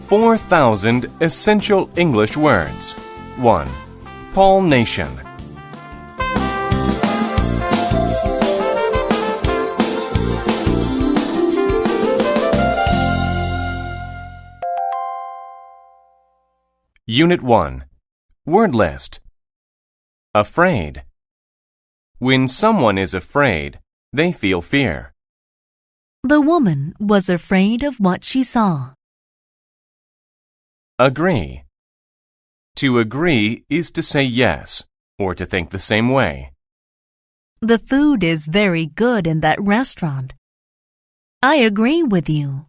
4,000 essential English words. 1. Pollination. Unit 1. Word list. Afraid. When someone is afraid, they feel fear. The woman was afraid of what she saw. Agree. To agree is to say yes, or to think the same way. The food is very good in that restaurant. I agree with you.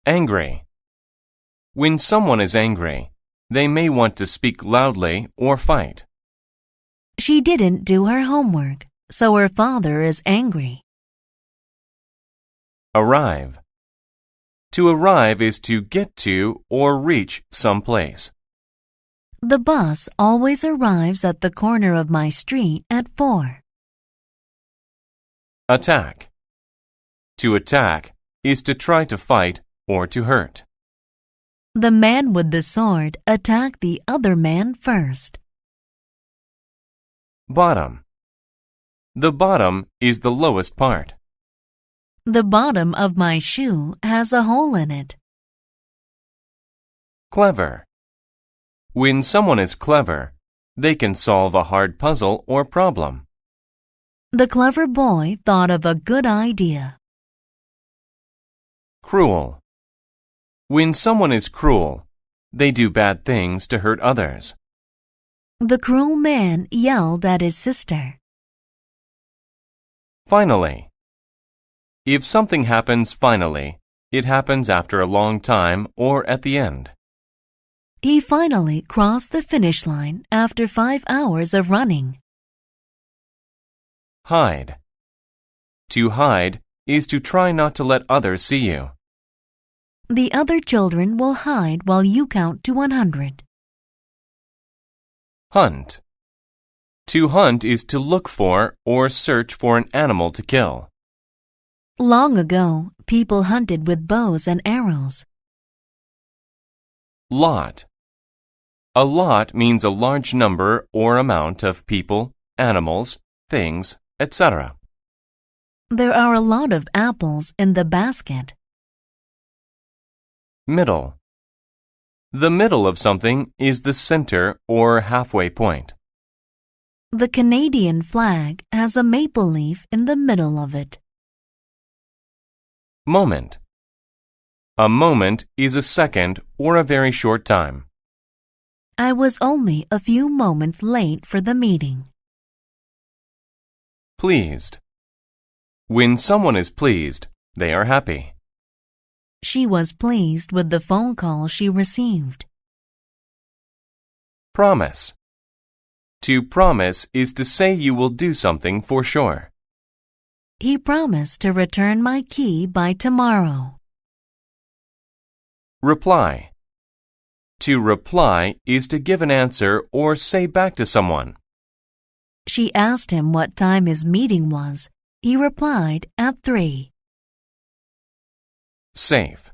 Angry. When someone is angry, they may want to speak loudly or fight. She didn't do her homework, so her father is angry. Arrive. To arrive is to get to or reach some place. The bus always arrives at the corner of my street at 4. Attack. To attack is to try to fight or to hurt. The man with the sword attacked the other man first. Bottom. The bottom is the lowest part. The bottom of my shoe has a hole in it. Clever. When someone is clever, they can solve a hard puzzle or problem. The clever boy thought of a good idea. Cruel. When someone is cruel, they do bad things to hurt others. The cruel man yelled at his sister. Finally. If something happens finally, it happens after a long time or at the end. He finally crossed the finish line after 5 hours of running. Hide. To hide is to try not to let others see you. The other children will hide while you count to 100. Hunt. To hunt is to look for or search for an animal to kill. Long ago, people hunted with bows and arrows. Lot. A lot means a large number or amount of people, animals, things, etc. There are a lot of apples in the basket. Middle. The middle of something is the center or halfway point. The Canadian flag has a maple leaf in the middle of it. Moment. A moment is a second or a very short time. I was only a few moments late for the meeting. Pleased. When someone is pleased, they are happy. She was pleased with the phone call she received. Promise. To promise is to say you will do something for sure. He promised to return my key by tomorrow. Reply. To reply is to give an answer or say back to someone. She asked him what time his meeting was. He replied at 3. Safe.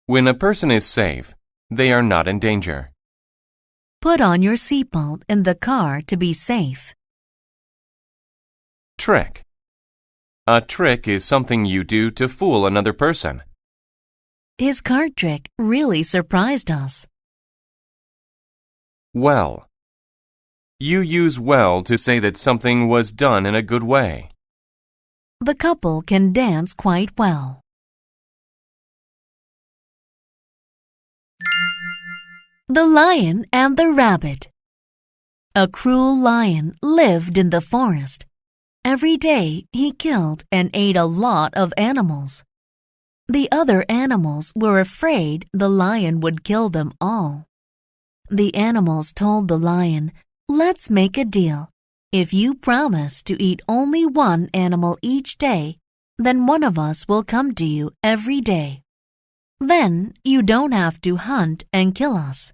When a person is safe, they are not in danger. Put on your seatbelt in the car to be safe. Trick. A trick is something you do to fool another person. His card trick really surprised us. Well. You use well to say that something was done in a good way. The couple can dance quite well. The Lion and the Rabbit. A cruel lion lived in the forest. Every day he killed and ate a lot of animals. The other animals were afraid the lion would kill them all. The animals told the lion, "Let's make a deal. If you promise to eat only one animal each day, then one of us will come to you every day. Then you don't have to hunt and kill us."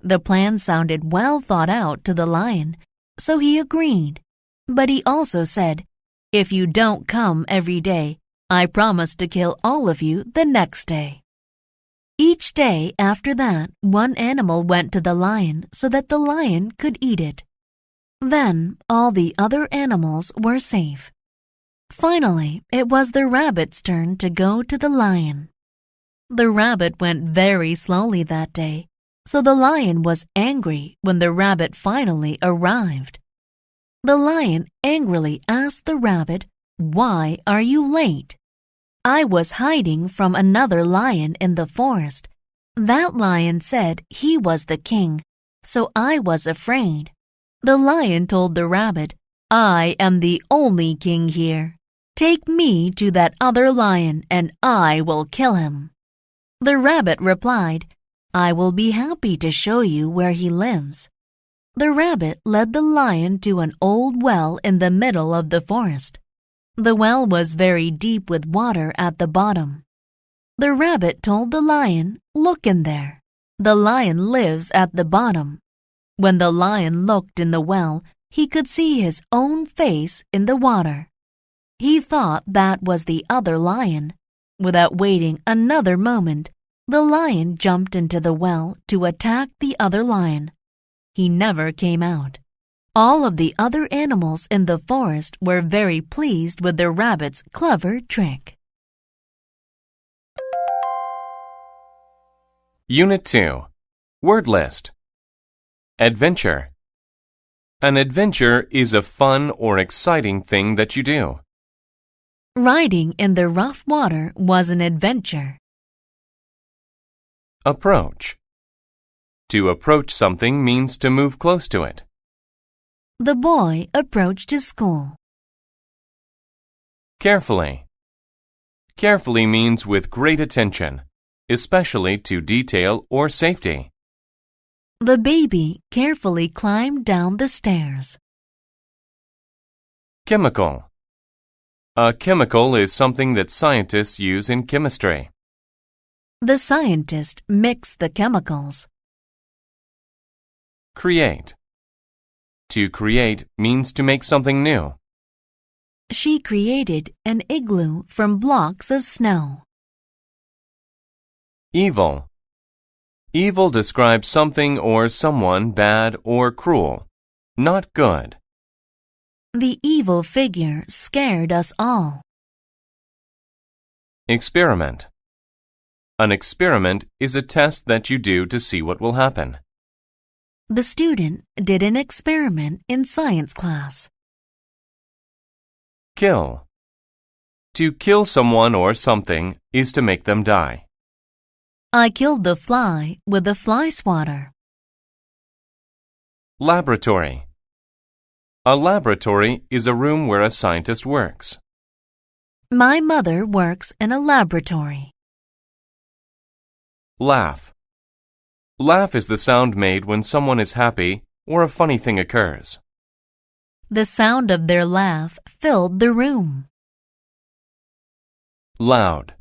The plan sounded well thought out to the lion, so he agreed. But he also said, "If you don't come every day, I promise to kill all of you the next day." Each day after that, one animal went to the lion so that the lion could eat it. Then all the other animals were safe. Finally, it was the rabbit's turn to go to the lion. The rabbit went very slowly that day, so the lion was angry when the rabbit finally arrived. The lion angrily asked the rabbit, "Why are you late?" "I was hiding from another lion in the forest. That lion said he was the king, so I was afraid." The lion told the rabbit, "I am the only king here. Take me to that other lion and I will kill him." The rabbit replied, "I will be happy to show you where he lives." The rabbit led the lion to an old well in the middle of the forest. The well was very deep with water at the bottom. The rabbit told the lion, "Look in there. The lion lives at the bottom." When the lion looked in the well, he could see his own face in the water. He thought that was the other lion. Without waiting another moment, the lion jumped into the well to attack the other lion. He never came out. All of the other animals in the forest were very pleased with the rabbit's clever trick. Unit 2. Word list. Adventure. An adventure is a fun or exciting thing that you do. Riding in the rough water was an adventure. Approach. To approach something means to move close to it. The boy approached his school. Carefully. Carefully means with great attention, especially to detail or safety. The baby carefully climbed down the stairs. Chemical. A chemical is something that scientists use in chemistry. The scientist mixed the chemicals. Create. To create means to make something new. She created an igloo from blocks of snow. Evil. Evil describes something or someone bad or cruel, not good. The evil figure scared us all. Experiment. An experiment is a test that you do to see what will happen. The student did an experiment in science class. Kill. To kill someone or something is to make them die. I killed the fly with a fly swatter. Laboratory. A laboratory is a room where a scientist works. My mother works in a laboratory. Laugh. Laugh is the sound made when someone is happy or a funny thing occurs. The sound of their laugh filled the room. Loud.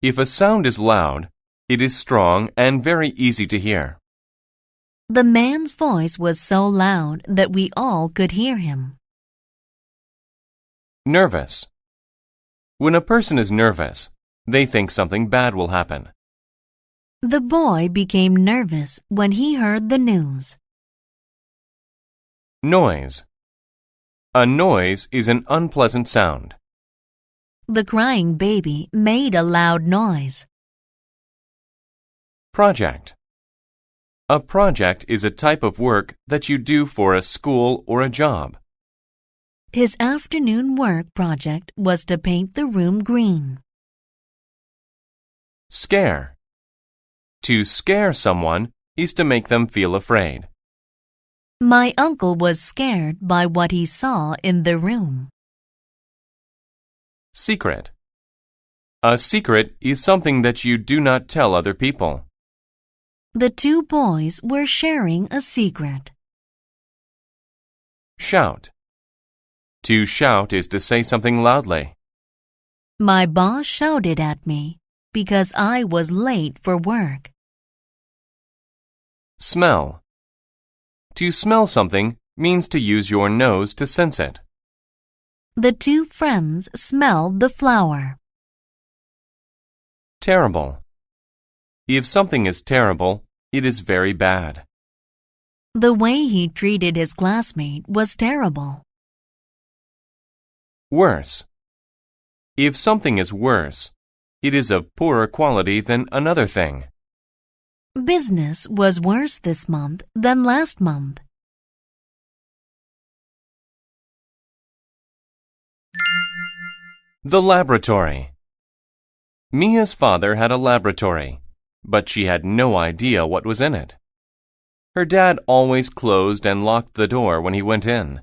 If a sound is loud, it is strong and very easy to hear. The man's voice was so loud that we all could hear him. Nervous. When a person is nervous, they think something bad will happen. The boy became nervous when he heard the news. Noise. A noise is an unpleasant sound. The crying baby made a loud noise. Project. A project is a type of work that you do for a school or a job. His afternoon work project was to paint the room green. Scare. To scare someone is to make them feel afraid. My uncle was scared by what he saw in the room. Secret. A secret is something that you do not tell other people. The two boys were sharing a secret. Shout. To shout is to say something loudly. My boss shouted at me because I was late for work. Smell. To smell something means to use your nose to sense it. The two friends smelled the flower. Terrible. If something is terrible, it is very bad. The way he treated his classmate was terrible. Worse. If something is worse, it is of poorer quality than another thing. Business was worse this month than last month. The laboratory. Mia's father had a laboratory, but she had no idea what was in it. Her dad always closed and locked the door when he went in.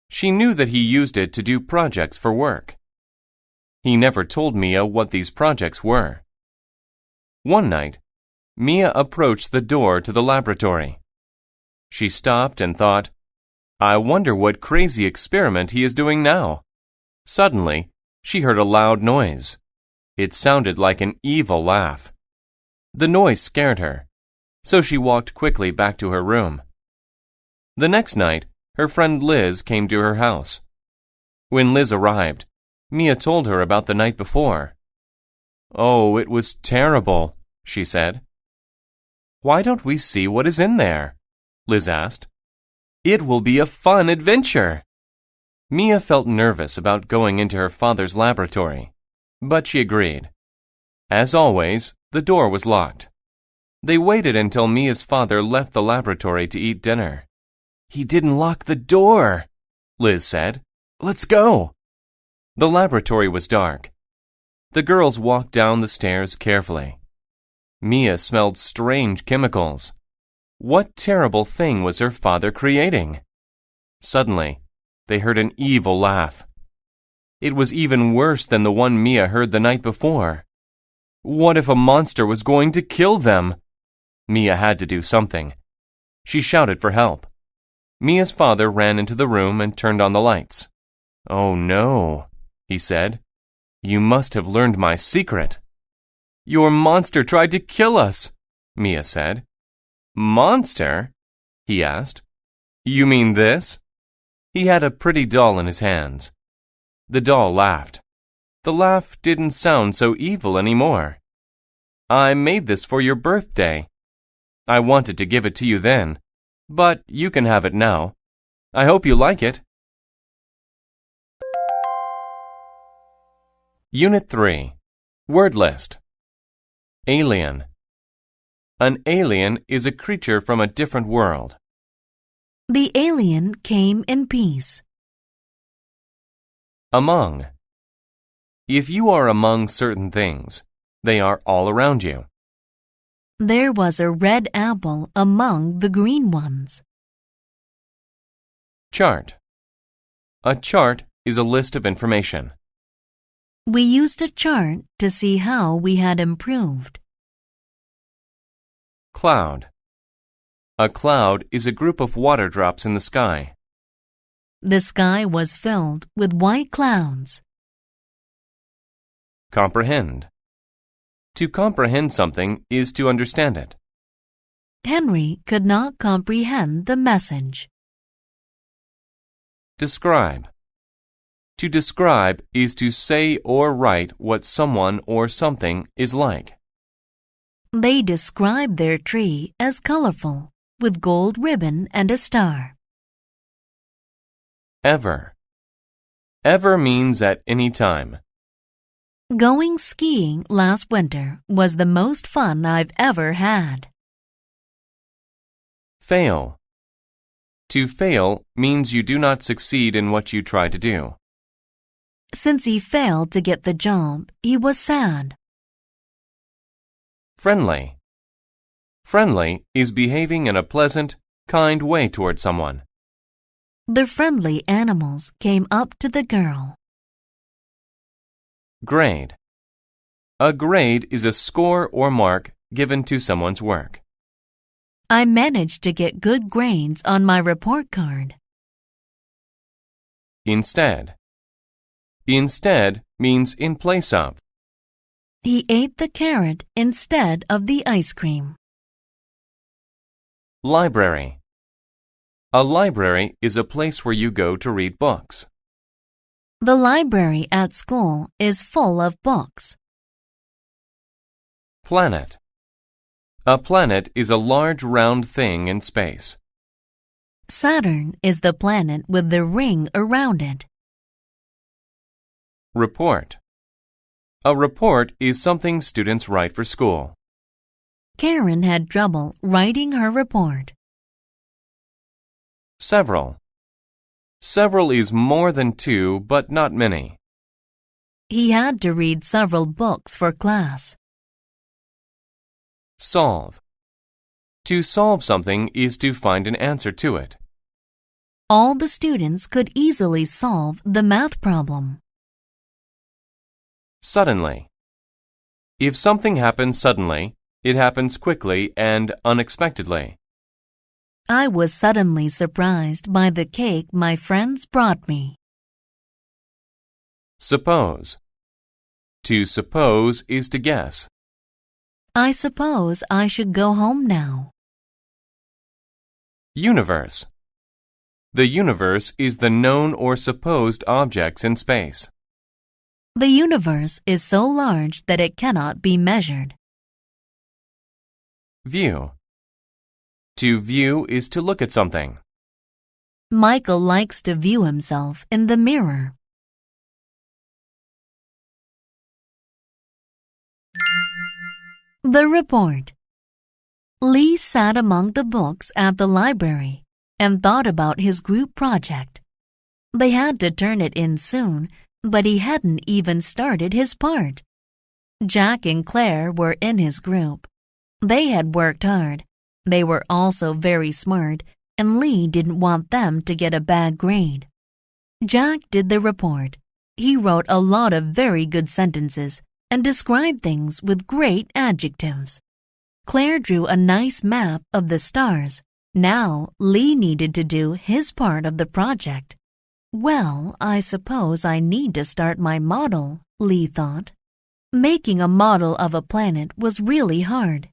She knew that he used it to do projects for work. He never told Mia what these projects were. One night, Mia approached the door to the laboratory. She stopped and thought, "I wonder what crazy experiment he is doing now." Suddenly, she heard a loud noise. It sounded like an evil laugh. The noise scared her, so she walked quickly back to her room. The next night, her friend Liz came to her house. When Liz arrived, Mia told her about the night before. "Oh, it was terrible," she said. "Why don't we see what is in there?" Liz asked. "It will be a fun adventure." Mia felt nervous about going into her father's laboratory, but she agreed. As always, the door was locked. They waited until Mia's father left the laboratory to eat dinner. "He didn't lock the door," Liz said. "Let's go." The laboratory was dark. The girls walked down the stairs carefully. Mia smelled strange chemicals. What terrible thing was her father creating? Suddenly, they heard an evil laugh. It was even worse than the one Mia heard the night before. What if a monster was going to kill them? Mia had to do something. She shouted for help. Mia's father ran into the room and turned on the lights. "Oh no," he said. "You must have learned my secret." "Your monster tried to kill us," Mia said. "Monster?" he asked. "You mean this?" He had a pretty doll in his hands. The doll laughed. The laugh didn't sound so evil anymore. "I made this for your birthday. I wanted to give it to you then, but you can have it now. I hope you like it." Unit 3. Word List. Alien. An alien is a creature from a different world. The alien came in peace. Among. If you are among certain things, they are all around you. There was a red apple among the green ones. Chart. A chart is a list of information. We used a chart to see how we had improved. Cloud. A cloud is a group of water drops in the sky. The sky was filled with white clouds. Comprehend. To comprehend something is to understand it. Henry could not comprehend the message. Describe. To describe is to say or write what someone or something is like. They described their tree as colorful, with gold ribbon and a star. Ever. Ever means at any time. Going skiing last winter was the most fun I've ever had. Fail. To fail means you do not succeed in what you try to do. Since he failed to get the job, he was sad. Friendly. Friendly is behaving in a pleasant, kind way toward someone. The friendly animals came up to the girl. Grade. A grade is a score or mark given to someone's work. I managed to get good grades on my report card. Instead. Instead means in place of. He ate the carrot instead of the ice cream. Library. A library is a place where you go to read books. The library at school is full of books. Planet. A planet is a large round thing in space. Saturn is the planet with the ring around it. Report. A report is something students write for school. Karen had trouble writing her report. Several. Several is more than two, but not many. He had to read several books for class. Solve. To solve something is to find an answer to it. All the students could easily solve the math problem. Suddenly. If something happens suddenly, it happens quickly and unexpectedly. I was suddenly surprised by the cake my friends brought me. Suppose. To suppose is to guess. I suppose I should go home now. Universe. The universe is the known or supposed objects in space. The universe is so large that it cannot be measured. View. To view is to look at something. Michael likes to view himself in the mirror. The report. Lee sat among the books at the library and thought about his group project. They had to turn it in soon, but he hadn't even started his part. Jack and Claire were in his group. They had worked hard. They were also very smart, and Lee didn't want them to get a bad grade. Jack did the report. He wrote a lot of very good sentences and described things with great adjectives. Claire drew a nice map of the stars. Now Lee needed to do his part of the project. Well, I suppose I need to start my model, Lee thought. Making a model of a planet was really hard.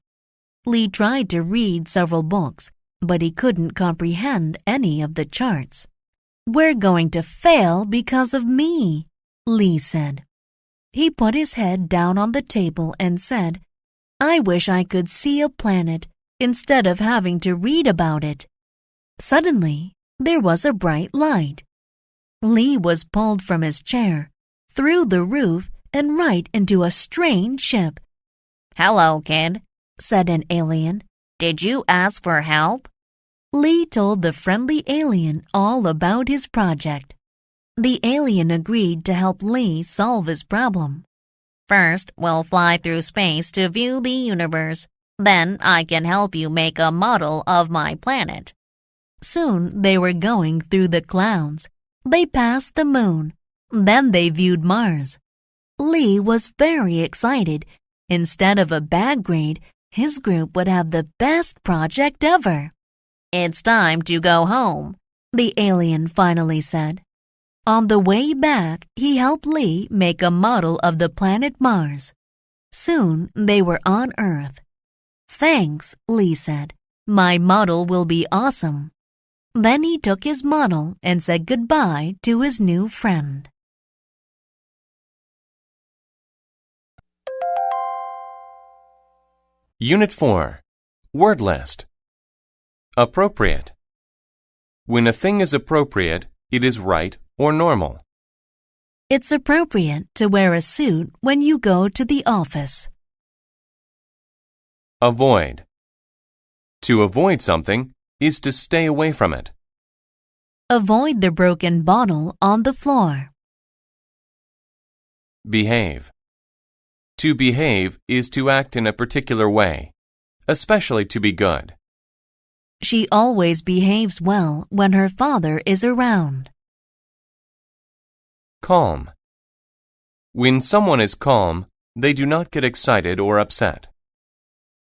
Lee tried to read several books, but he couldn't comprehend any of the charts. "We're going to fail because of me," Lee said. He put his head down on the table and said, "I wish I could see a planet instead of having to read about it." Suddenly, there was a bright light. Lee was pulled from his chair, through the roof, and right into a strange ship. "Hello, kid," said an alien. "Did you ask for help?" Lee told the friendly alien all about his project. The alien agreed to help Lee solve his problem. "First, we'll fly through space to view the universe. Then I can help you make a model of my planet." Soon they were going through the clouds. They passed the moon. Then they viewed Mars. Lee was very excited. Instead of a bad grade, his group would have the best project ever. "It's time to go home," the alien finally said. On the way back, he helped Lee make a model of the planet Mars. Soon they were on Earth. "Thanks," Lee said. "My model will be awesome." Then he took his model and said goodbye to his new friend. Unit 4. Word list. Appropriate. When a thing is appropriate, it is right or normal. It's appropriate to wear a suit when you go to the office. Avoid. To avoid something is to stay away from it. Avoid the broken bottle on the floor. Behave. To behave is to act in a particular way, especially to be good. She always behaves well when her father is around. Calm. When someone is calm, they do not get excited or upset.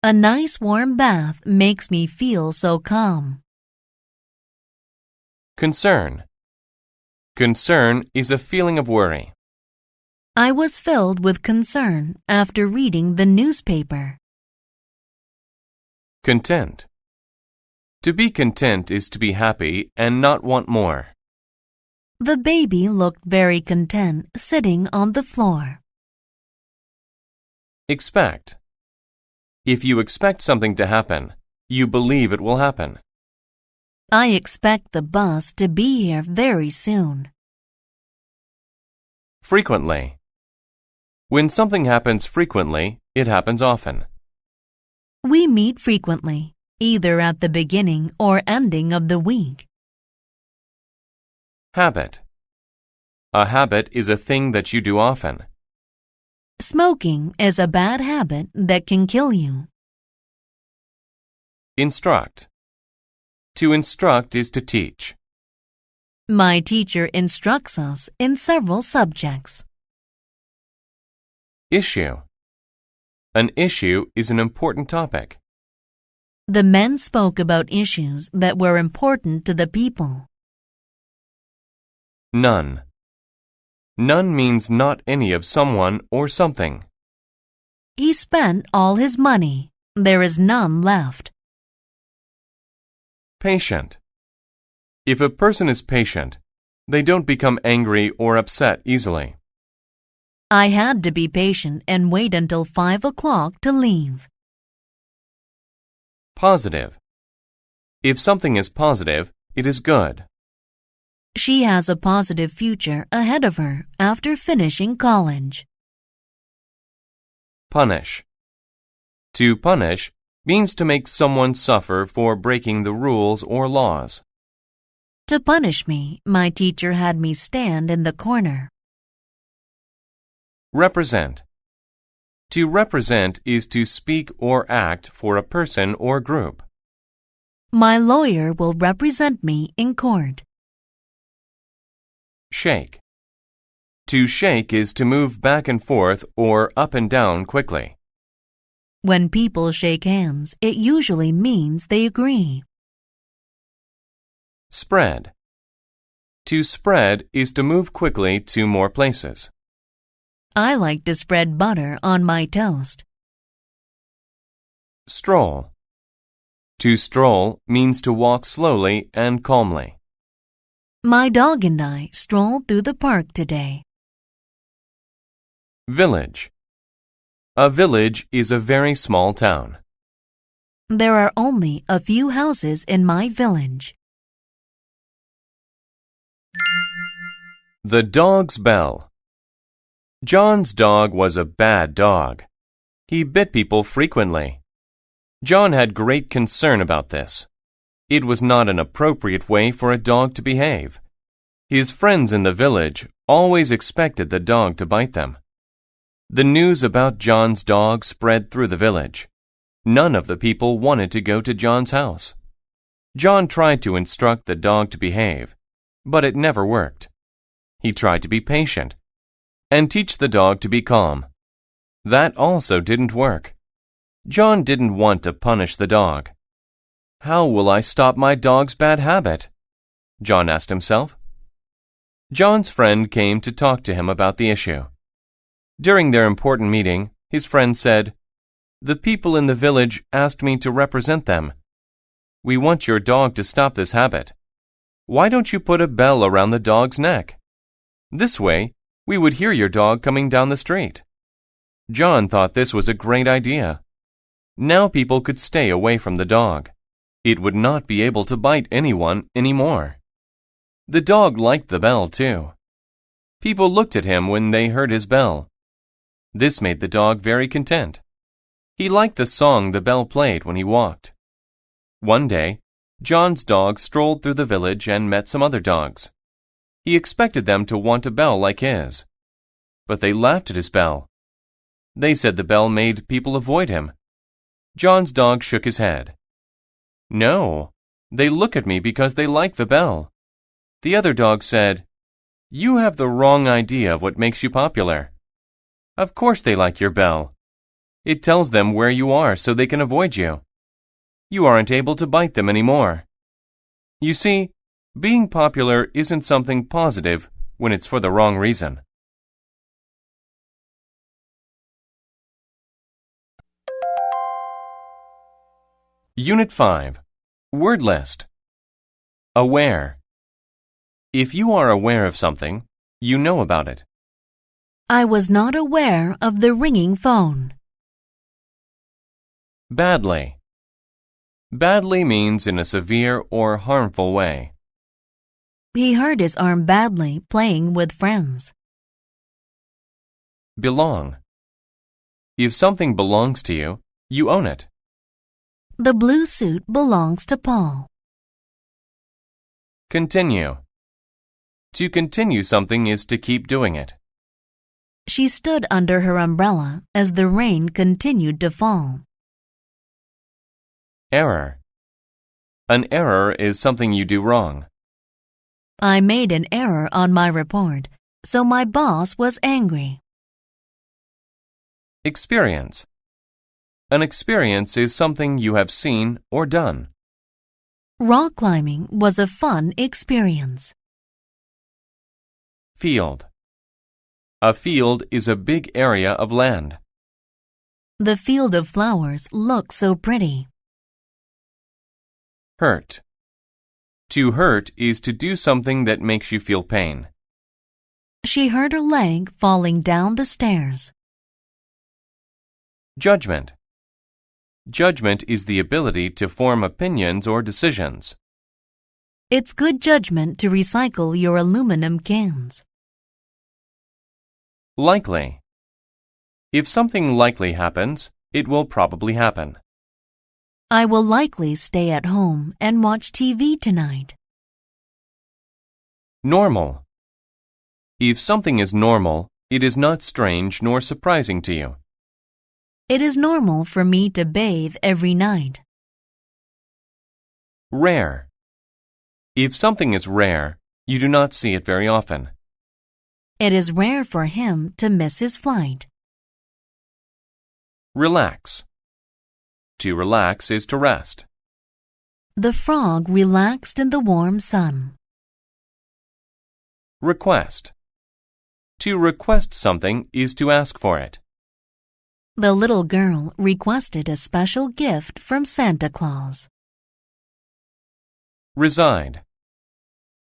A nice warm bath makes me feel so calm. Concern. Concern is a feeling of worry. I was filled with concern after reading the newspaper. Content. To be content is to be happy and not want more. The baby looked very content sitting on the floor. Expect. If you expect something to happen, you believe it will happen. I expect the bus to be here very soon. Frequently. When something happens frequently, it happens often. We meet frequently, either at the beginning or ending of the week. Habit. A habit is a thing that you do often. Smoking is a bad habit that can kill you. Instruct. To instruct is to teach. My teacher instructs us in several subjects. Issue. An issue is an important topic. The men spoke about issues that were important to the people. None. None means not any of someone or something. He spent all his money. There is none left. Patient. If a person is patient, they don't become angry or upset easily. I had to be patient and wait until 5 o'clock to leave. Positive. If something is positive, it is good. She has a positive future ahead of her after finishing college. Punish. To punish means to make someone suffer for breaking the rules or laws. To punish me, my teacher had me stand in the corner. Represent. To represent is to speak or act for a person or group. My lawyer will represent me in court. Shake. To shake is to move back and forth or up and down quickly. When people shake hands, it usually means they agree. Spread. To spread is to move quickly to more places. I like to spread butter on my toast. Stroll. To stroll means to walk slowly and calmly. My dog and I strolled through the park today. Village. A village is a very small town. There are only a few houses in my village. The dog's bell. John's dog was a bad dog. He bit people frequently. John had great concern about this. It was not an appropriate way for a dog to behave. His friends in the village always expected the dog to bite them. The news about John's dog spread through the village. None of the people wanted to go to John's house. John tried to instruct the dog to behave, but it never worked. He tried to be patient and teach the dog to be calm. That also didn't work. John didn't want to punish the dog. How will I stop my dog's bad habit? John asked himself. John's friend came to talk to him about the issue. During their important meeting, his friend said, "The people in the village asked me to represent them. We want your dog to stop this habit. Why don't you put a bell around the dog's neck? This way, we would hear your dog coming down the street." John thought this was a great idea. Now people could stay away from the dog. It would not be able to bite anyone anymore. The dog liked the bell too. People looked at him when they heard his bell. This made the dog very content. He liked the song the bell played when he walked. One day, John's dog strolled through the village and met some other dogs. He expected them to want a bell like his. But they laughed at his bell. They said the bell made people avoid him. John's dog shook his head. "No, they look at me because they like the bell." The other dog said, "You have the wrong idea of what makes you popular. Of course they like your bell. It tells them where you are so they can avoid you. You aren't able to bite them anymore. You see, being popular isn't something positive when it's for the wrong reason." Unit 5. Word list. Aware. If you are aware of something, you know about it. I was not aware of the ringing phone. Badly. Badly means in a severe or harmful way. He hurt his arm badly playing with friends. Belong. If something belongs to you, you own it. The blue suit belongs to Paul. Continue. To continue something is to keep doing it. She stood under her umbrella as the rain continued to fall. Error. An error is something you do wrong. I made an error on my report, so my boss was angry. Experience. An experience is something you have seen or done. Rock climbing was a fun experience. Field. A field is a big area of land. The field of flowers looked so pretty. Hurt. To hurt is to do something that makes you feel pain. She hurt her leg falling down the stairs. Judgment. Judgment is the ability to form opinions or decisions. It's good judgment to recycle your aluminum cans. Likely. If something likely happens, it will probably happen. I will likely stay at home and watch TV tonight. Normal. If something is normal, it is not strange nor surprising to you. It is normal for me to bathe every night. Rare. If something is rare, you do not see it very often. It is rare for him to miss his flight. Relax. To relax is to rest. The frog relaxed in the warm sun. Request. To request something is to ask for it. The little girl requested a special gift from Santa Claus. Reside.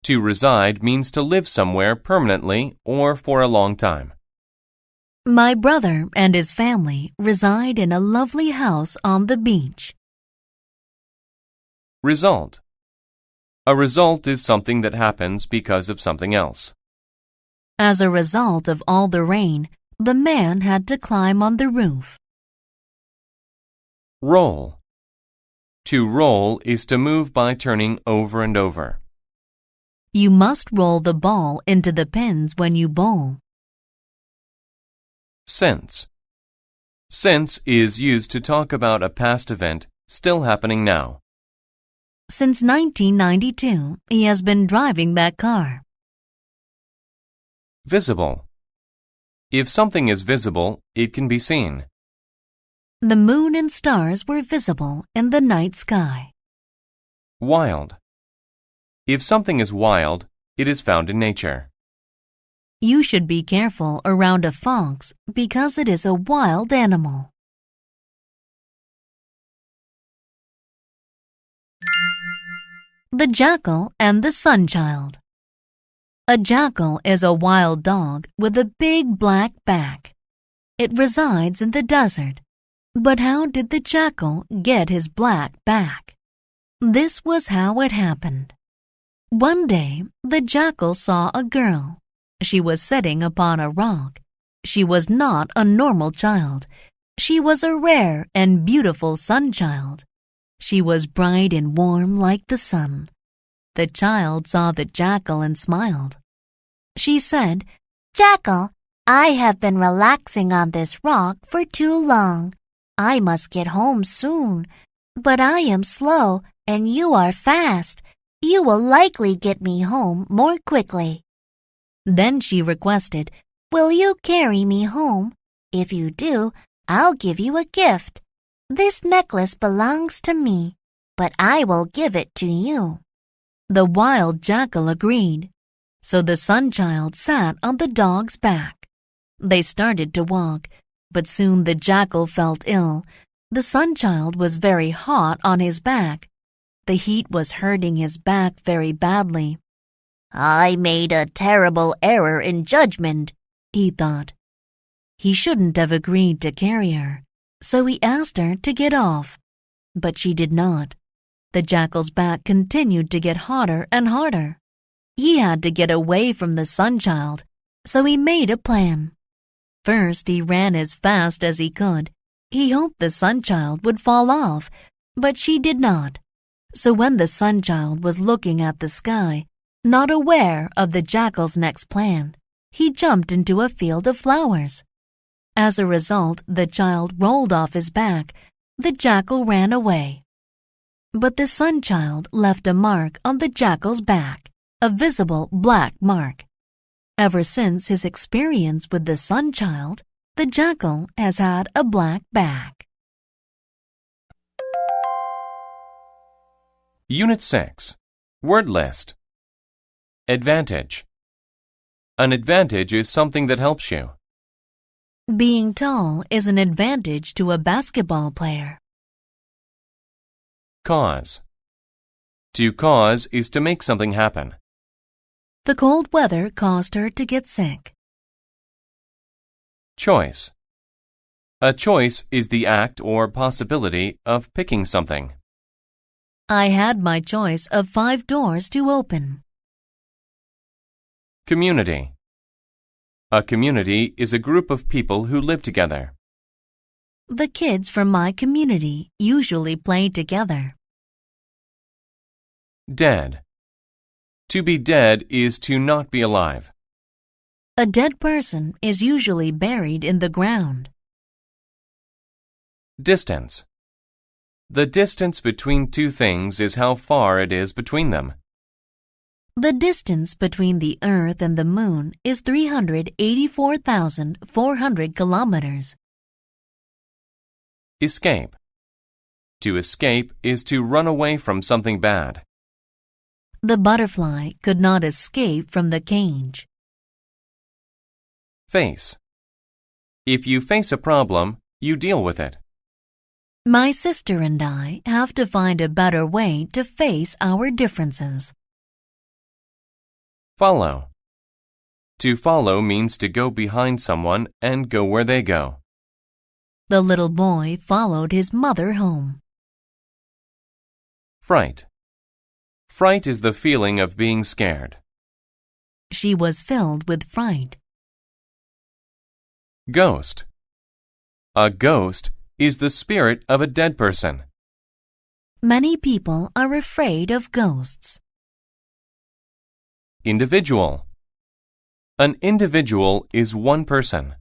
To reside means to live somewhere permanently or for a long time. My brother and his family reside in a lovely house on the beach. Result. A result is something that happens because of something else. As a result of all the rain, the man had to climb on the roof. Roll. To roll is to move by turning over and over. You must roll the ball into the pins when you bowl. Since. Since is used to talk about a past event still happening now. Since 1992, he has been driving that car. Visible. If something is visible, it can be seen. The moon and stars were visible in the night sky. Wild. If something is wild, it is found in nature. You should be careful around a fox because it is a wild animal. The Jackal and the Sunchild. A jackal is a wild dog with a big black back. It resides in the desert. But how did the jackal get his black back? This was how it happened. One day, the jackal saw a girl. She was sitting upon a rock. She was not a normal child. She was a rare and beautiful sunchild. She was bright and warm like the sun. The child saw the jackal and smiled. She said, "Jackal, I have been relaxing on this rock for too long. I must get home soon. But I am slow and you are fast. You will likely get me home more quickly." Then she requested, "Will you carry me home? If you do, I'll give you a gift. This necklace belongs to me, but I will give it to you." The wild jackal agreed. So the sunchild sat on the dog's back. They started to walk, but soon the jackal felt ill. The sunchild was very hot on his back. The heat was hurting his back very badly. "I made a terrible error in judgment," he thought. He shouldn't have agreed to carry her. so he asked her to get off. But she did not. The jackal's back continued to get hotter and harder. He had to get away from the Sunchild, so he made a plan. First, he ran as fast as he could. He hoped the Sunchild would fall off, but she did not. So when the Sunchild was looking at the sky, not aware of the jackal's next plan, he jumped into a field of flowers. As a result, the child rolled off his back. The jackal ran away. But the Sunchild left a mark on the jackal's back, a visible black mark. Ever since his experience with the Sunchild, the jackal has had a black back. Unit 6. Word list. Advantage. An advantage is something that helps you. Being tall is an advantage to a basketball player. Cause. To cause is to make something happen. The cold weather caused her to get sick. Choice. A choice is the act or possibility of picking something. I had my choice of 5 doors to open. Community. A community is a group of people who live together. The kids from my community usually play together. Dead. To be dead is to not be alive. A dead person is usually buried in the ground. Distance. The distance between two things is how far it is between them. The distance between the Earth and the Moon is 384,400 kilometers. Escape. To escape is to run away from something bad. The butterfly could not escape from the cage. Face. If you face a problem, you deal with it. My sister and I have to find a better way to face our differences. Follow. To follow means to go behind someone and go where they go. The little boy followed his mother home. Fright. Fright is the feeling of being scared. She was filled with fright. Ghost. A ghost is the spirit of a dead person. Many people are afraid of ghosts. Individual. An individual is one person.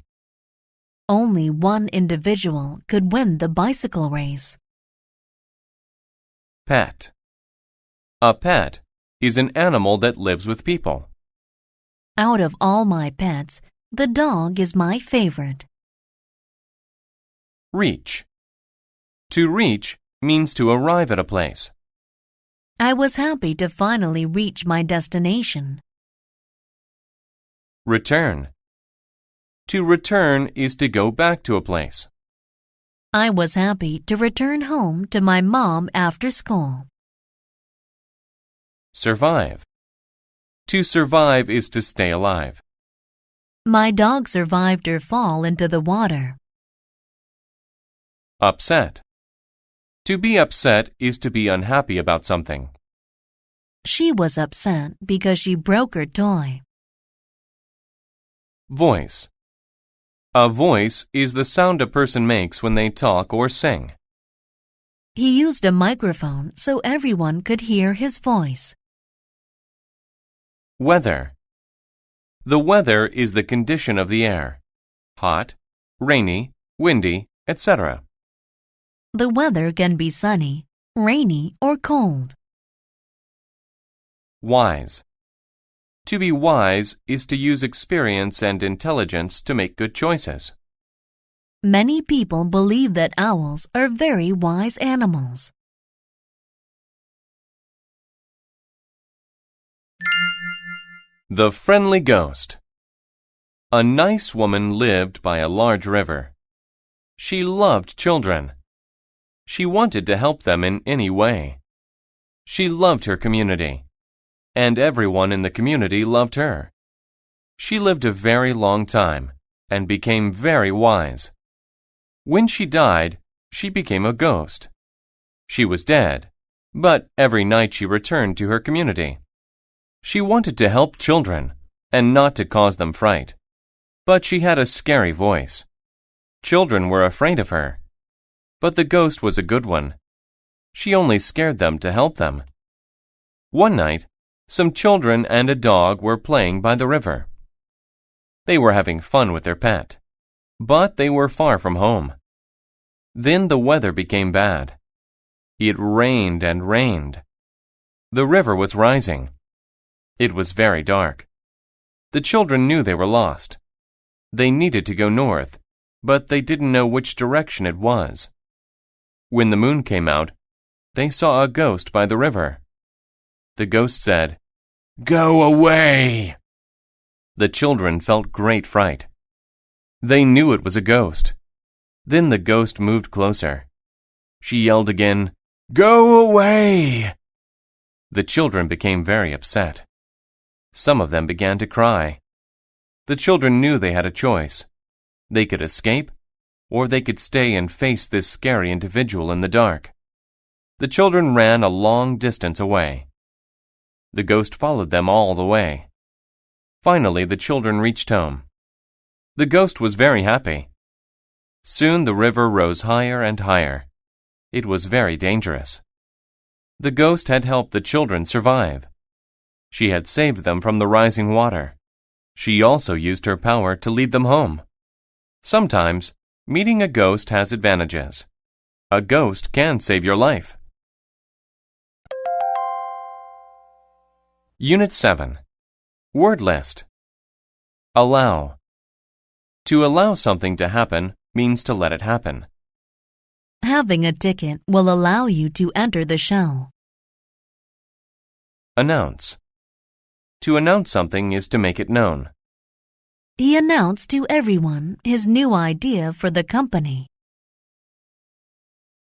Only one individual could win the bicycle race. Pet. A pet is an animal that lives with people. Out of all my pets, the dog is my favorite. Reach. To reach means to arrive at a place. I was happy to finally reach my destination. Return. To return is to go back to a place. I was happy to return home to my mom after school. Survive. To survive is to stay alive. My dog survived her fall into the water. Upset. To be upset is to be unhappy about something. She was upset because she broke her toy. Voice. A voice is the sound a person makes when they talk or sing. He used a microphone so everyone could hear his voice. Weather. The weather is the condition of the air. Hot, rainy, windy, etc. The weather can be sunny, rainy, or cold. Wise. To be wise is to use experience and intelligence to make good choices. Many people believe that owls are very wise animals. The Friendly Ghost. A nice woman lived by a large river. She loved children. She wanted to help them in any way. She loved her community, and everyone in the community loved her. She lived a very long time and became very wise. When she died, she became a ghost. She was dead, but every night she returned to her community. She wanted to help children and not to cause them fright, but she had a scary voice. Children were afraid of her, but the ghost was a good one. She only scared them to help them. One night, some children and a dog were playing by the river. They were having fun with their pet, but they were far from home. Then the weather became bad. It rained and rained. The river was rising. It was very dark. The children knew they were lost. They needed to go north, but they didn't know which direction it was. When the moon came out, they saw a ghost by the river. The ghost said, "Go away!" The children felt great fright. They knew it was a ghost. Then the ghost moved closer. She yelled again, "Go away!" The children became very upset. Some of them began to cry. The children knew they had a choice. They could escape, or they could stay and face this scary individual in the dark. The children ran a long distance away. The ghost followed them all the way. Finally, the children reached home. The ghost was very happy. Soon the river rose higher and higher. It was very dangerous. The ghost had helped the children survive. She had saved them from the rising water. She also used her power to lead them home. Sometimes, meeting a ghost has advantages. A ghost can save your life. Unit 7. Word list. Allow. To allow something to happen means to let it happen. Having a ticket will allow you to enter the show. Announce. To announce something is to make it known. He announced to everyone his new idea for the company.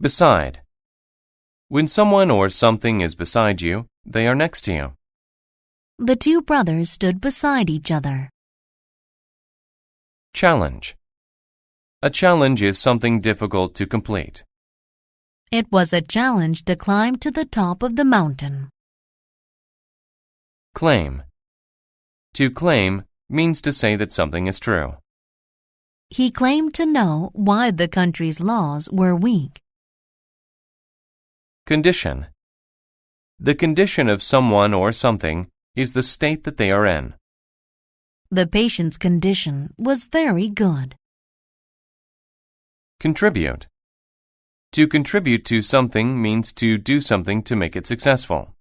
Beside. When someone or something is beside you, they are next to you. The two brothers stood beside each other. Challenge. A challenge is something difficult to complete. It was a challenge to climb to the top of the mountain. Claim. To claim means to say that something is true. He claimed to know why the country's laws were weak. Condition. The condition of someone or something is the state that they are in. The patient's condition was very good. Contribute. To contribute to something means to do something to make it successful.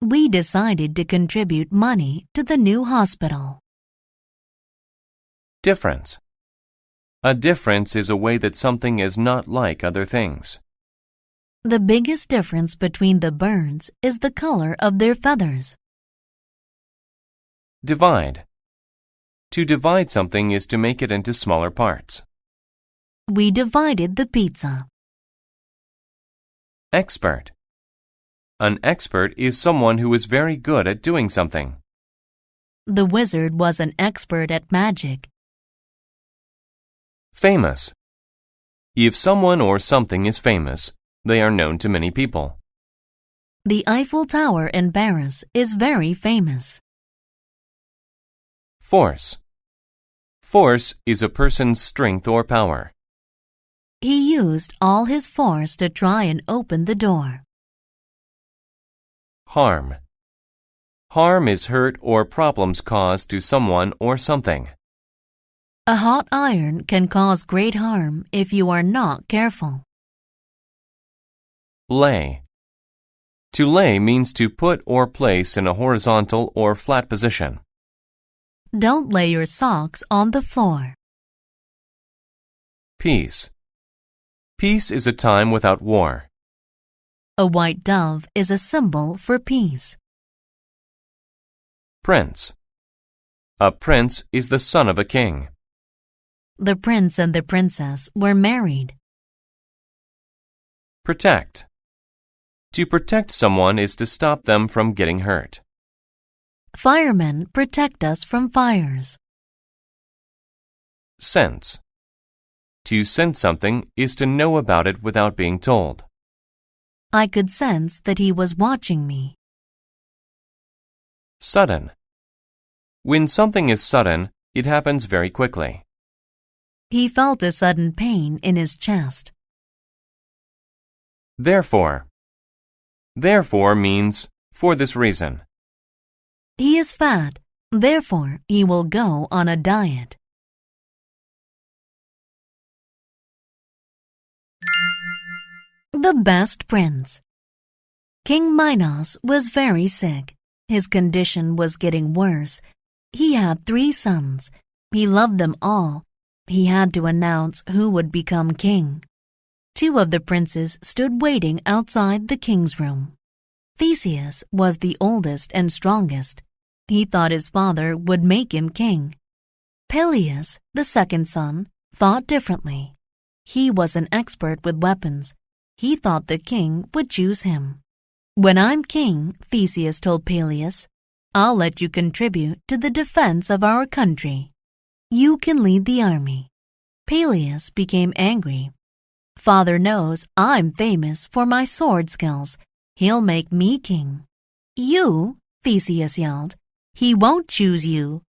We decided to contribute money to the new hospital. Difference. A difference is a way that something is not like other things. The biggest difference between the birds is the color of their feathers. Divide. To divide something is to make it into smaller parts. We divided the pizza. Expert. An expert is someone who is very good at doing something. The wizard was an expert at magic. Famous. If someone or something is famous, they are known to many people. The Eiffel Tower in Paris is very famous. Force. Force is a person's strength or power. He used all his force to try and open the door. Harm. Harm is hurt or problems caused to someone or something. A hot iron can cause great harm if you are not careful. Lay. To lay means to put or place in a horizontal or flat position. Don't lay your socks on the floor. Peace. Peace is a time without war. A white dove is a symbol for peace. Prince. A prince is the son of a king. The prince and the princess were married. Protect. To protect someone is to stop them from getting hurt. Firemen protect us from fires. Sense. To sense something is to know about it without being told. I could sense that he was watching me. Sudden. When something is sudden, it happens very quickly. He felt a sudden pain in his chest. Therefore. Therefore means for this reason. He is fat, therefore he will go on a diet. The Best Prince. King Minos was very sick. His condition was getting worse. He had 3 sons. He loved them all. He had to announce who would become king. 2 of the princes stood waiting outside the king's room. Theseus was the oldest and strongest. He thought his father would make him king. Peleus, the second son, thought differently. He was an expert with weapons. He thought the king would choose him. "When I'm king," Theseus told Peleus, "I'll let you contribute to the defense of our country. You can lead the army." Peleus became angry. "Father knows I'm famous for my sword skills. He'll make me king." "You?" Theseus yelled. "He won't choose you."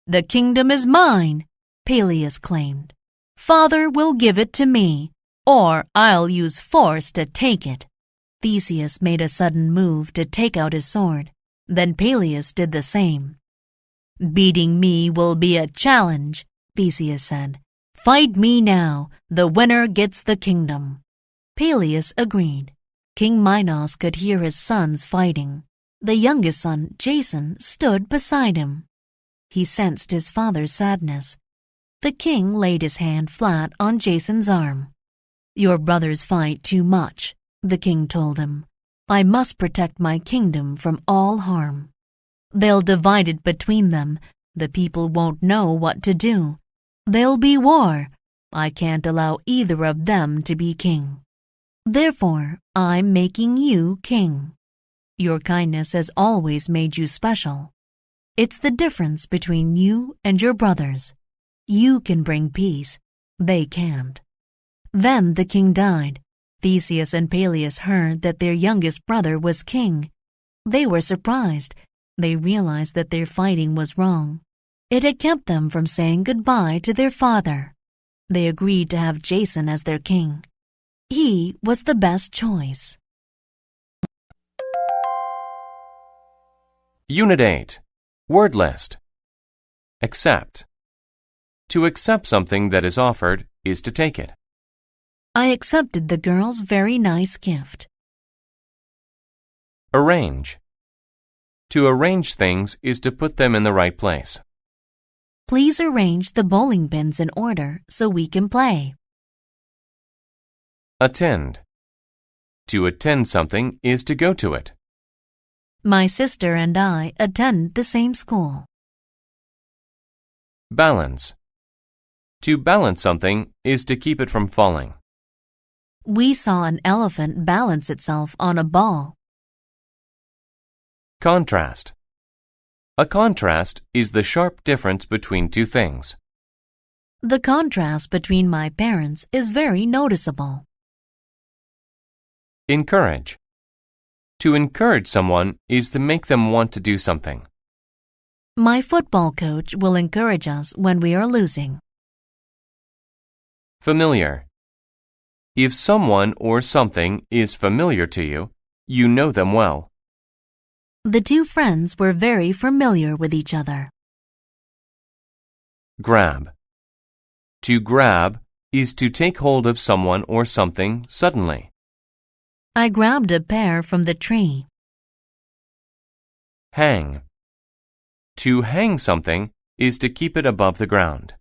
"The kingdom is mine," Peleus claimed. "Father will give it to me, or I'll use force to take it." Theseus made a sudden move to take out his sword. Then Peleus did the same. "Beating me will be a challenge," Theseus said. "Fight me now. The winner gets the kingdom." Peleus agreed. King Minos could hear his sons fighting. The youngest son, Jason, stood beside him. He sensed his father's sadness. The king laid his hand flat on Jason's arm. "Your brothers fight too much," the king told him. "I must protect my kingdom from all harm. They'll divide it between them. The people won't know what to do. There'll be war. I can't allow either of them to be king. Therefore, I'm making you king. Your kindness has always made you special. It's the difference between you and your brothers. You can bring peace. They can't." Then the king died. Theseus and Peleus heard that their youngest brother was king. They were surprised. They realized that their fighting was wrong. It had kept them from saying goodbye to their father. They agreed to have Jason as their king. He was the best choice. Unit 8. Word list. Accept. To accept something that is offered is to take it. I accepted the girl's very nice gift. Arrange. To arrange things is to put them in the right place. Please arrange the bowling pins in order so we can play. Attend. To attend something is to go to it. My sister and I attend the same school. Balance. To balance something is to keep it from falling. We saw an elephant balance itself on a ball. Contrast. A contrast is the sharp difference between two things. The contrast between my parents is very noticeable. Encourage. To encourage someone is to make them want to do something. My football coach will encourage us when we are losing. Familiar. If someone or something is familiar to you, you know them well. The 2 friends were very familiar with each other. Grab. To grab is to take hold of someone or something suddenly. I grabbed a pear from the tree. Hang. To hang something is to keep it above the ground.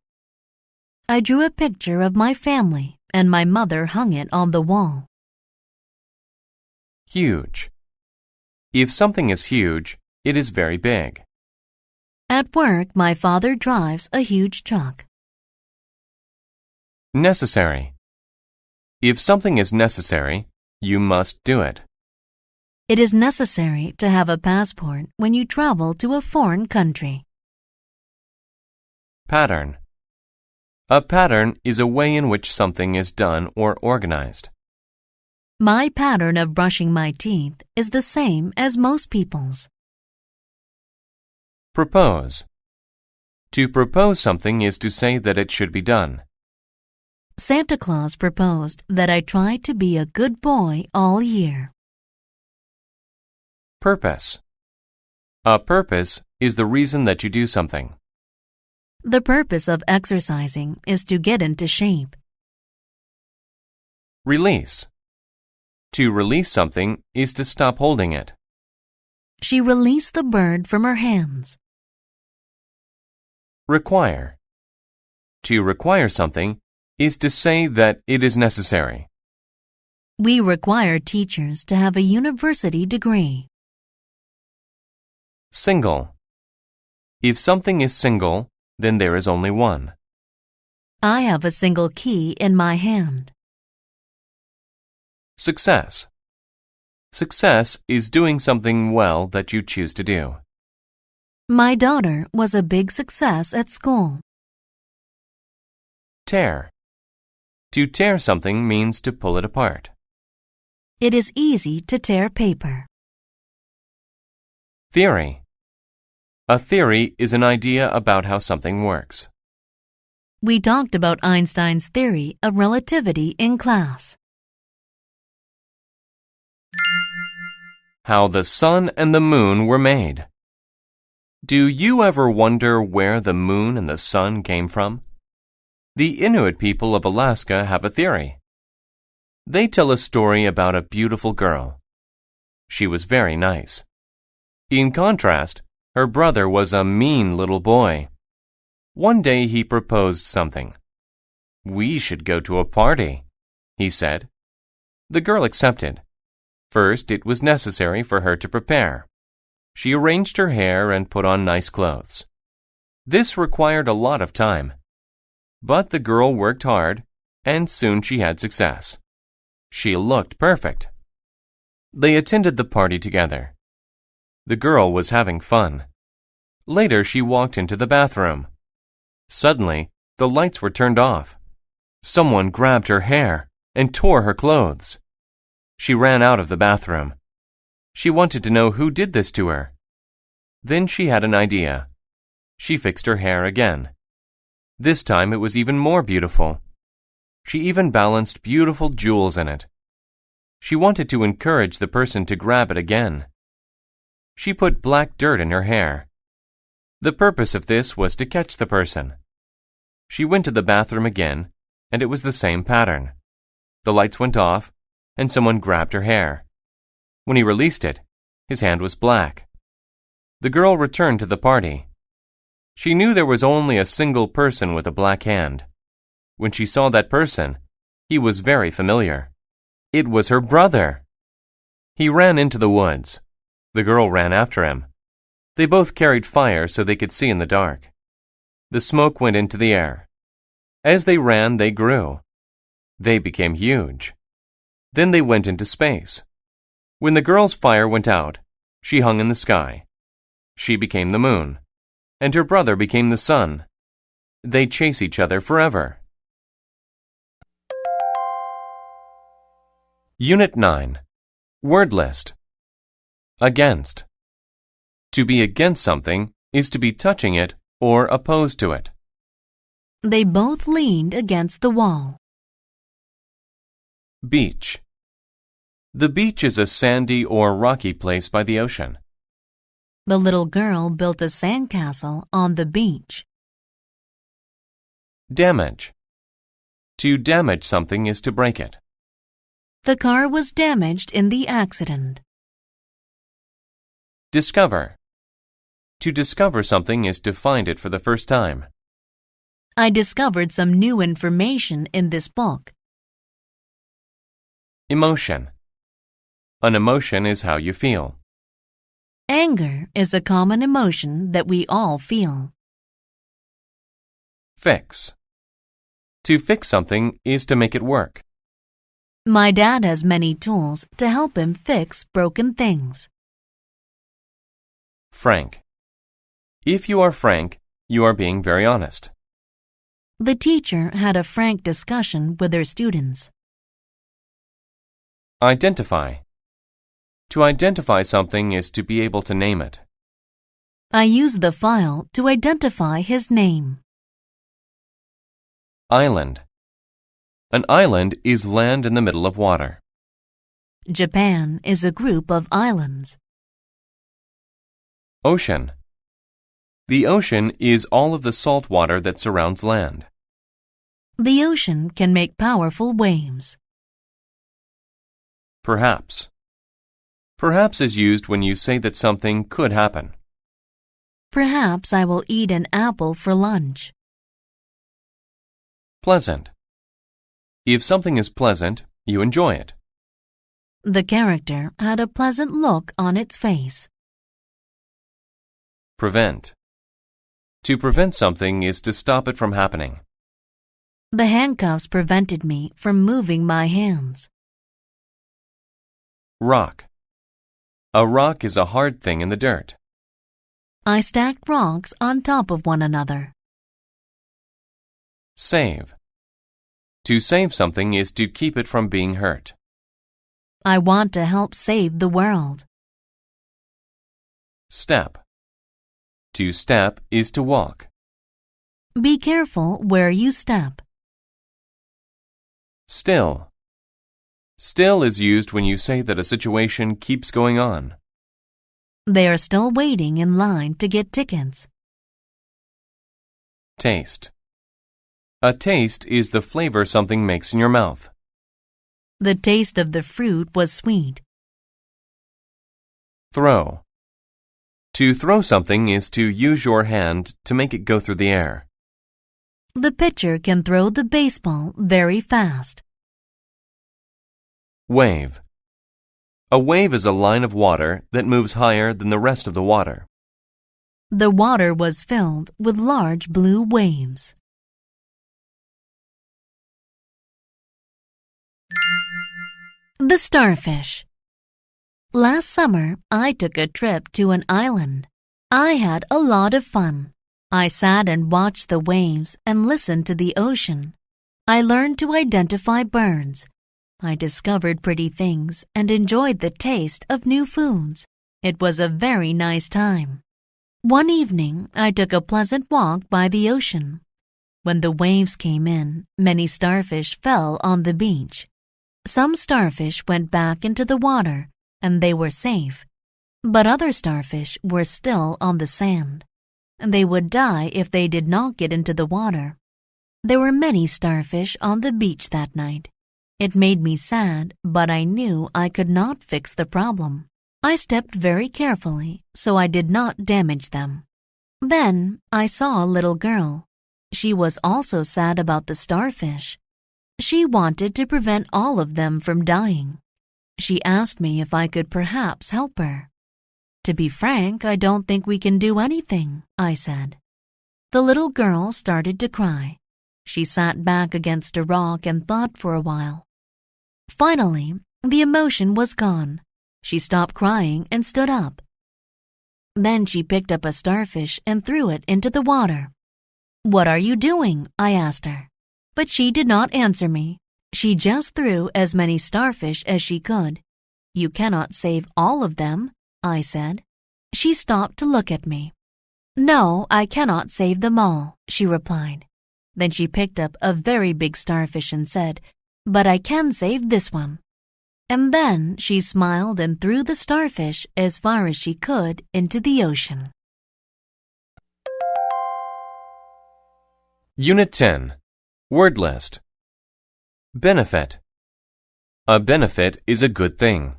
I drew a picture of my family and my mother hung it on the wall. Huge. If something is huge, it is very big. At work, my father drives a huge truck. Necessary. If something is necessary, you must do it. It is necessary to have a passport when you travel to a foreign country. Pattern. A pattern is a way in which something is done or organized. My pattern of brushing my teeth is the same as most people's. Propose. To propose something is to say that it should be done. Santa Claus proposed that I try to be a good boy all year. Purpose. A purpose is the reason that you do something. The purpose of exercising is to get into shape. Release. To release something is to stop holding it. She released the bird from her hands. Require. To require something is to say that it is necessary. We require teachers to have a university degree. Single. If something is single, then there is only one. I have a single key in my hand. Success. Success is doing something well that you choose to do. My daughter was a big success at school. Tear. To tear something means to pull it apart. It is easy to tear paper. Theory. A theory is an idea about how something works. We talked about Einstein's theory of relativity in class. How the sun and the moon were made. Do you ever wonder where the moon and the sun came from? The Inuit people of Alaska have a theory. They tell a story about a beautiful girl. She was very nice. In contrast, her brother was a mean little boy. One day he proposed something. "We should go to a party," he said. The girl accepted. First, it was necessary for her to prepare. She arranged her hair and put on nice clothes. This required a lot of time. But the girl worked hard, and soon she had success. She looked perfect. They attended the party together. The girl was having fun. Later, she walked into the bathroom. Suddenly, the lights were turned off. Someone grabbed her hair and tore her clothes. She ran out of the bathroom. She wanted to know who did this to her. Then she had an idea. She fixed her hair again. This time it was even more beautiful. She even balanced beautiful jewels in it. She wanted to encourage the person to grab it again. She put black dirt in her hair. The purpose of this was to catch the person. She went to the bathroom again, and it was the same pattern. The lights went off, and someone grabbed her hair. When he released it, his hand was black. The girl returned to the party. She knew there was only a single person with a black hand. When she saw that person, he was very familiar. It was her brother. He ran into the woods. The girl ran after him. They both carried fire so they could see in the dark. The smoke went into the air. As they ran, they grew. They became huge. Then they went into space. When the girl's fire went out, she hung in the sky. She became the moon, and her brother became the sun. They chase each other forever. Unit 9. Word list. Against. To be against something is to be touching it or opposed to it. They both leaned against the wall. Beach. The beach is a sandy or rocky place by the ocean. The little girl built a sandcastle on the beach. Damage. To damage something is to break it. The car was damaged in the accident. Discover. To discover something is to find it for the first time. I discovered some new information in this book. Emotion. An emotion is how you feel. Anger is a common emotion that we all feel. Fix. To fix something is to make it work. My dad has many tools to help him fix broken things. Frank. If you are frank, you are being very honest. The teacher had a frank discussion with her students. Identify. To identify something is to be able to name it. I used the file to identify his name. Island. An island is land in the middle of water. Japan is a group of islands. Ocean. The ocean is all of the salt water that surrounds land. The ocean can make powerful waves. Perhaps. Perhaps is used when you say that something could happen. Perhaps I will eat an apple for lunch. Pleasant. If something is pleasant, you enjoy it. The character had a pleasant look on its face. Prevent. To prevent something is to stop it from happening. The handcuffs prevented me from moving my hands. Rock. A rock is a hard thing in the dirt. I stacked rocks on top of one another. Save. To save something is to keep it from being hurt. I want to help save the world. Step. To step is to walk. Be careful where you step. Still. Still is used when you say that a situation keeps going on. They are still waiting in line to get tickets. Taste. A taste is the flavor something makes in your mouth. The taste of the fruit was sweet. Throw. To throw something is to use your hand to make it go through the air. The pitcher can throw the baseball very fast. Wave. A wave is a line of water that moves higher than the rest of the water. The water was filled with large blue waves. The starfish. Last summer, I took a trip to an island. I had a lot of fun. I sat and watched the waves and listened to the ocean. I learned to identify birds. I discovered pretty things and enjoyed the taste of new foods. It was a very nice time. One evening, I took a pleasant walk by the ocean. When the waves came in, many starfish fell on the beach. Some starfish went back into the water, and they were safe. But other starfish were still on the sand. They would die if they did not get into the water. There were many starfish on the beach that night. It made me sad, but I knew I could not fix the problem. I stepped very carefully, so I did not damage them. Then I saw a little girl. She was also sad about the starfish. She wanted to prevent all of them from dying. She asked me if I could perhaps help her. To be frank, I don't think we can do anything, I said. The little girl started to cry. She sat back against a rock and thought for a while. Finally, the emotion was gone. She stopped crying and stood up. Then she picked up a starfish and threw it into the water. "What are you doing?" I asked her. But she did not answer me. She just threw as many starfish as she could. "You cannot save all of them," I said. She stopped to look at me. "No, I cannot save them all," she replied. Then she picked up a very big starfish and said, "But I can save this one." And then she smiled and threw the starfish as far as she could into the ocean. Unit 10. Word list. Benefit. A benefit is a good thing.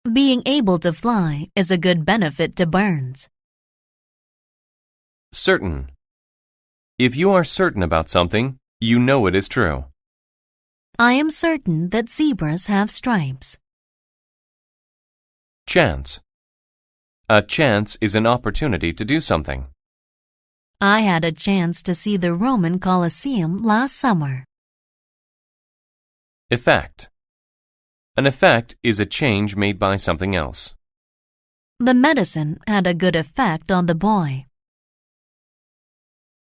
Being able to fly is a good benefit to birds. Certain. If you are certain about something, you know it is true. I am certain that zebras have stripes. Chance. A chance is an opportunity to do something. I had a chance to see the Roman Colosseum last summer. Effect. An effect is a change made by something else. The medicine had a good effect on the boy.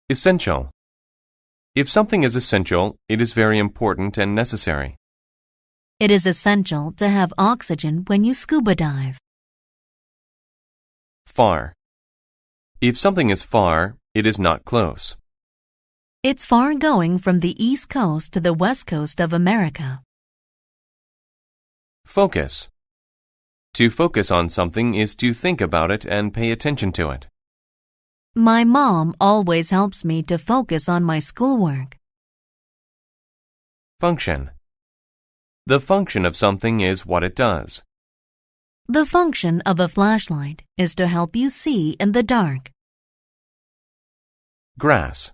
Essential. If something is essential, it is very important and necessary. It is essential to have oxygen when you scuba dive. Far. If something is far, it is not close. It's far going from the East Coast to the West Coast of America. Focus. To focus on something is to think about it and pay attention to it. My mom always helps me to focus on my schoolwork. Function. The function of something is what it does. The function of a flashlight is to help you see in the dark. Grass.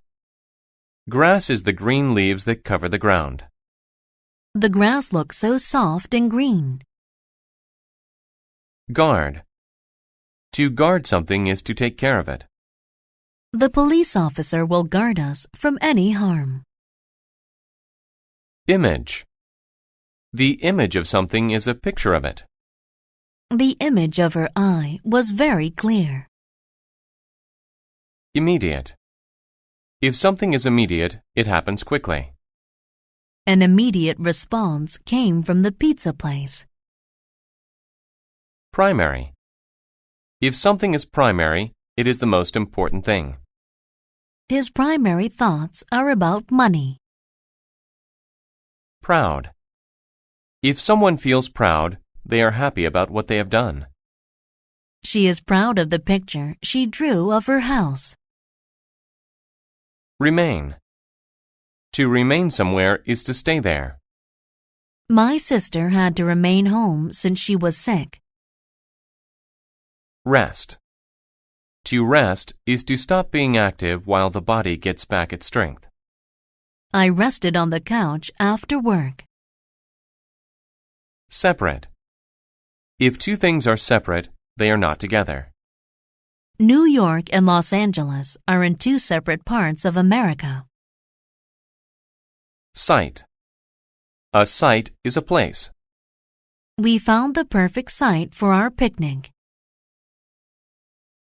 Grass is the green leaves that cover the ground. The grass looks so soft and green. Guard. To guard something is to take care of it. The police officer will guard us from any harm. Image. The image of something is a picture of it. The image of her eye was very clear. Immediate. If something is immediate, it happens quickly. An immediate response came from the pizza place. Primary. If something is primary, it is the most important thing. His primary thoughts are about money. Proud. If someone feels proud, they are happy about what they have done. She is proud of the picture she drew of her house. Remain. To remain somewhere is to stay there. My sister had to remain home since she was sick. Rest. To rest is to stop being active while the body gets back its strength. I rested on the couch after work. Separate. If two things are separate, they are not together. New York and Los Angeles are in two separate parts of America. Site. A site is a place. We found the perfect site for our picnic.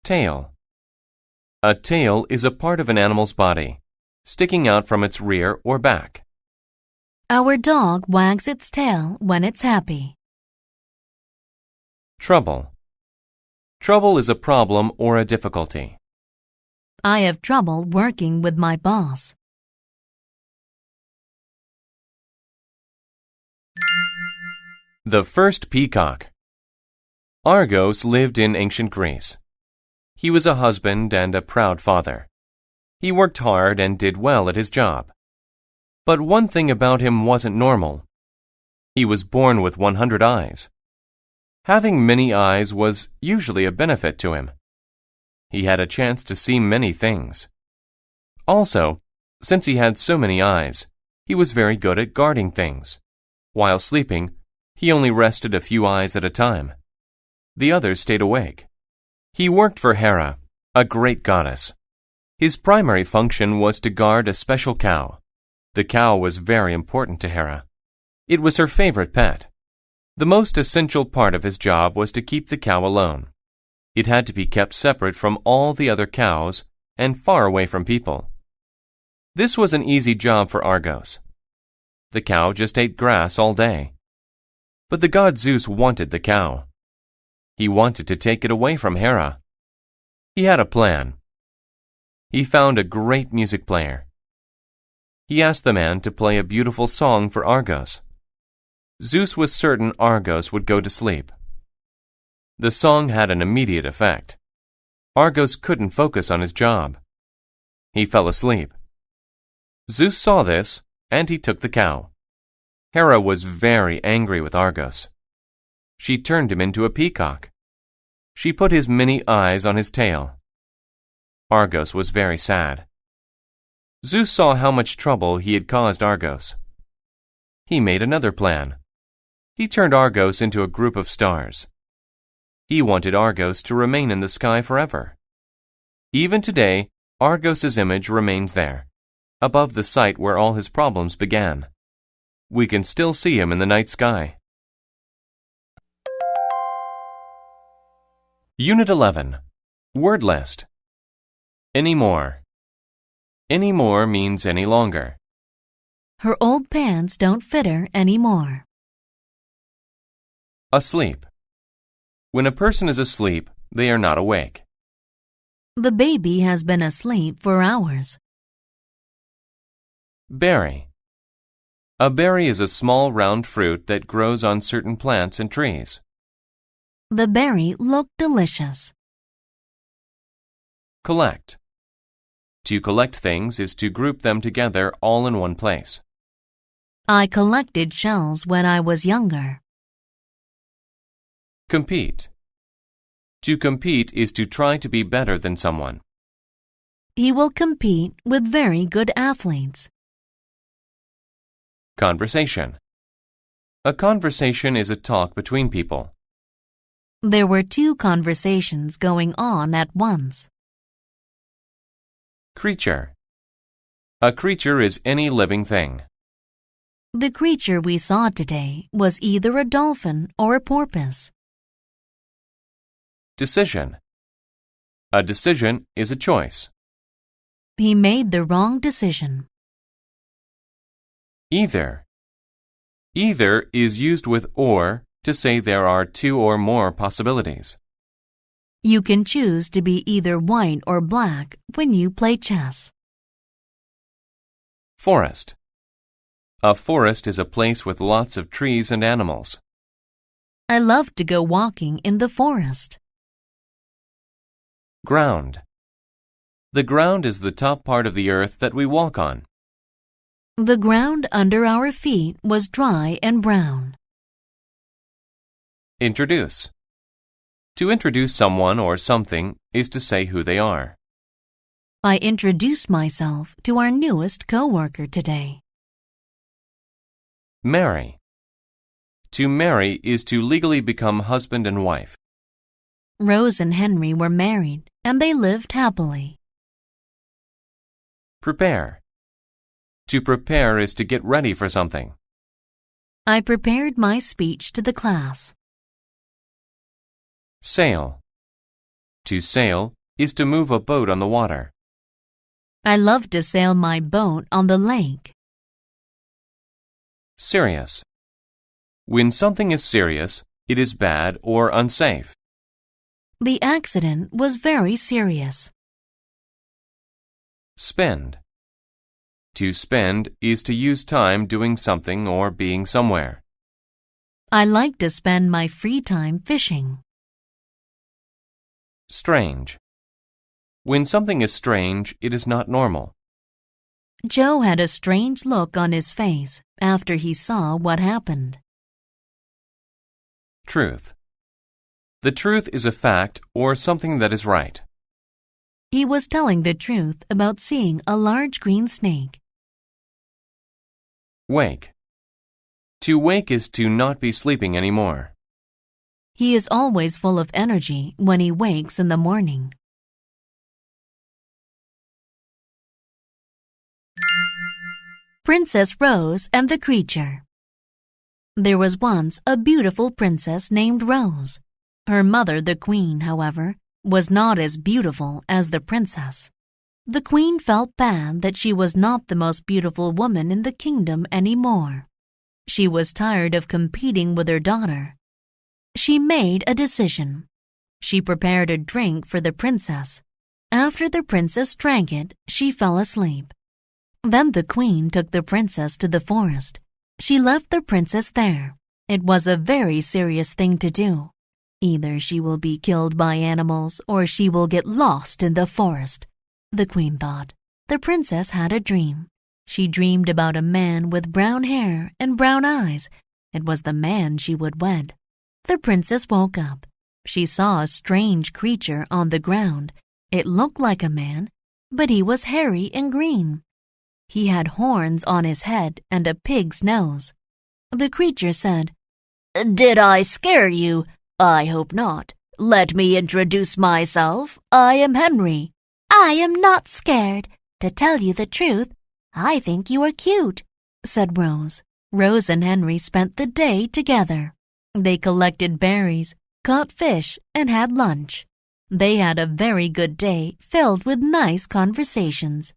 Tail. A tail is a part of an animal's body, sticking out from its rear or back. Our dog wags its tail when it's happy. Trouble. Trouble is a problem or a difficulty. I have trouble working with my boss. The first peacock. Argos lived in ancient Greece. He was a husband and a proud father. He worked hard and did well at his job. But one thing about him wasn't normal. He was born with 100 eyes. Having many eyes was usually a benefit to him. He had a chance to see many things. Also, since he had so many eyes, he was very good at guarding things. While sleeping, he only rested a few eyes at a time. The others stayed awake. He worked for Hera, a great goddess. His primary function was to guard a special cow. The cow was very important to Hera. It was her favorite pet. The most essential part of his job was to keep the cow alone. It had to be kept separate from all the other cows and far away from people. This was an easy job for Argos. The cow just ate grass all day. But the god Zeus wanted the cow. He wanted to take it away from Hera. He had a plan. He found a great music player. He asked the man to play a beautiful song for Argos. Zeus was certain Argos would go to sleep. The song had an immediate effect. Argos couldn't focus on his job. He fell asleep. Zeus saw this, and he took the cow. Hera was very angry with Argos. She turned him into a peacock. She put his many eyes on his tail. Argos was very sad. Zeus saw how much trouble he had caused Argos. He made another plan. He turned Argos into a group of stars. He wanted Argos to remain in the sky forever. Even today, Argos's image remains there, above the site where all his problems began. We can still see him in the night sky. Unit 11. Word list. Anymore. Any more means any longer. Her old pants don't fit her anymore. Asleep. When a person is asleep, they are not awake. The baby has been asleep for hours. Berry. A berry is a small round fruit that grows on certain plants and trees. The berry looked delicious. Collect. To collect things is to group them together all in one place. I collected shells when I was younger. Compete. To compete is to try to be better than someone. He will compete with very good athletes. Conversation. A conversation is a talk between people. There were two conversations going on at once. Creature. A creature is any living thing. The creature we saw today was either a dolphin or a porpoise. Decision. A decision is a choice. He made the wrong decision. Either. Either is used with or to say there are two or more possibilities. You can choose to be either white or black when you play chess. Forest. A forest is a place with lots of trees and animals. I love to go walking in the forest. Ground. The ground is the top part of the earth that we walk on. The ground under our feet was dry and brown. Introduce. To introduce someone or something is to say who they are. I introduced myself to our newest coworker today. Marry. To marry is to legally become husband and wife. Rose and Henry were married, and they lived happily. Prepare. To prepare is to get ready for something. I prepared my speech to the class. Sail. To sail is to move a boat on the water. I love to sail my boat on the lake. Serious. When something is serious, it is bad or unsafe. The accident was very serious. Spend. To spend is to use time doing something or being somewhere. I like to spend my free time fishing. Strange. When something is strange, it is not normal. Joe had a strange look on his face after he saw what happened. Truth. The truth is a fact or something that is right. He was telling the truth about seeing a large green snake. Wake. To wake is to not be sleeping anymore. He is always full of energy when he wakes in the morning. Princess Rose and the Creature. There was once a beautiful princess named Rose. Her mother, the queen, however, was not as beautiful as the princess. The queen felt bad that she was not the most beautiful woman in the kingdom anymore. She was tired of competing with her daughter. She made a decision. She prepared a drink for the princess. After the princess drank it, she fell asleep. Then the queen took the princess to the forest. She left the princess there. It was a very serious thing to do. Either she will be killed by animals or she will get lost in the forest, the queen thought. The princess had a dream. She dreamed about a man with brown hair and brown eyes. It was the man she would wed. The princess woke up. She saw a strange creature on the ground. It looked like a man, but he was hairy and green. He had horns on his head and a pig's nose. The creature said, "Did I scare you? I hope not. Let me introduce myself. I am Henry." "I am not scared. To tell you the truth, I think you are cute," said Rose. Rose and Henry spent the day together. They collected berries, caught fish, and had lunch. They had a very good day filled with nice conversations.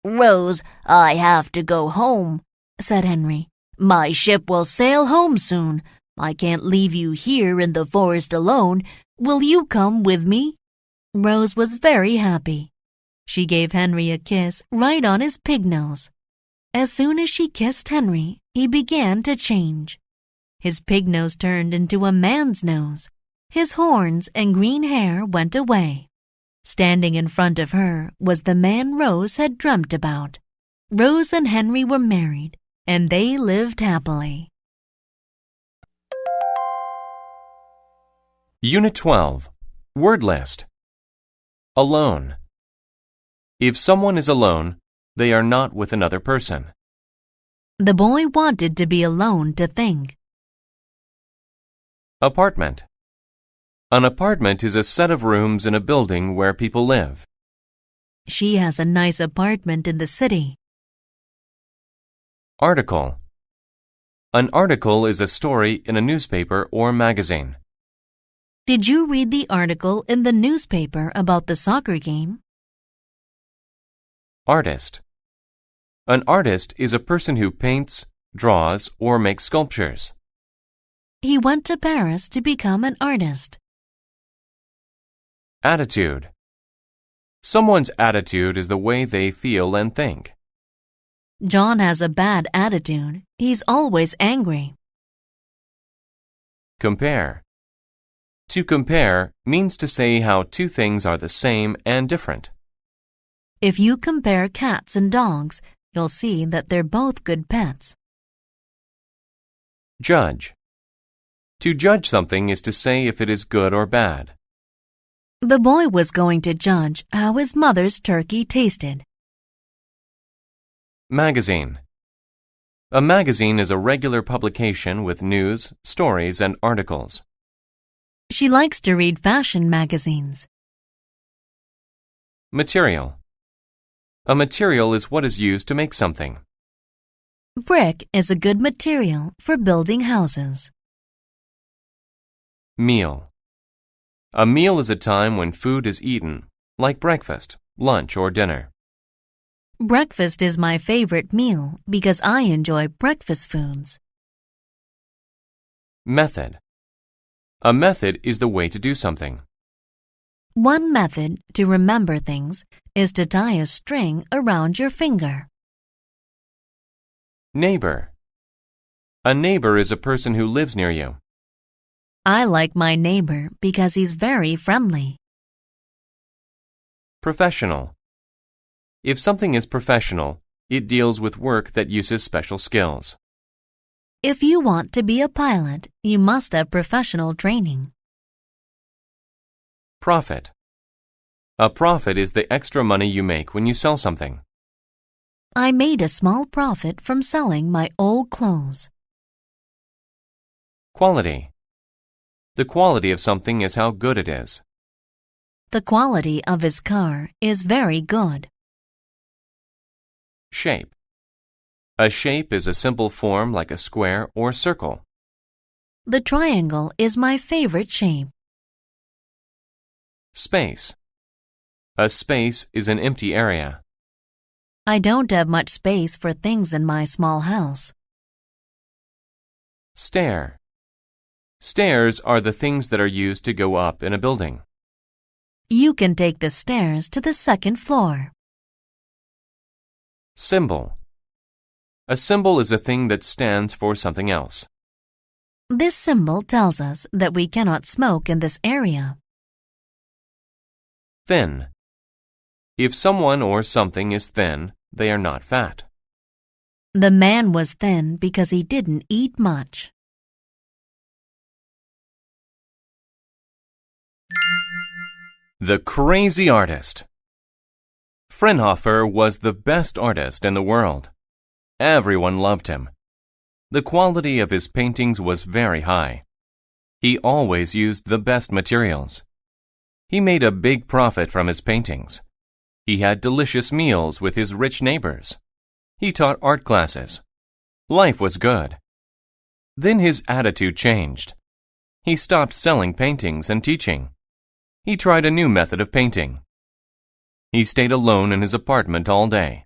Rose, I have to go home, said Henry. My ship will sail home soon. I can't leave you here in the forest alone. Will you come with me? Rose was very happy. She gave Henry a kiss right on his pig nose. As soon as she kissed Henry, he began to change. His pig nose turned into a man's nose. His horns and green hair went away. Standing in front of her was the man Rose had dreamt about. Rose and Henry were married, and they lived happily. Unit 12. Word list. Alone. If someone is alone, they are not with another person. The boy wanted to be alone to think. Apartment. An apartment is a set of rooms in a building where people live. She has a nice apartment in the city. Article. An article is a story in a newspaper or magazine. Did you read the article in the newspaper about the soccer game? Artist. An artist is a person who paints, draws, or makes sculptures. He went to Paris to become an artist. Attitude. Someone's attitude is the way they feel and think. John has a bad attitude. He's always angry. Compare. To compare means to say how two things are the same and different. If you compare cats and dogs, you'll see that they're both good pets. Judge. To judge something is to say if it is good or bad. The boy was going to judge how his mother's turkey tasted. Magazine. A magazine is a regular publication with news, stories, and articles. She likes to read fashion magazines. Material. A material is what is used to make something. Brick is a good material for building houses. Meal. A meal is a time when food is eaten, like breakfast, lunch, or dinner. Breakfast is my favorite meal because I enjoy breakfast foods. Method. A method is the way to do something. One method to remember things is to tie a string around your finger. Neighbor. A neighbor is a person who lives near you. I like my neighbor because he's very friendly. Professional. If something is professional, it deals with work that uses special skills. If you want to be a pilot, you must have professional training. Profit. A profit is the extra money you make when you sell something. I made a small profit from selling my old clothes. Quality. The quality of something is how good it is. The quality of his car is very good. Shape. A shape is a simple form like a square or circle. The triangle is my favorite shape. Space. A space is an empty area. I don't have much space for things in my small house. Stair. Stairs are the things that are used to go up in a building. You can take the stairs to the second floor. Symbol. A symbol is a thing that stands for something else. This symbol tells us that we cannot smoke in this area. Thin. If someone or something is thin, they are not fat. The man was thin because he didn't eat much. The Crazy Artist. Fraunhofer was the best artist in the world. Everyone loved him. The quality of his paintings was very high. He always used the best materials. He made a big profit from his paintings. He had delicious meals with his rich neighbors. He taught art classes. Life was good. Then his attitude changed. He stopped selling paintings and teaching. He tried a new method of painting. He stayed alone in his apartment all day.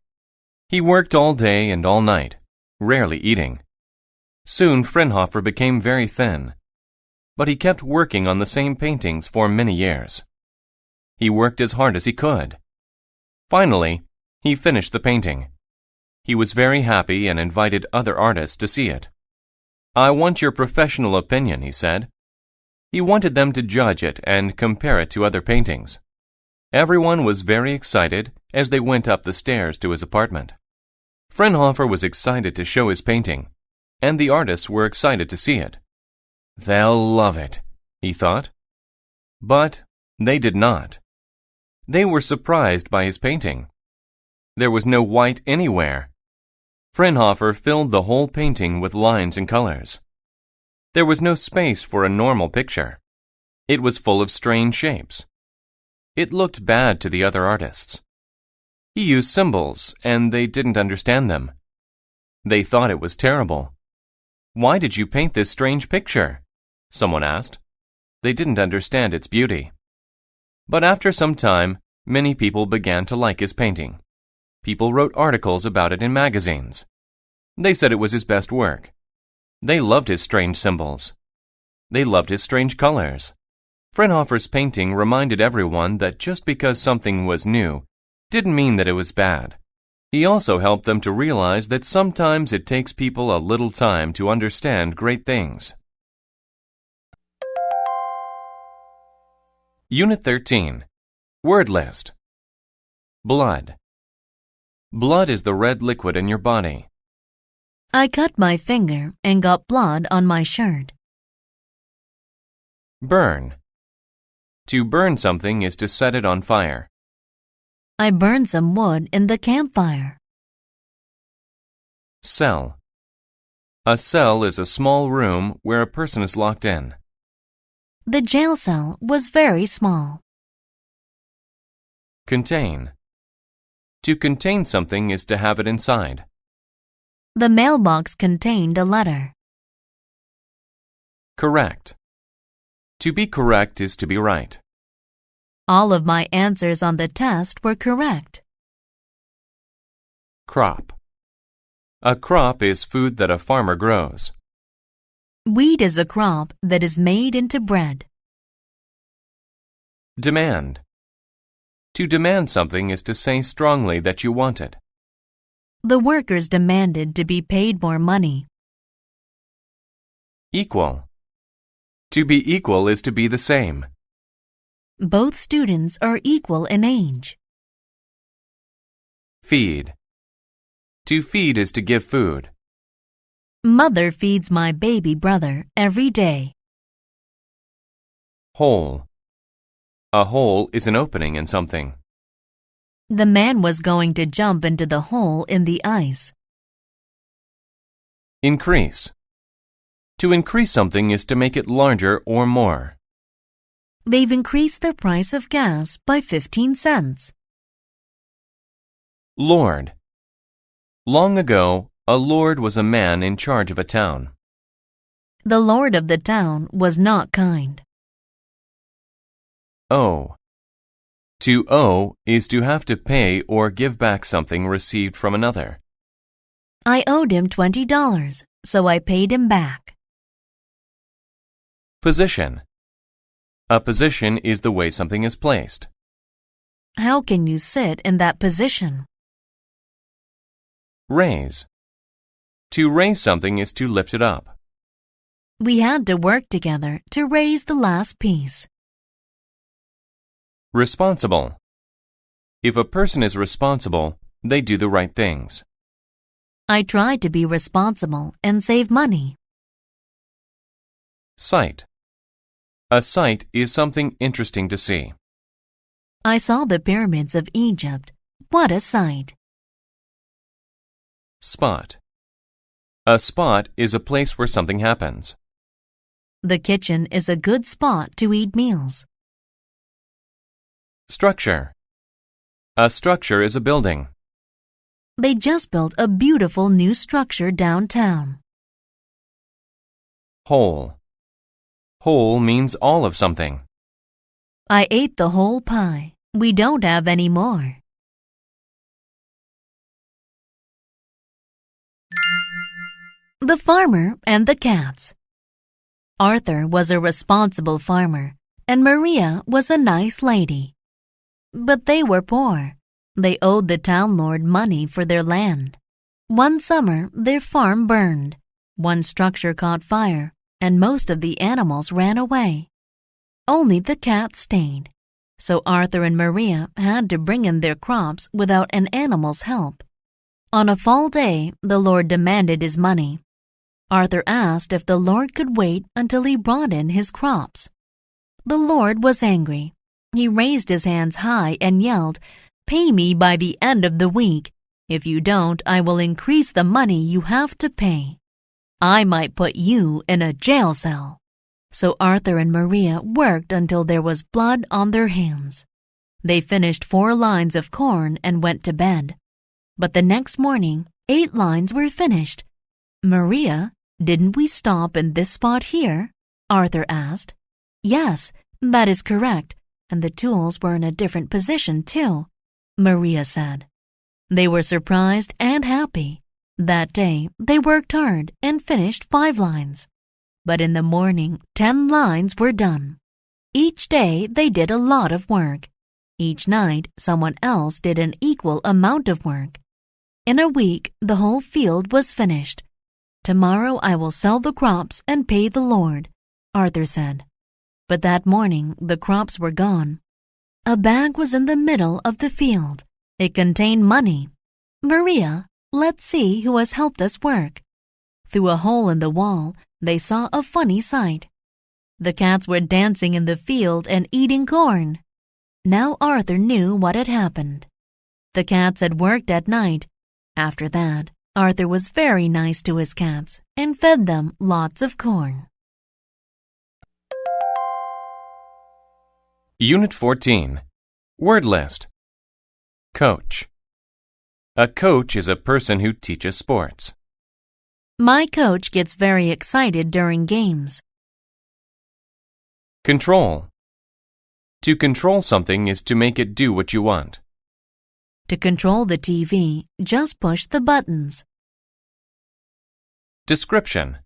He worked all day and all night, rarely eating. Soon Fraunhofer became very thin, but he kept working on the same paintings for many years. He worked as hard as he could. Finally, he finished the painting. He was very happy and invited other artists to see it. "I want your professional opinion," he said. He wanted them to judge it and compare it to other paintings. Everyone was very excited as they went up the stairs to his apartment. Fraunhofer was excited to show his painting, and the artists were excited to see it. "They'll love it," he thought. But they did not. They were surprised by his painting. There was no white anywhere. Fraunhofer filled the whole painting with lines and colors. There was no space for a normal picture. It was full of strange shapes. It looked bad to the other artists. He used symbols, and they didn't understand them. They thought it was terrible. "Why did you paint this strange picture?" someone asked. They didn't understand its beauty. But after some time, many people began to like his painting. People wrote articles about it in magazines. They said it was his best work. They loved his strange symbols. They loved his strange colors. Fraunhofer's painting reminded everyone that just because something was new didn't mean that it was bad. He also helped them to realize that sometimes it takes people a little time to understand great things. Unit 13. Word list. Blood. Blood is the red liquid in your body. I cut my finger and got blood on my shirt. Burn. To burn something is to set it on fire. I burned some wood in the campfire. Cell. A cell is a small room where a person is locked in. The jail cell was very small. Contain. To contain something is to have it inside. The mailbox contained a letter. Correct. To be correct is to be right. All of my answers on the test were correct. Crop. A crop is food that a farmer grows. Wheat is a crop that is made into bread. Demand. To demand something is to say strongly that you want it. The workers demanded to be paid more money. Equal. To be equal is to be the same. Both students are equal in age. Feed. To feed is to give food. Mother feeds my baby brother every day. Hole. A hole is an opening in something. The man was going to jump into the hole in the ice. Increase. To increase something is to make it larger or more. They've increased the price of gas by 15 cents. Lord. Long ago, a lord was a man in charge of a town. The lord of the town was not kind. Owe. To owe is to have to pay or give back something received from another. I owed him $20, so I paid him back. Position. A position is the way something is placed. How can you sit in that position? Raise. To raise something is to lift it up. We had to work together to raise the last piece. Responsible. If a person is responsible, they do the right things. I tried to be responsible and save money. Sight. A sight is something interesting to see. I saw the pyramids of Egypt. What a sight! Spot. A spot is a place where something happens. The kitchen is a good spot to eat meals. Structure. A structure is a building. They just built a beautiful new structure downtown. Whole. Whole means all of something. I ate the whole pie. We don't have any more. The Farmer and the Cats. Arthur was a responsible farmer, and Maria was a nice lady. But they were poor. They owed the town lord money for their land. One summer, their farm burned. One structure caught fire, and most of the animals ran away. Only the cats stayed. So Arthur and Maria had to bring in their crops without an animal's help. On a fall day, the Lord demanded his money. Arthur asked if the Lord could wait until he brought in his crops. The Lord was angry. He raised his hands high and yelled, "Pay me by the end of the week. If you don't, I will increase the money you have to pay. I might put you in a jail cell." So Arthur and Maria worked until there was blood on their hands. They finished 4 lines of corn and went to bed. But the next morning, 8 lines were finished. "Maria, didn't we stop in this spot here?" Arthur asked. "Yes, that is correct, and the tools were in a different position too," Maria said. They were surprised and happy. That day, they worked hard and finished 5 lines. But in the morning, 10 lines were done. Each day, they did a lot of work. Each night, someone else did an equal amount of work. In a week, the whole field was finished. "Tomorrow I will sell the crops and pay the Lord," Arthur said. But that morning, the crops were gone. A bag was in the middle of the field. It contained money. "Maria, let's see who has helped us work." Through a hole in the wall, they saw a funny sight. The cats were dancing in the field and eating corn. Now Arthur knew what had happened. The cats had worked at night. After that, Arthur was very nice to his cats and fed them lots of corn. Unit 14. Word list. Coach. A coach is a person who teaches sports. My coach gets very excited during games. Control. To control something is to make it do what you want. To control the TV, just push the buttons. Description.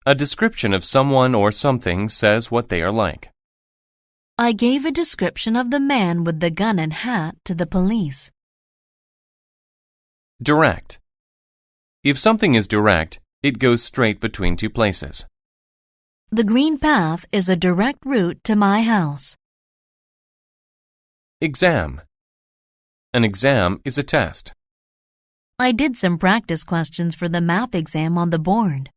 A description of someone or something says what they are like. I gave a description of the man with the gun and hat to the police. Direct. If something is direct, it goes straight between 2 places. The green path is a direct route to my house. Exam. An exam is a test. I did some practice questions for the math exam on the board.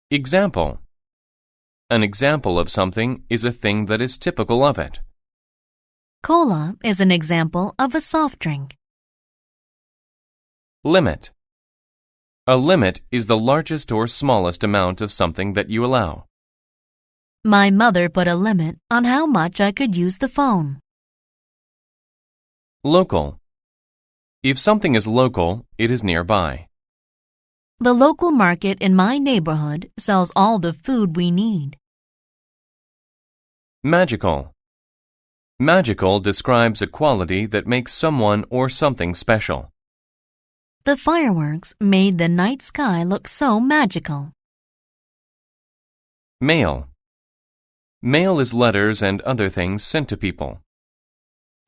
Example. An example of something is a thing that is typical of it. Cola is an example of a soft drink. Limit. A limit is the largest or smallest amount of something that you allow. My mother put a limit on how much I could use the phone. Local. If something is local, it is nearby. The local market in my neighborhood sells all the food we need. Magical. Magical describes a quality that makes someone or something special. The fireworks made the night sky look so magical. Mail. Mail is letters and other things sent to people.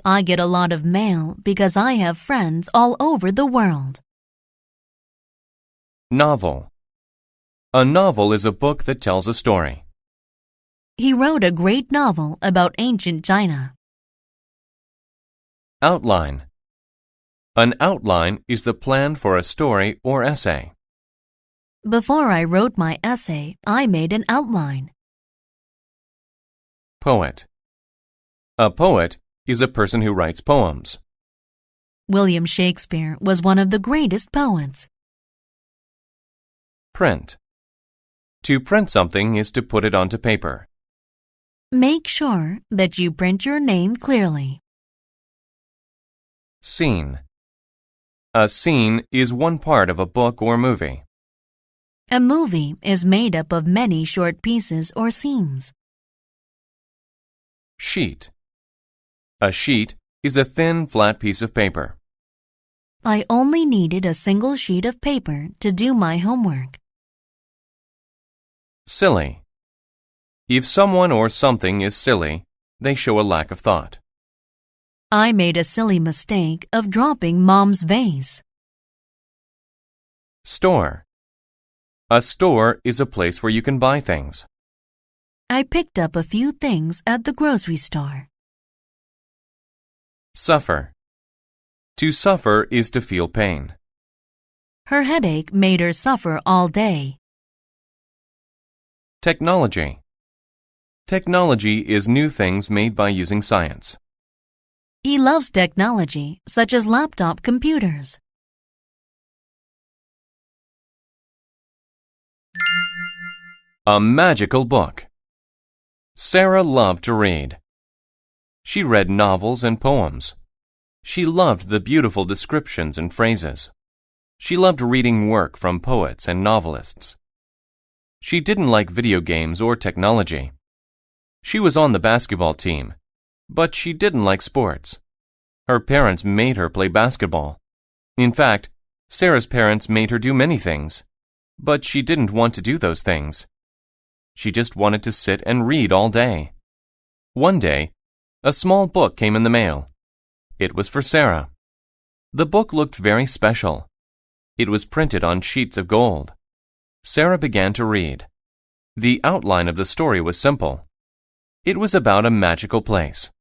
I get a lot of mail because I have friends all over the world. Novel. A novel is a book that tells a story. He wrote a great novel about ancient China. Outline. An outline is the plan for a story or essay. Before I wrote my essay, I made an outline. Poet. A poet is a person who writes poems. William Shakespeare was one of the greatest poets. Print. To print something is to put it onto paper. Make sure that you print your name clearly. Scene. A scene is one part of a book or movie. A movie is made up of many short pieces or scenes. Sheet. A sheet is a thin, flat piece of paper. I only needed a single sheet of paper to do my homework. Silly. If someone or something is silly, they show a lack of thought. I made a silly mistake of dropping Mom's vase. Store. A store is a place where you can buy things. I picked up a few things at the grocery store. Suffer. To suffer is to feel pain. Her headache made her suffer all day. Technology. Technology is new things made by using science. He loves technology, such as laptop computers. A magical book. Sarah loved to read. She read novels and poems. She loved the beautiful descriptions and phrases. She loved reading work from poets and novelists. She didn't like video games or technology. She was on the basketball team, but she didn't like sports. Her parents made her play basketball. In fact, Sarah's parents made her do many things, but she didn't want to do those things. She just wanted to sit and read all day. One day, a small book came in the mail. It was for Sarah. The book looked very special. It was printed on sheets of gold. Sarah began to read. The outline of the story was simple. It was about a magical place.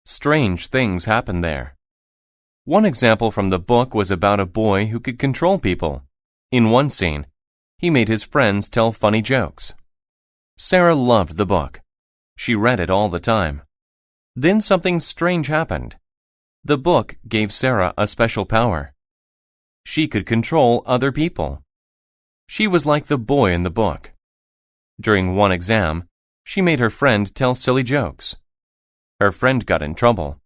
Strange things happened there. One example from the book was about a boy who could control people. In one scene, he made his friends tell funny jokes. Sarah loved the book. She read it all the time. Then something strange happened. The book gave Sarah a special power. She could control other people. She was like the boy in the book. During one exam, she made her friend tell silly jokes. Her friend got in trouble.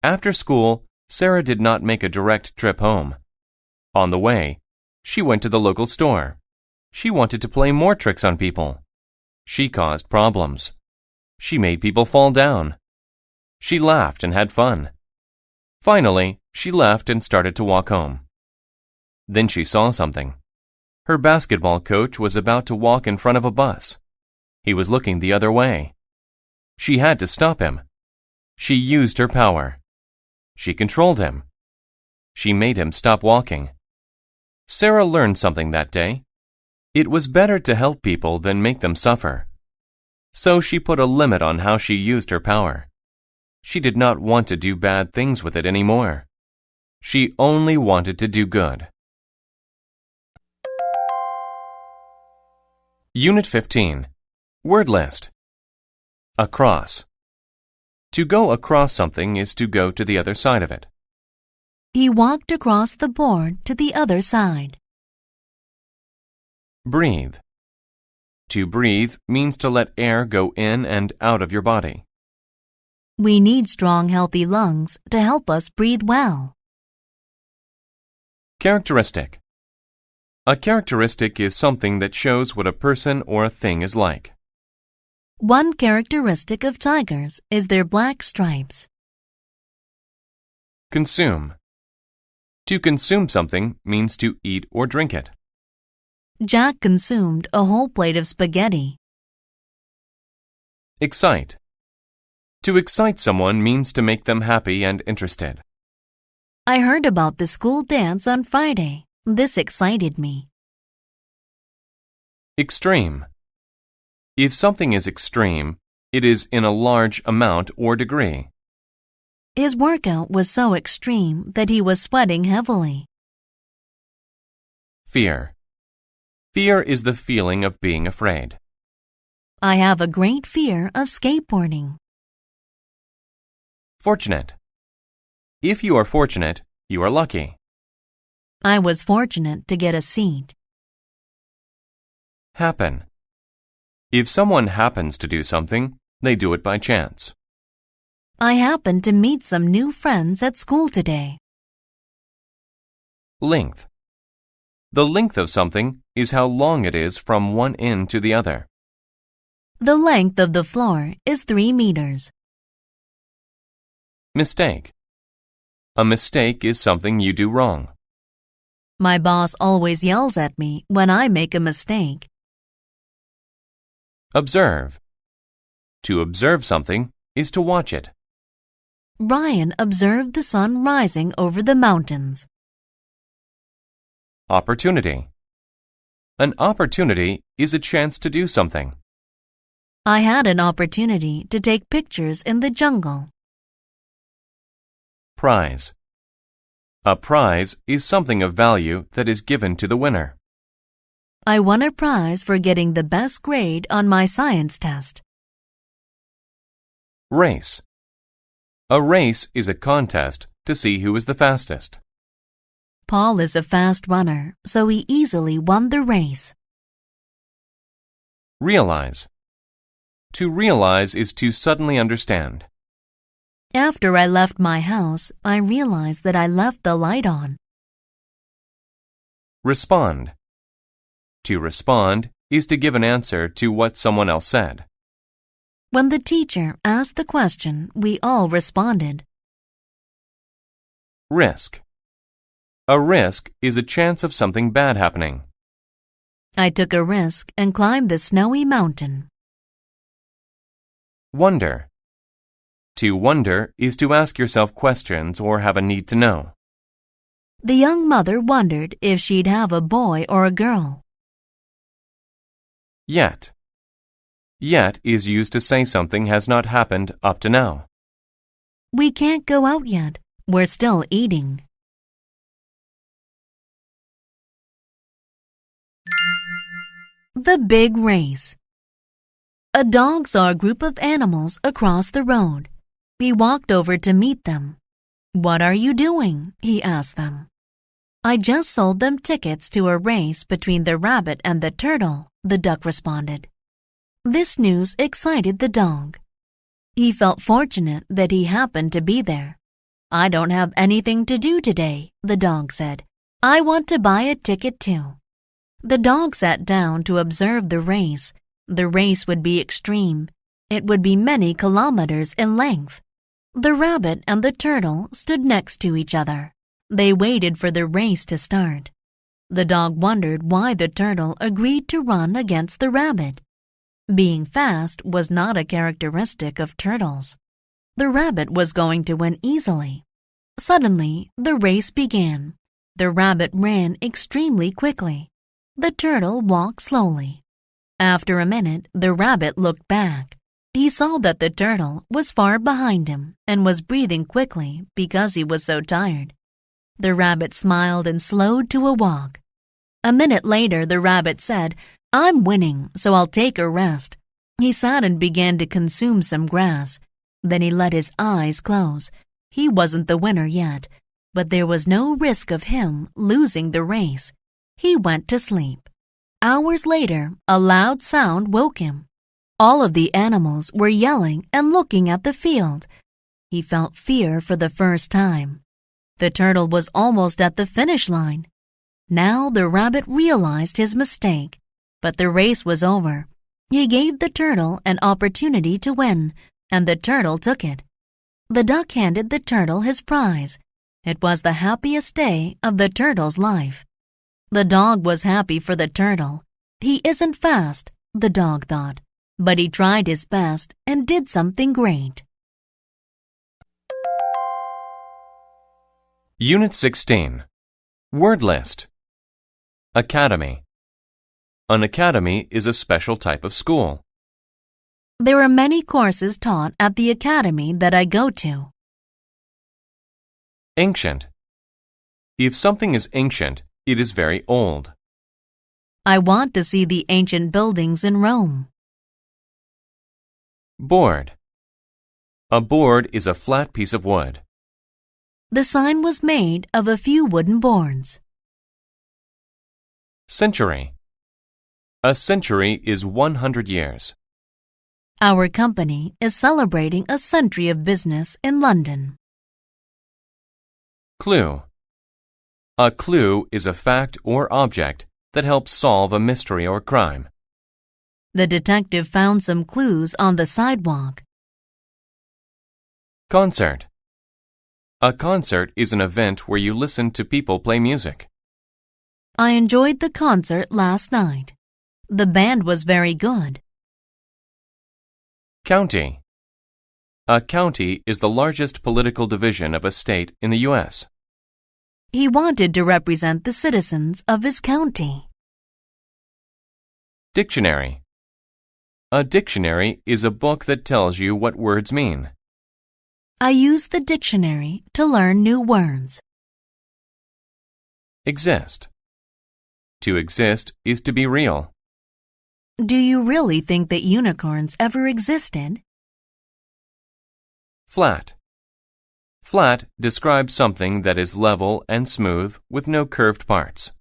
After school, Sarah did not make a direct trip home. On the way, she went to the local store. She wanted to play more tricks on people. She caused problems. She made people fall down. She laughed and had fun. Finally, she left and started to walk home. Then she saw something. Her basketball coach was about to walk in front of a bus. He was looking the other way. She had to stop him. She used her power. She controlled him. She made him stop walking. Sarah learned something that day. It was better to help people than make them suffer. So she put a limit on how she used her power. She did not want to do bad things with it anymore. She only wanted to do good. Unit 15. Word list. Across. To go across something is to go to the other side of it. He walked across the board to the other side. Breathe. To breathe means to let air go in and out of your body. We need strong, healthy lungs to help us breathe well. Characteristic. A characteristic is something that shows what a person or a thing is like. One characteristic of tigers is their black stripes. Consume. To consume something means to eat or drink it. Jack consumed a whole plate of spaghetti. Excite. To excite someone means to make them happy and interested. I heard about the school dance on Friday. This excited me. Extreme. If something is extreme, it is in a large amount or degree. His workout was so extreme that he was sweating heavily. Fear. Fear is the feeling of being afraid. I have a great fear of skateboarding. Fortunate. If you are fortunate, you are lucky. I was fortunate to get a seat. Happen. If someone happens to do something, they do it by chance. I happened to meet some new friends at school today. Length. The length of something is how long it is from one end to the other. The length of the floor is 3 meters. Mistake. A mistake is something you do wrong. My boss always yells at me when I make a mistake. Observe. To observe something is to watch it. Ryan observed the sun rising over the mountains. Opportunity. An opportunity is a chance to do something. I had an opportunity to take pictures in the jungle. Prize. A prize is something of value that is given to the winner. I won a prize for getting the best grade on my science test. Race. A race is a contest to see who is the fastest. Paul is a fast runner, so he easily won the race. Realize. To realize is to suddenly understand. After I left my house, I realized that I left the light on. Respond. To respond is to give an answer to what someone else said. When the teacher asked the question, we all responded. Risk. A risk is a chance of something bad happening. I took a risk and climbed the snowy mountain. Wonder. To wonder is to ask yourself questions or have a need to know. The young mother wondered if she'd have a boy or a girl. Yet. Yet is used to say something has not happened up to now. We can't go out yet. We're still eating. The Big Race. A dog saw a group of animals across the road. He walked over to meet them. "What are you doing?" he asked them. "I just sold them tickets to a race between the rabbit and the turtle," the duck responded. This news excited the dog. He felt fortunate that he happened to be there. "I don't have anything to do today," the dog said. "I want to buy a ticket too." The dog sat down to observe the race. The race would be extreme. It would be many kilometers in length. The rabbit and the turtle stood next to each other. They waited for the race to start. The dog wondered why the turtle agreed to run against the rabbit. Being fast was not a characteristic of turtles. The rabbit was going to win easily. Suddenly, the race began. The rabbit ran extremely quickly. The turtle walked slowly. After a minute, the rabbit looked back. He saw that the turtle was far behind him and was breathing quickly because he was so tired. The rabbit smiled and slowed to a walk. A minute later, the rabbit said, "I'm winning, so I'll take a rest." He sat and began to consume some grass. Then he let his eyes close. He wasn't the winner yet, but there was no risk of him losing the race. He went to sleep. Hours later, a loud sound woke him. All of the animals were yelling and looking at the field. He felt fear for the first time. The turtle was almost at the finish line. Now the rabbit realized his mistake, but the race was over. He gave the turtle an opportunity to win, and the turtle took it. The duck handed the turtle his prize. It was the happiest day of the turtle's life. The dog was happy for the turtle. He isn't fast, the dog thought, but he tried his best and did something great. Unit 16. Word list. Academy. An academy is a special type of school. There are many courses taught at the academy that I go to. Ancient. If something is ancient, it is very old. I want to see the ancient buildings in Rome. Board. A board is a flat piece of wood. The sign was made of a few wooden boards. Century. A century is 100 years. Our company is celebrating a century of business in London. Clue. A clue is a fact or object that helps solve a mystery or crime. The detective found some clues on the sidewalk. Concert. A concert is an event where you listen to people play music. I enjoyed the concert last night. The band was very good. County. A county is the largest political division of a state in the U.S. He wanted to represent the citizens of his county. Dictionary. A dictionary is a book that tells you what words mean. I use the dictionary to learn new words. Exist. To exist is to be real. Do you really think that unicorns ever existed? Flat. Flat describes something that is level and smooth with no curved parts.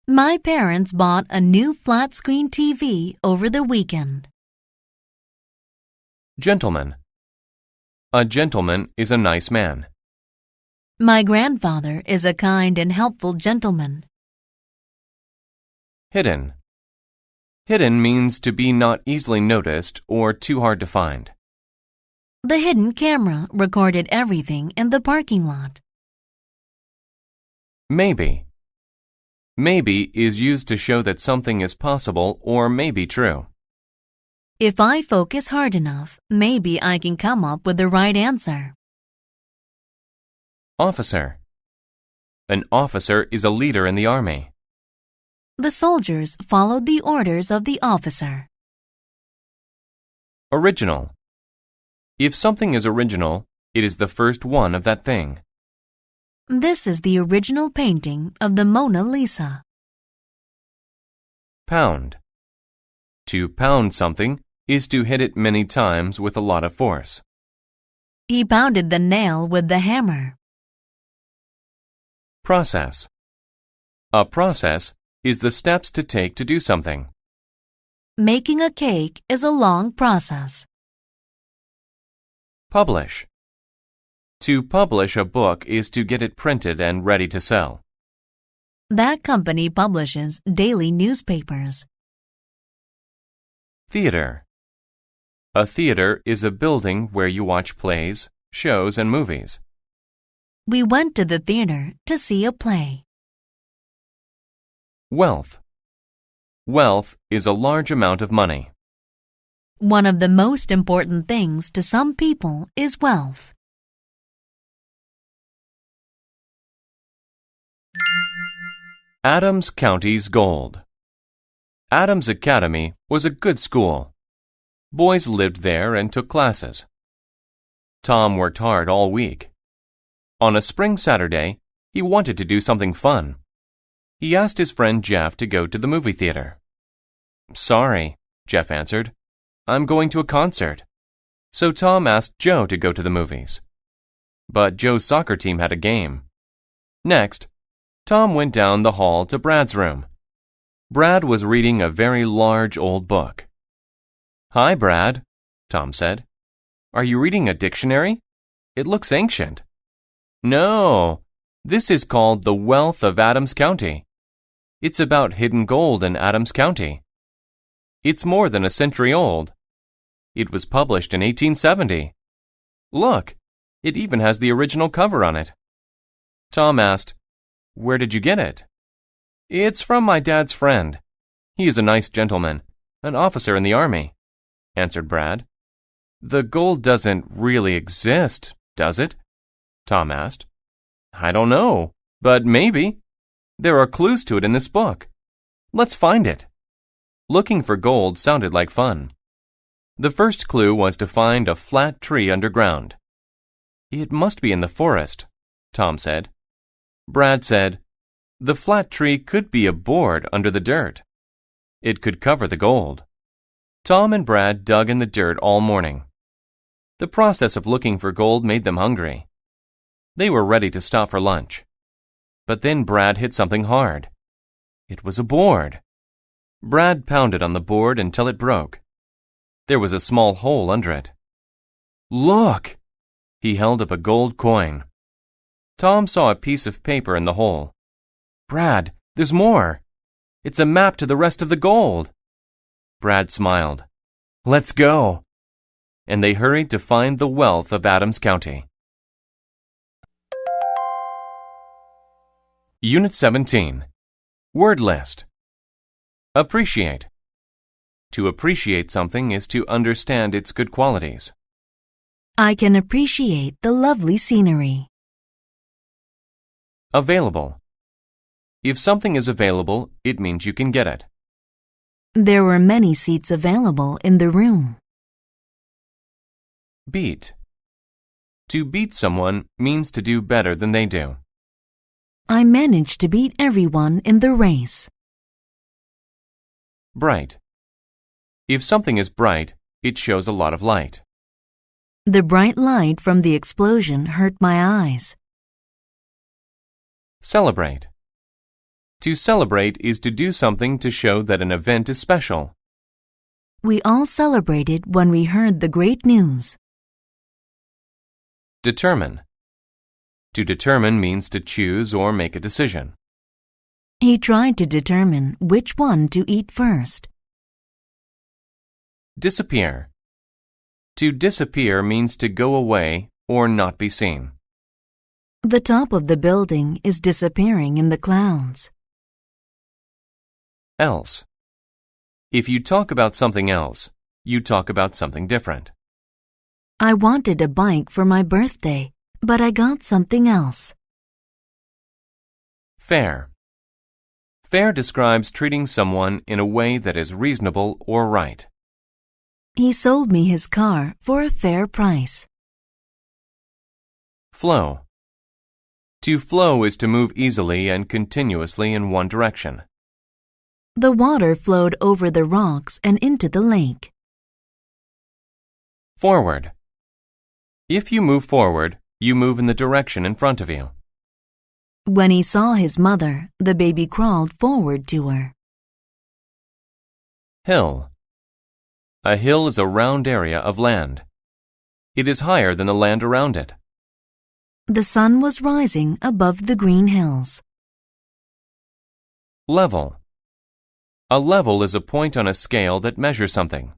My parents bought a new flat-screen TV over the weekend. Gentleman. A gentleman is a nice man. My grandfather is a kind and helpful gentleman. Hidden. Hidden means to be not easily noticed or too hard to find. The hidden camera recorded everything in the parking lot. Maybe. Maybe is used to show that something is possible or may be true. If I focus hard enough, maybe I can come up with the right answer. Officer. An officer is a leader in the army. The soldiers followed the orders of the officer. Original. If something is original, it is the first one of that thing. This is the original painting of the Mona Lisa. Pound. To pound something is to hit it many times with a lot of force. He pounded the nail with the hammer. Process. A process is the steps to take to do something. Making a cake is a long process. Publish. To publish a book is to get it printed and ready to sell. That company publishes daily newspapers. Theater. A theater is a building where you watch plays, shows, and movies. We went to the theater to see a play. Wealth. Wealth is a large amount of money. One of the most important things to some people is wealth. Adams County's gold. Adams Academy was a good school. Boys lived there and took classes. Tom worked hard all week. On a spring Saturday, he wanted to do something fun. He asked his friend Jeff to go to the movie theater. "Sorry," Jeff answered. "I'm going to a concert." So Tom asked Joe to go to the movies. But Joe's soccer team had a game. Next, Tom went down the hall to Brad's room. Brad was reading a very large old book. "Hi, Brad," Tom said. "Are you reading a dictionary? It looks ancient." "No, this is called The Wealth of Adams County. It's about hidden gold in Adams County. It's more than a century old. It was published in 1870. Look, it even has the original cover on it." Tom asked, "Where did you get it?" "It's from my dad's friend. He is a nice gentleman, an officer in the army," answered Brad. "The gold doesn't really exist, does it?" Tom asked. "I don't know, but maybe. There are clues to it in this book. Let's find it." Looking for gold sounded like fun. The first clue was to find a flat tree underground. "It must be in the forest," Tom said. Brad said, "The flat tree could be a board under the dirt. It could cover the gold." Tom and Brad dug in the dirt all morning. The process of looking for gold made them hungry. They were ready to stop for lunch. But then Brad hit something hard. It was a board. Brad pounded on the board until it broke. There was a small hole under it. "Look!" He held up a gold coin. Tom saw a piece of paper in the hole. "Brad, there's more. It's a map to the rest of the gold." Brad smiled. "Let's go." And they hurried to find the wealth of Adams County. Unit 17. Word list. Appreciate. To appreciate something is to understand its good qualities. I can appreciate the lovely scenery. Available. If something is available, it means you can get it. There were many seats available in the room. Beat. To beat someone means to do better than they do. I managed to beat everyone in the race. Bright. If something is bright, it shows a lot of light. The bright light from the explosion hurt my eyes. Celebrate. To celebrate is to do something to show that an event is special. We all celebrated when we heard the great news. Determine. To determine means to choose or make a decision. He tried to determine which one to eat first. Disappear. To disappear means to go away or not be seen. The top of the building is disappearing in the clouds. Else. If you talk about something else, you talk about something different. I wanted a bike for my birthday, but I got something else. Fair. Fair describes treating someone in a way that is reasonable or right. He sold me his car for a fair price. Flow. To flow is to move easily and continuously in one direction. The water flowed over the rocks and into the lake. Forward. If you move forward, you move in the direction in front of you. When he saw his mother, the baby crawled forward to her. Hill. A hill is a round area of land. It is higher than the land around it. The sun was rising above the green hills. Level. A level is a point on a scale that measures something.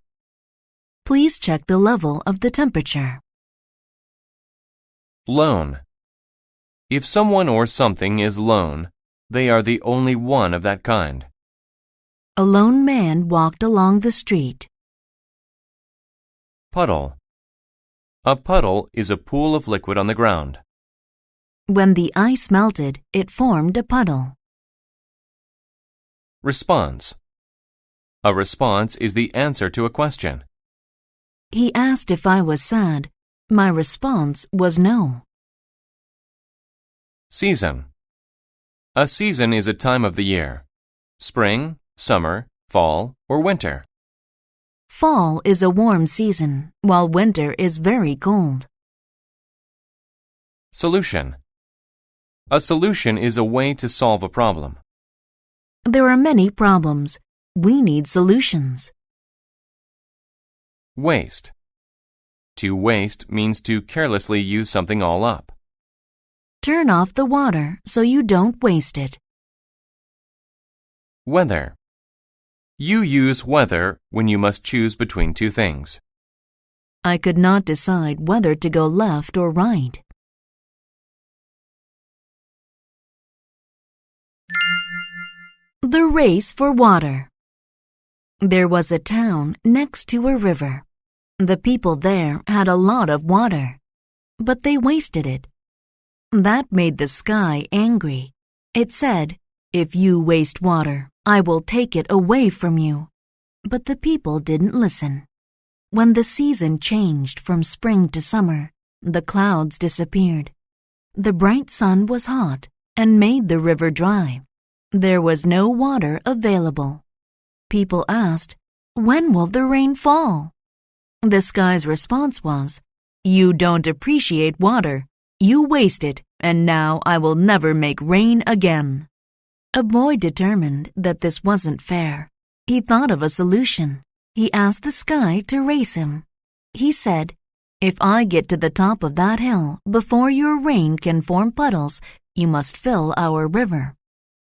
Please check the level of the temperature. Lone. If someone or something is lone, they are the only one of that kind. A lone man walked along the street. Puddle. A puddle is a pool of liquid on the ground. When the ice melted, it formed a puddle. Response. A response is the answer to a question. He asked if I was sad. My response was no. Season. A season is a time of the year. Spring, summer, fall, or winter. Fall is a warm season, while winter is very cold. Solution. A solution is a way to solve a problem. There are many problems. We need solutions. Waste. To waste means to carelessly use something all up. Turn off the water so you don't waste it. Weather. You use weather when you must choose between two things. I could not decide whether to go left or right. The race for water. There was a town next to a river. The people there had a lot of water, but they wasted it. That made the sky angry. It said, "If you waste water, I will take it away from you." But the people didn't listen. When the season changed from spring to summer, the clouds disappeared. The bright sun was hot and made the river dry. There was no water available. People asked, "When will the rain fall?" The sky's response was, "You don't appreciate water. You waste it, and now I will never make rain again." A boy determined that this wasn't fair. He thought of a solution. He asked the sky to race him. He said, "If I get to the top of that hill before your rain can form puddles, you must fill our river."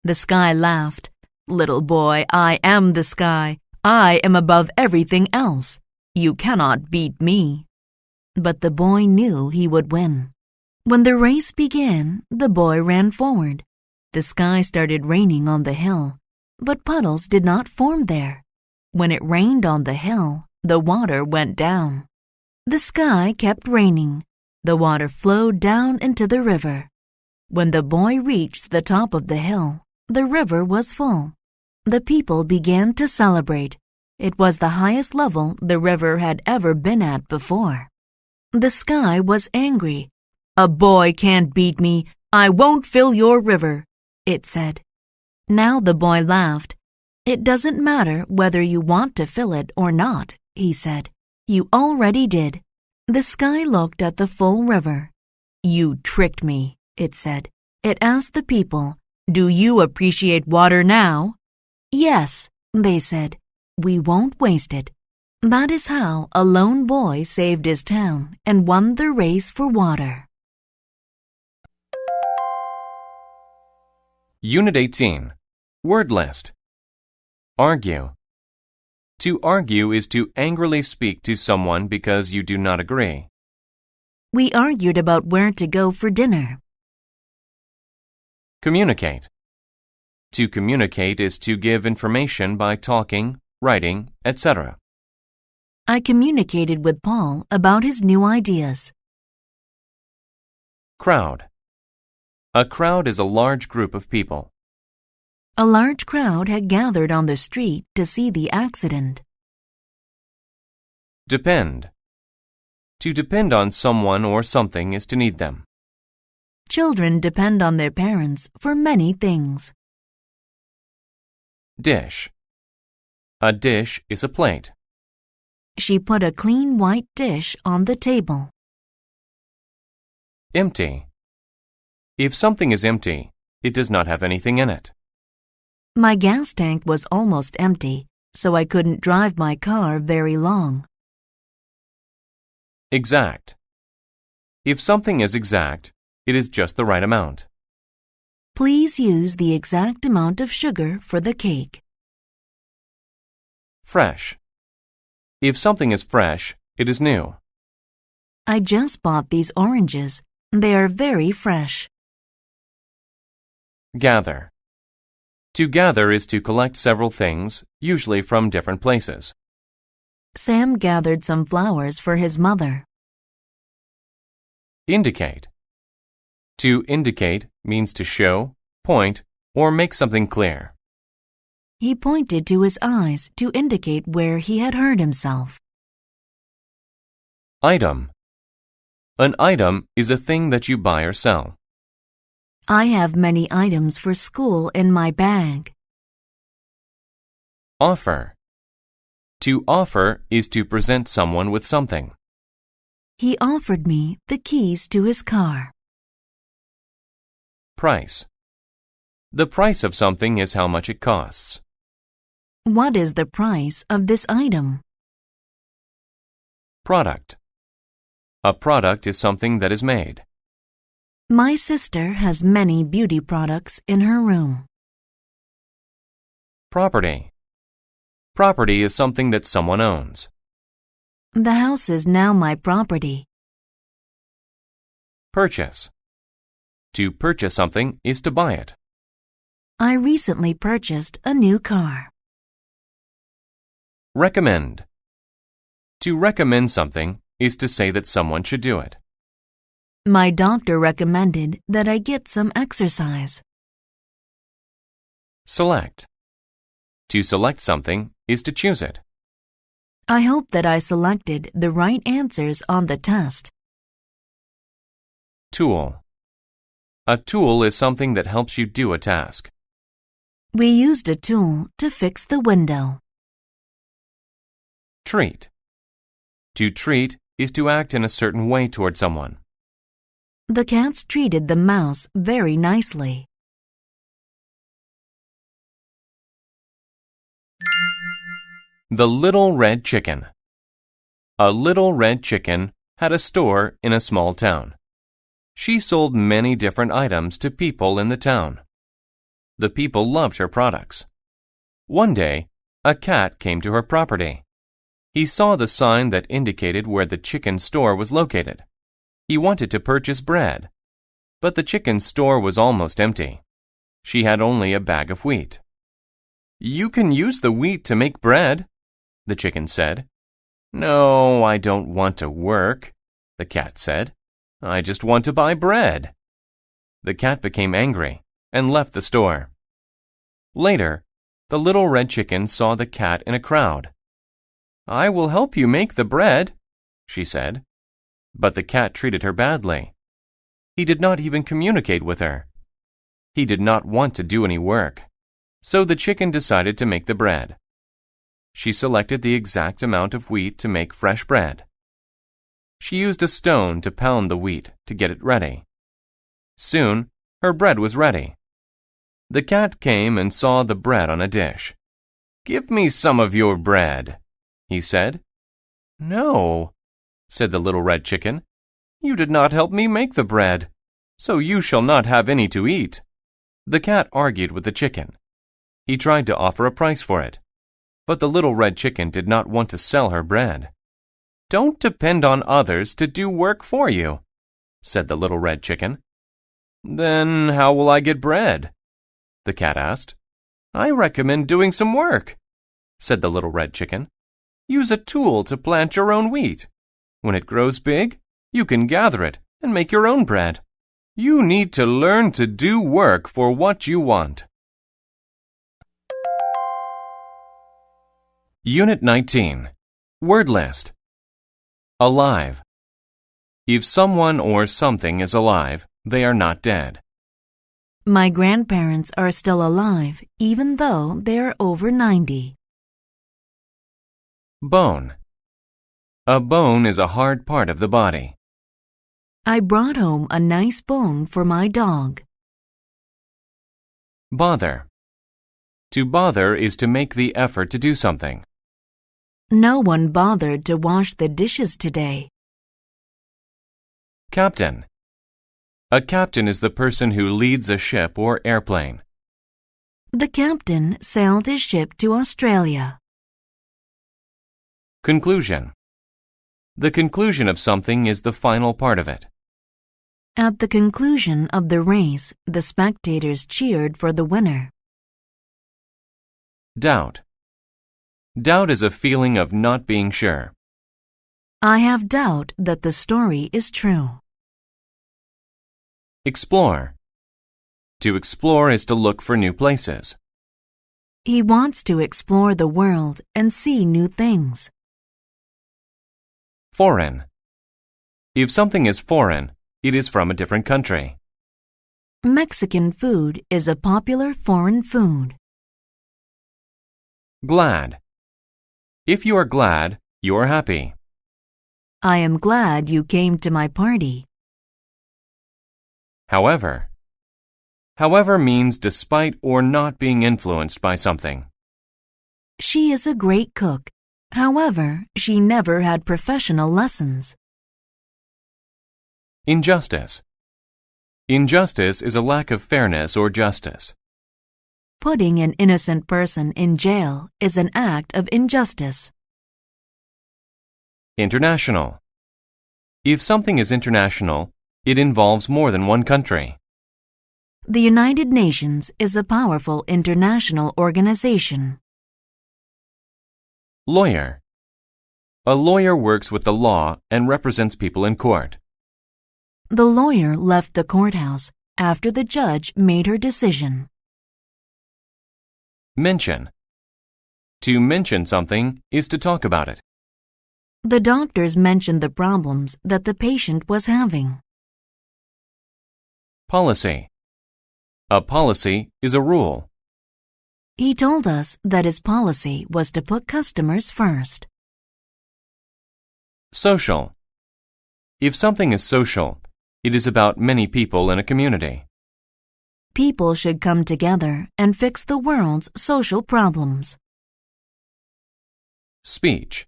The sky laughed. "Little boy, I am the sky. I am above everything else. You cannot beat me." But the boy knew he would win. When the race began, the boy ran forward. The sky started raining on the hill, but puddles did not form there. When it rained on the hill, the water went down. The sky kept raining. The water flowed down into the river. When the boy reached the top of the hill, the river was full. The people began to celebrate. It was the highest level the river had ever been at before. The sky was angry. "A boy can't beat me. I won't fill your river," it said. Now the boy laughed. "It doesn't matter whether you want to fill it or not," he said. "You already did." The sky looked at the full river. "You tricked me," it said. It asked the people, "Do you appreciate water now?" "Yes," they said. "We won't waste it." That is how a lone boy saved his town and won the race for water. Unit 18. Word list. Argue. To argue is to angrily speak to someone because you do not agree. We argued about where to go for dinner. Communicate. To communicate is to give information by talking, writing, etc. I communicated with Paul about his new ideas. Crowd. A crowd is a large group of people. A large crowd had gathered on the street to see the accident. Depend. To depend on someone or something is to need them. Children depend on their parents for many things. Dish. A dish is a plate. She put a clean white dish on the table. Empty. If something is empty, it does not have anything in it. My gas tank was almost empty, so I couldn't drive my car very long. Exact. If something is exact, it is just the right amount. Please use the exact amount of sugar for the cake. Fresh. If something is fresh, it is new. I just bought these oranges. They are very fresh. Gather. To gather is to collect several things, usually from different places. Sam gathered some flowers for his mother. Indicate. To indicate means to show, point, or make something clear. He pointed to his eyes to indicate where he had hurt himself. Item. An item is a thing that you buy or sell. I have many items for school in my bag. Offer. To offer is to present someone with something. He offered me the keys to his car. Price. The price of something is how much it costs. What is the price of this item? Product. A product is something that is made. My sister has many beauty products in her room. Property. Property is something that someone owns. The house is now my property. Purchase. To purchase something is to buy it. I recently purchased a new car. Recommend. To recommend something is to say that someone should do it. My doctor recommended that I get some exercise. Select. To select something is to choose it. I hope that I selected the right answers on the test. Tool. A tool is something that helps you do a task. We used a tool to fix the window. Treat. To treat is to act in a certain way toward someone. The cats treated the mouse very nicely. The Little Red Chicken. A little red chicken had a store in a small town. She sold many different items to people in the town. The people loved her products. One day, a cat came to her property. He saw the sign that indicated where the chicken store was located. He wanted to purchase bread, but the chicken store was almost empty. She had only a bag of wheat. "You can use the wheat to make bread," the chicken said. "No, I don't want to work," the cat said. "I just want to buy bread." The cat became angry and left the store. Later, the little red chicken saw the cat in a crowd. "I will help you make the bread," she said. But the cat treated her badly. He did not even communicate with her. He did not want to do any work, so the chicken decided to make the bread. She selected the exact amount of wheat to make fresh bread. She used a stone to pound the wheat to get it ready. Soon, her bread was ready. The cat came and saw the bread on a dish. "Give me some of your bread," he said. "No," said the little red chicken. "You did not help me make the bread, so you shall not have any to eat." The cat argued with the chicken. He tried to offer a price for it, but the little red chicken did not want to sell her bread. "Don't depend on others to do work for you," said the little red chicken. "Then how will I get bread?" the cat asked. "I recommend doing some work," said the little red chicken. "Use a tool to plant your own wheat. When it grows big, you can gather it and make your own bread. You need to learn to do work for what you want." Unit 19. Word list. Alive. If someone or something is alive, they are not dead. My grandparents are still alive, even though they are over 90. Bone. A bone is a hard part of the body. I brought home a nice bone for my dog. Bother. To bother is to make the effort to do something. No one bothered to wash the dishes today. Captain. A captain is the person who leads a ship or airplane. The captain sailed his ship to Australia. Conclusion. The conclusion of something is the final part of it. At the conclusion of the race, the spectators cheered for the winner. Doubt. Doubt is a feeling of not being sure. I have doubt that the story is true. Explore. To explore is to look for new places. He wants to explore the world and see new things. Foreign. If something is foreign, it is from a different country. Mexican food is a popular foreign food. Glad. If you are glad, you are happy. I am glad you came to my party. However. However means despite or not being influenced by something. She is a great cook. However, she never had professional lessons. Injustice. Injustice is a lack of fairness or justice. Putting an innocent person in jail is an act of injustice. International. If something is international, it involves more than one country. The United Nations is a powerful international organization. Lawyer. A lawyer works with the law and represents people in court. The lawyer left the courthouse after the judge made her decision. Mention. To mention something is to talk about it. The doctors mentioned the problems that the patient was having. Policy. A policy is a rule. He told us that his policy was to put customers first. Social. If something is social, it is about many people in a community. People should come together and fix the world's social problems. Speech.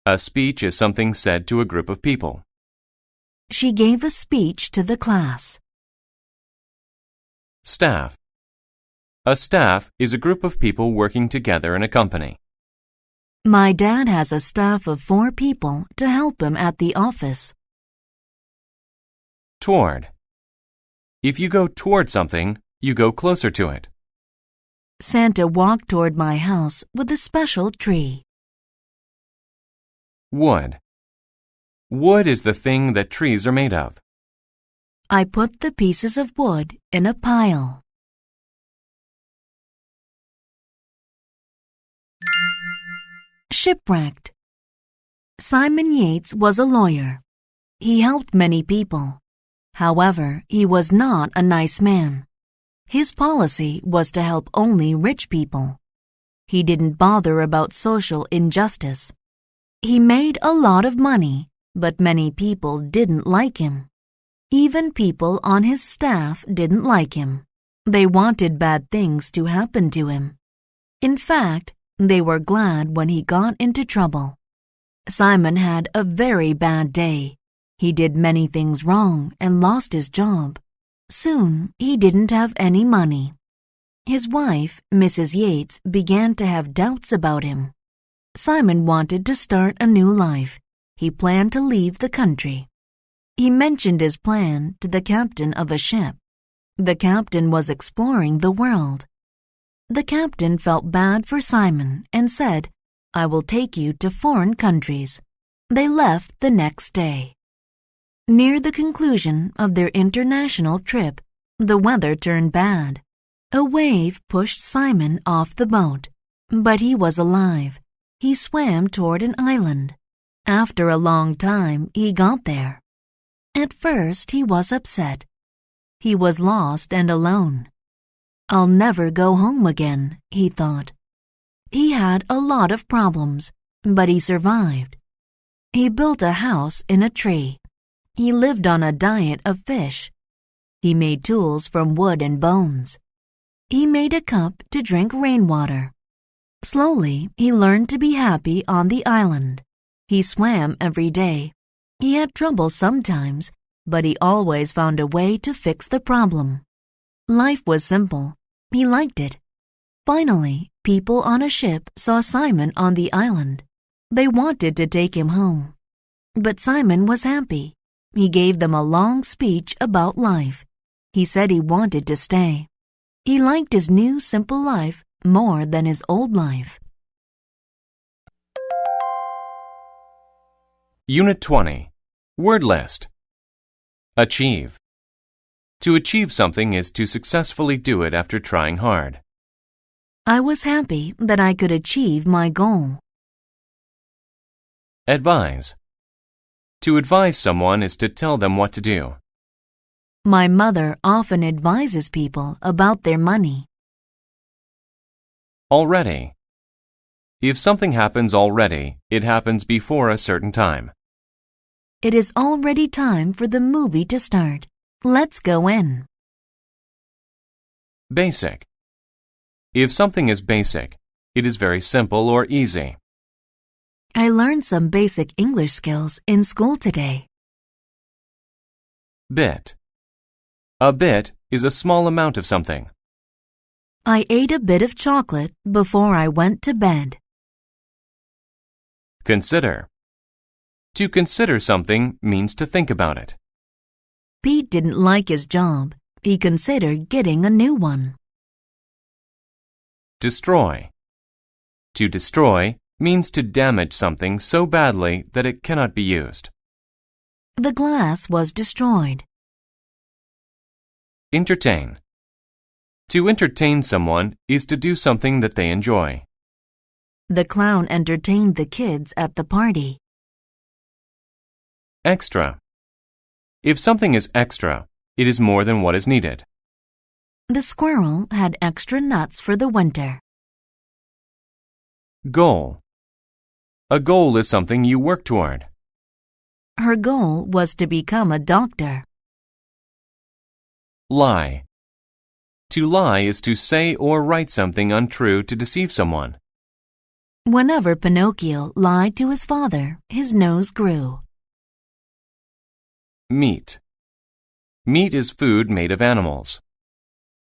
A speech is something said to a group of people. She gave a speech to the class. Staff. A staff is a group of people working together in a company. My dad has a staff of 4 people to help him at the office. Toward. If you go toward something, You go closer to it. Santa walked toward my house with a special tree. Wood. Wood is the thing that trees are made of. I put the pieces of wood in a pile. Shipwrecked. Simon Yates was a lawyer. He helped many people. However, he was not a nice man. His policy was to help only rich people. He didn't bother about social injustice. He made a lot of money, but many people didn't like him. Even people on his staff didn't like him. They wanted bad things to happen to him. In fact, they were glad when he got into trouble. Simon had a very bad day. He did many things wrong and lost his job. Soon, he didn't have any money. His wife, Mrs. Yates, began to have doubts about him. Simon wanted to start a new life. He planned to leave the country. He mentioned his plan to the captain of a ship. The captain was exploring the world. The captain felt bad for Simon and said, "I will take you to foreign countries." They left the next day. Near the conclusion of their international trip, the weather turned bad. A wave pushed Simon off the boat, but he was alive. He swam toward an island. After a long time, he got there. At first, he was upset. He was lost and alone. "I'll never go home again," he thought. He had a lot of problems, but he survived. He built a house in a tree. He lived on a diet of fish. He made tools from wood and bones. He made a cup to drink rainwater. Slowly, he learned to be happy on the island. He swam every day. He had trouble sometimes, but he always found a way to fix the problem. Life was simple. He liked it. Finally, people on a ship saw Simon on the island. They wanted to take him home. But Simon was happy. He gave them a long speech about life. He said he wanted to stay. He liked his new simple life more than his old life. Unit 20. Word list. Achieve. To achieve something is to successfully do it after trying hard. I was happy that I could achieve my goal. Advise. To advise someone is to tell them what to do. My mother often advises people about their money. Already. If something happens already, it happens before a certain time. It is already time for the movie to start. Let's go in. Basic. If something is basic, it is very simple or easy. I learned some basic English skills in school today. Bit. A bit is a small amount of something. I ate a bit of chocolate before I went to bed. Consider. To consider something means to think about it. Pete didn't like his job. He considered getting a new one. Destroy. To destroy means to damage something so badly that it cannot be used. The glass was destroyed. Entertain. To entertain someone is to do something that they enjoy. The clown entertained the kids at the party. Extra. If something is extra, it is more than what is needed. The squirrel had extra nuts for the winter. Goal. A goal is something you work toward. Her goal was to become a doctor. Lie. To lie is to say or write something untrue to deceive someone. Whenever Pinocchio lied to his father, his nose grew. Meat. Meat is food made of animals.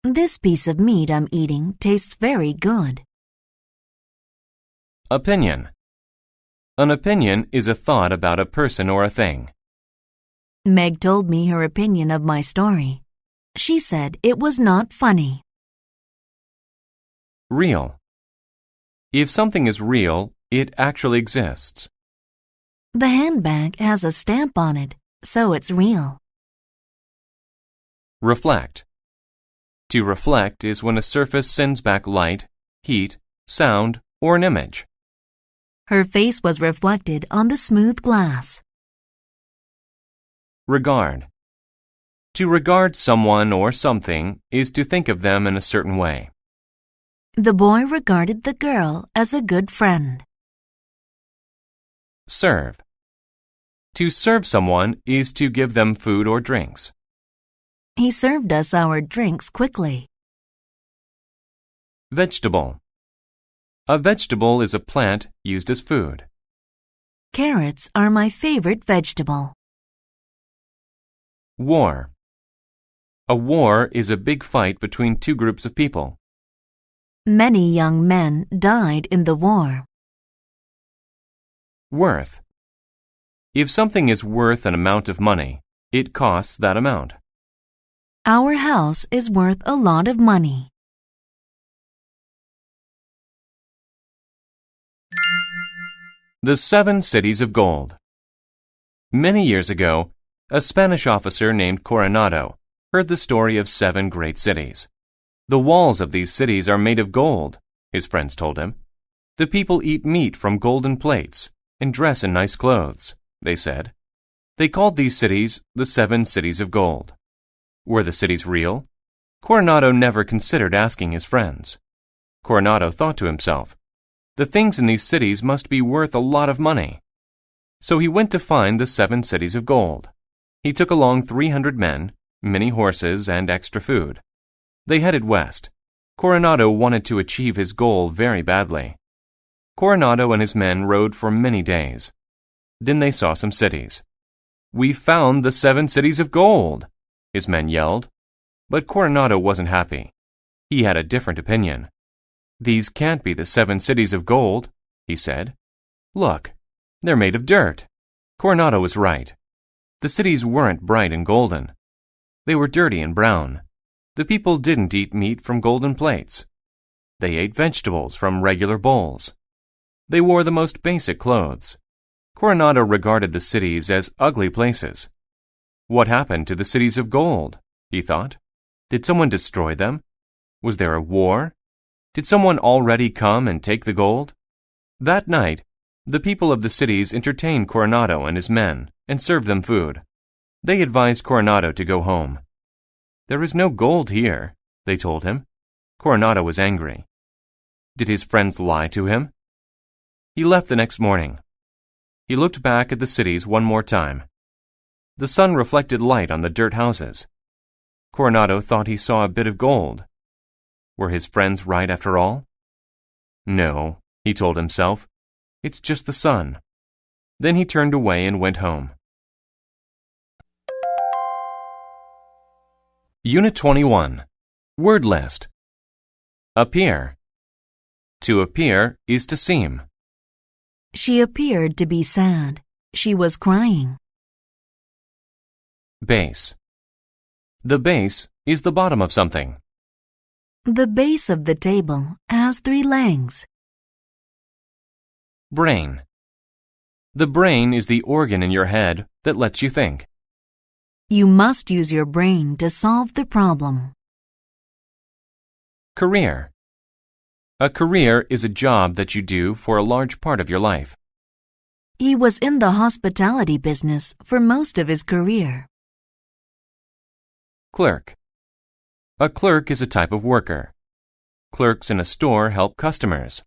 This piece of meat I'm eating tastes very good. Opinion. An opinion is a thought about a person or a thing. Meg told me her opinion of my story. She said it was not funny. Real. If something is real, it actually exists. The handbag has a stamp on it, so it's real. Reflect. To reflect is when a surface sends back light, heat, sound, or an image. Her face was reflected on the smooth glass. Regard. To regard someone or something is to think of them in a certain way. The boy regarded the girl as a good friend. Serve. To serve someone is to give them food or drinks. He served us our drinks quickly. Vegetable. A vegetable is a plant used as food. Carrots are my favorite vegetable. War. A war is a big fight between two groups of people. Many young men died in the war. Worth. If something is worth an amount of money, it costs that amount. Our house is worth a lot of money. The 7 Cities of Gold. Many years ago, a Spanish officer named Coronado heard the story of 7 great cities. The walls of these cities are made of gold, his friends told him. The people eat meat from golden plates and dress in nice clothes, they said. They called these cities the 7 Cities of Gold. Were the cities real? Coronado never considered asking his friends. Coronado thought to himself, the things in these cities must be worth a lot of money. So he went to find the 7 Cities of Gold. He took along 300 men, many horses, and extra food. They headed west. Coronado wanted to achieve his goal very badly. Coronado and his men rode for many days. Then they saw some cities. "We found the 7 Cities of Gold!" his men yelled. But Coronado wasn't happy. He had a different opinion. "These can't be the 7 Cities of Gold," he said. "Look, they're made of dirt." Coronado was right. The cities weren't bright and golden. They were dirty and brown. The people didn't eat meat from golden plates. They ate vegetables from regular bowls. They wore the most basic clothes. Coronado regarded the cities as ugly places. What happened to the cities of gold? He thought. Did someone destroy them? Was there a war? Did someone already come and take the gold? That night, the people of the cities entertained Coronado and his men and served them food. They advised Coronado to go home. "There is no gold here," they told him. Coronado was angry. Did his friends lie to him? He left the next morning. He looked back at the cities one more time. The sun reflected light on the dirt houses. Coronado thought he saw a bit of gold. Were his friends right after all? No, he told himself. It's just the sun. Then he turned away and went home. Unit 21. Word list. Appear. To appear is to seem. She appeared to be sad. She was crying. Base. The base is the bottom of something. The base of the table has 3 legs. Brain. The brain is the organ in your head that lets you think. You must use your brain to solve the problem. Career. A career is a job that you do for a large part of your life. He was in the hospitality business for most of his career. Clerk. A clerk is a type of worker. Clerks in a store help customers.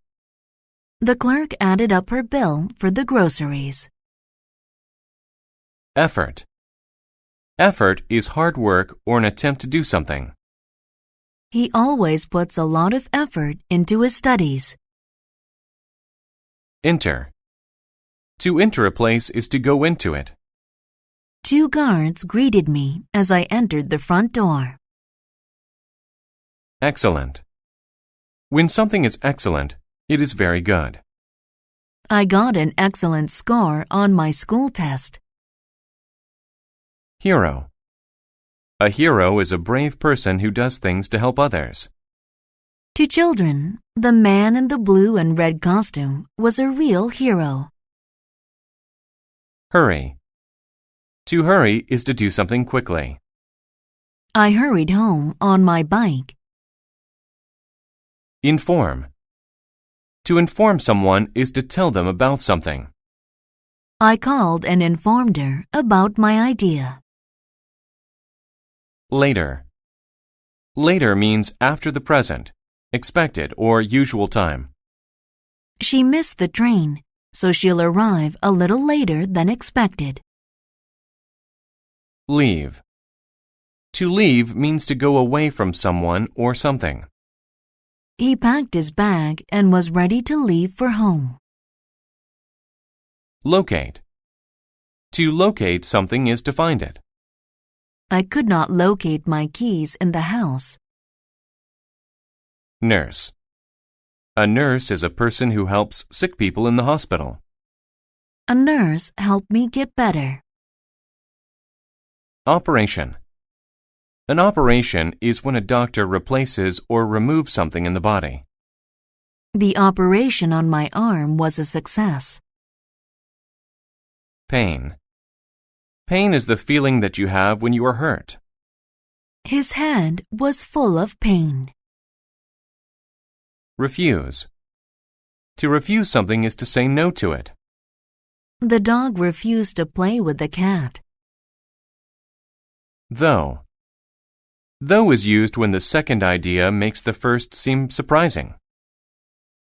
The clerk added up her bill for the groceries. Effort. Effort is hard work or an attempt to do something. He always puts a lot of effort into his studies. Enter. To enter a place is to go into it. 2 guards greeted me as I entered the front door. Excellent. When something is excellent, it is very good. I got an excellent score on my school test. Hero. A hero is a brave person who does things to help others. To children, the man in the blue and red costume was a real hero. Hurry. To hurry is to do something quickly. I hurried home on my bike. Inform. To inform someone is to tell them about something. I called and informed her about my idea. Later. Later means after the present, expected or usual time. She missed the train, so she'll arrive a little later than expected. Leave. To leave means to go away from someone or something. He packed his bag and was ready to leave for home. Locate. To locate something is to find it. I could not locate my keys in the house. Nurse. A nurse is a person who helps sick people in the hospital. A nurse helped me get better. Operation. An operation is when a doctor replaces or removes something in the body. The operation on my arm was a success. Pain. Pain is the feeling that you have when you are hurt. His head was full of pain. Refuse. To refuse something is to say no to it. The dog refused to play with the cat. Though. Though is used when the second idea makes the first seem surprising.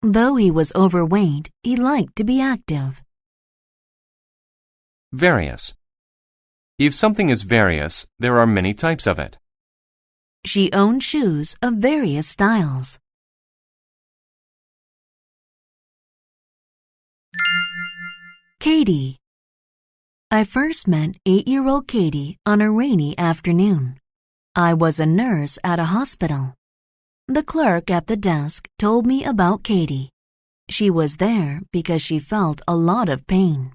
Though he was overweight, he liked to be active. Various. If something is various, there are many types of it. She owned shoes of various styles. Katie. I first met 8-year-old Katie on a rainy afternoon. I was a nurse at a hospital. The clerk at the desk told me about Katie. She was there because she felt a lot of pain.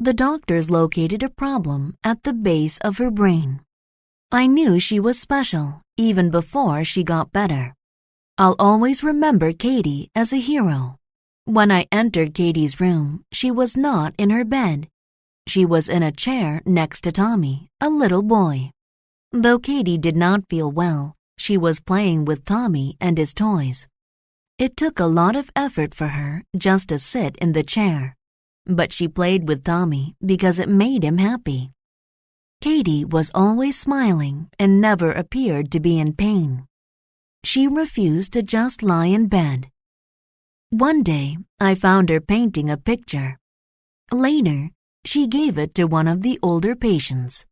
The doctors located a problem at the base of her brain. I knew she was special even before she got better. I'll always remember Katie as a hero. When I entered Katie's room, she was not in her bed. She was in a chair next to Tommy, a little boy. Though Katie did not feel well, she was playing with Tommy and his toys. It took a lot of effort for her just to sit in the chair, but she played with Tommy because it made him happy. Katie was always smiling and never appeared to be in pain. She refused to just lie in bed. One day, I found her painting a picture. Later, she gave it to one of the older patients.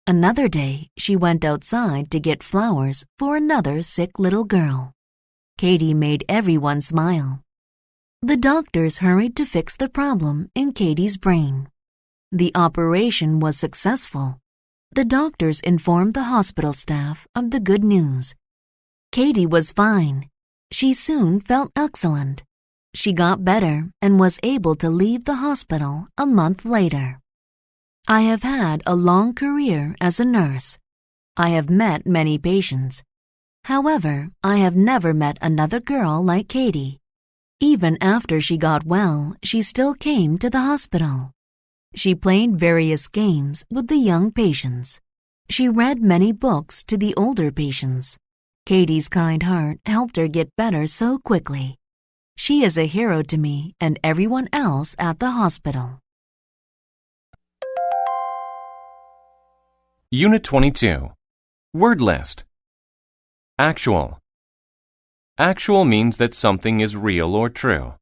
Another day, she went outside to get flowers for another sick little girl. Katie made everyone smile. The doctors hurried to fix the problem in Katie's brain. The operation was successful. The doctors informed the hospital staff of the good news. Katie was fine. She soon felt excellent. She got better and was able to leave the hospital a month later. I have had a long career as a nurse. I have met many patients. However, I have never met another girl like Katie. Even after she got well, she still came to the hospital. She played various games with the young patients. She read many books to the older patients. Katie's kind heart helped her get better so quickly. She is a hero to me and everyone else at the hospital. Unit 22. Word list. Actual. Actual means that something is real or true.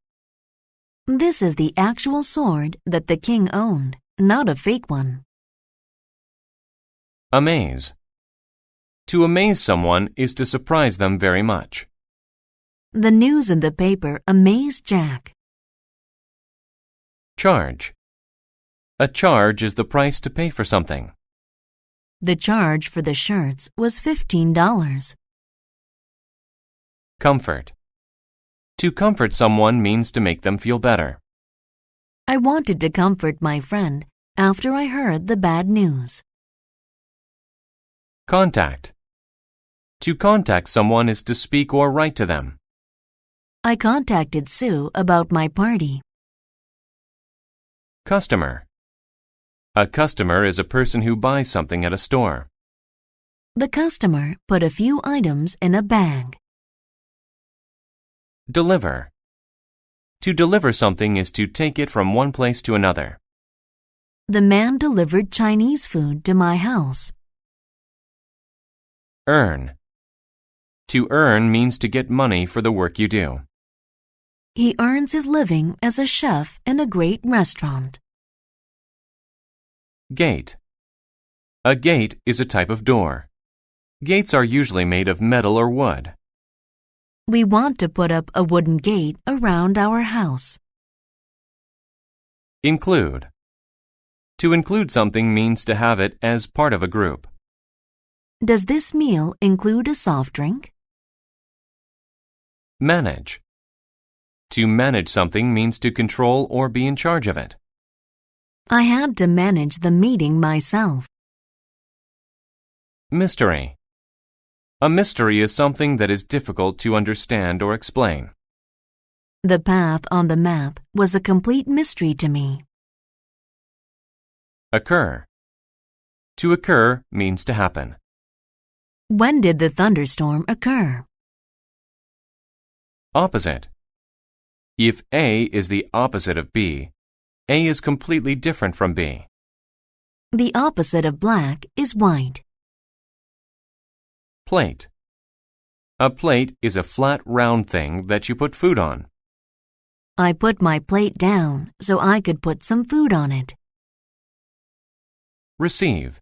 This is the actual sword that the king owned, not a fake one. Amaze. To amaze someone is to surprise them very much. The news in the paper amazed Jack. Charge. A charge is the price to pay for something. The charge for the shirts was $15. Comfort. To comfort someone means to make them feel better. I wanted to comfort my friend after I heard the bad news. Contact. To contact someone is to speak or write to them. I contacted Sue about my party. Customer. A customer is a person who buys something at a store. The customer put a few items in a bag. Deliver. To deliver something is to take it from one place to another. The man delivered Chinese food to my house. Earn. To earn means to get money for the work you do. He earns his living as a chef in a great restaurant. Gate. A gate is a type of door. Gates are usually made of metal or wood. We want to put up a wooden gate around our house. Include. To include something means to have it as part of a group. Does this meal include a soft drink? Manage. To manage something means to control or be in charge of it. I had to manage the meeting myself. Mystery. A mystery is something that is difficult to understand or explain. The path on the map was a complete mystery to me. Occur. To occur means to happen. When did the thunderstorm occur? Opposite. If A is the opposite of B, A is completely different from B. The opposite of black is white. Plate. A plate is a flat, round thing that you put food on. I put my plate down so I could put some food on it. Receive.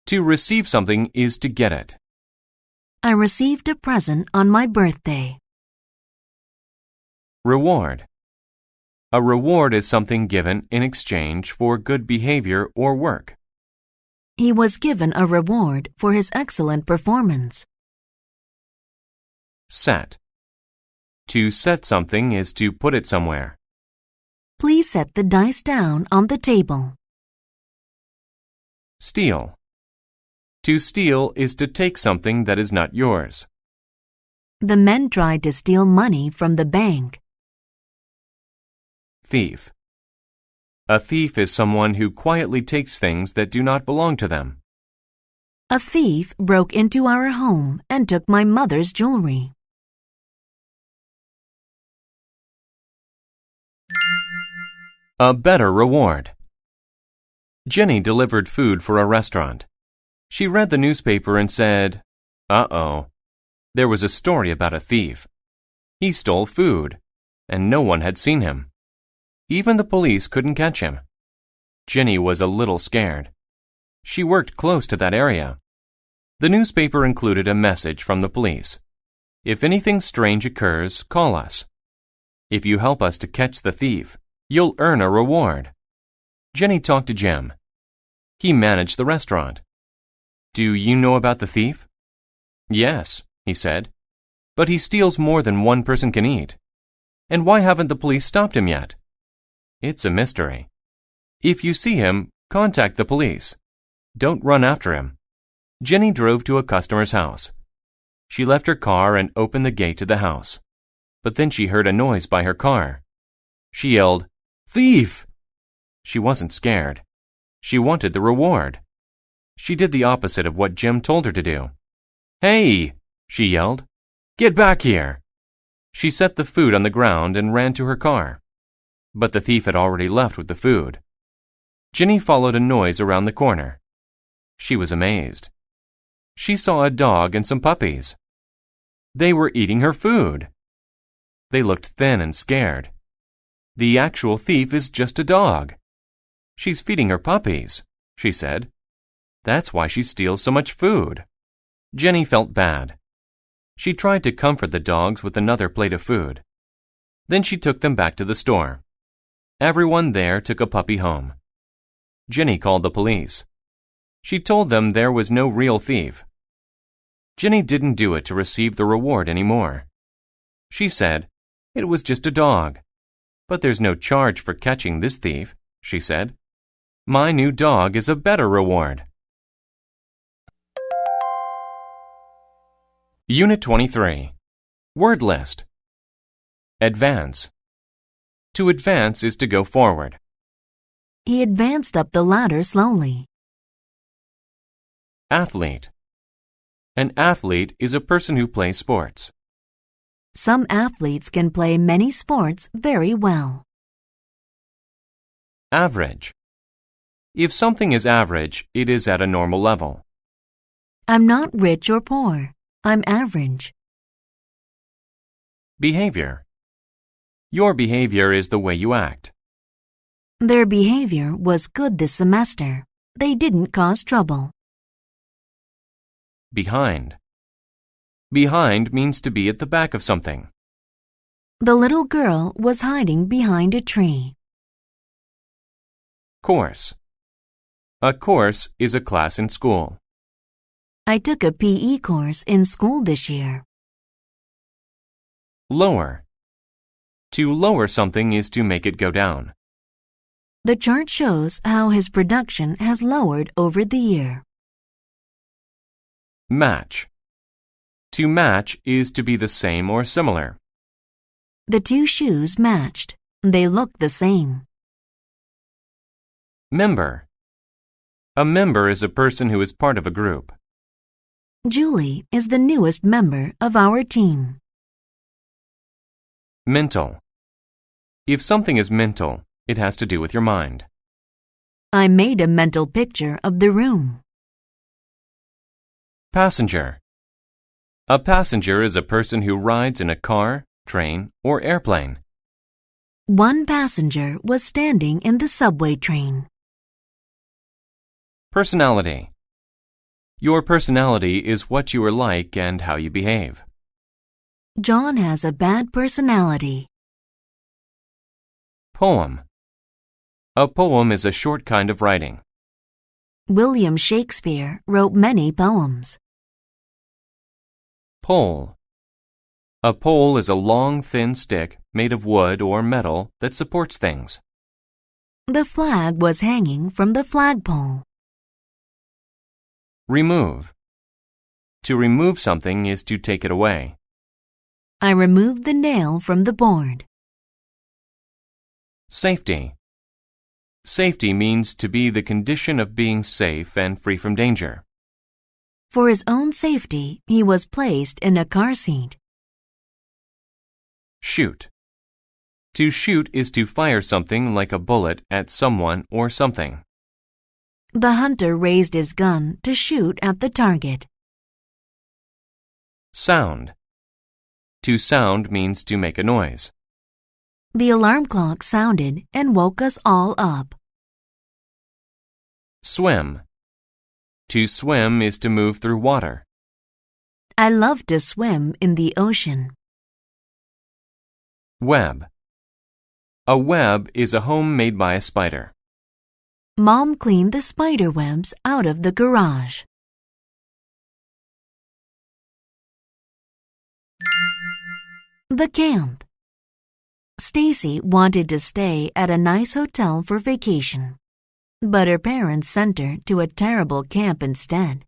To receive something is to get it. I received a present on my birthday. Reward. A reward is something given in exchange for good behavior or work. He was given a reward for his excellent performance. Set. To set something is to put it somewhere. Please set the dice down on the table. Steal. To steal is to take something that is not yours. The men tried to steal money from the bank. Thief. A thief is someone who quietly takes things that do not belong to them. A thief broke into our home and took my mother's jewelry. A better reward. Jenny delivered food for a restaurant. She read the newspaper and said, "Uh-oh." There was a story about a thief. He stole food, and no one had seen him. Even the police couldn't catch him. Jenny was a little scared. She worked close to that area. The newspaper included a message from the police. If anything strange occurs, call us. If you help us to catch the thief, you'll earn a reward. Jenny talked to Jim. He managed the restaurant. "Do you know about the thief?" "Yes," he said. "But he steals more than one person can eat. And why haven't the police stopped him yet?" "It's a mystery. If you see him, contact the police. Don't run after him." Jenny drove to a customer's house. She left her car and opened the gate to the house. But then she heard a noise by her car. She yelled, "Thief!" She wasn't scared. She wanted the reward. She did the opposite of what Jim told her to do. "Hey!" she yelled. "Get back here!" She set the food on the ground and ran to her car. But the thief had already left with the food. Jenny followed a noise around the corner. She was amazed. She saw a dog and some puppies. They were eating her food. They looked thin and scared. The actual thief is just a dog. "She's feeding her puppies," she said. "That's why she steals so much food." Jenny felt bad. She tried to comfort the dogs with another plate of food. Then she took them back to the store. Everyone there took a puppy home. Jenny called the police. She told them there was no real thief. Jenny didn't do it to receive the reward anymore. She said, "It was just a dog. But there's no charge for catching this thief," she said. "My new dog is a better reward." Unit 23. Word list. Advance. To advance is to go forward. He advanced up the ladder slowly. Athlete. An athlete is a person who plays sports. Some athletes can play many sports very well. Average. If something is average, it is at a normal level. I'm not rich or poor. I'm average. Behavior. Your behavior is the way you act. Their behavior was good this semester. They didn't cause trouble. Behind. Behind means to be at the back of something. The little girl was hiding behind a tree. Course. A course is a class in school. I took a PE course in school this year. Lower. To lower something is to make it go down. The chart shows how his production has lowered over the year. Match. To match is to be the same or similar. The two shoes matched. They looked the same. Member. A member is a person who is part of a group. Julie is the newest member of our team. Mental. If something is mental, it has to do with your mind. I made a mental picture of the room. Passenger. A passenger is a person who rides in a car, train, or airplane. One passenger was standing in the subway train. Personality. Your personality is what you are like and how you behave. John has a bad personality. Poem. A poem is a short kind of writing. William Shakespeare wrote many poems. Pole. A pole is a long, thin stick made of wood or metal that supports things. The flag was hanging from the flagpole. Remove. To remove something is to take it away. I removed the nail from the board. Safety. Safety means to be the condition of being safe and free from danger. For his own safety, he was placed in a car seat. Shoot. To shoot is to fire something like a bullet at someone or something. The hunter raised his gun to shoot at the target. Sound. To sound means to make a noise. The alarm clock sounded and woke us all up. Swim. To swim is to move through water. I love to swim in the ocean. Web. A web is a home made by a spider. Mom cleaned the spider webs out of the garage. The camp. Stacy wanted to stay at a nice hotel for vacation, but her parents sent her to a terrible camp instead.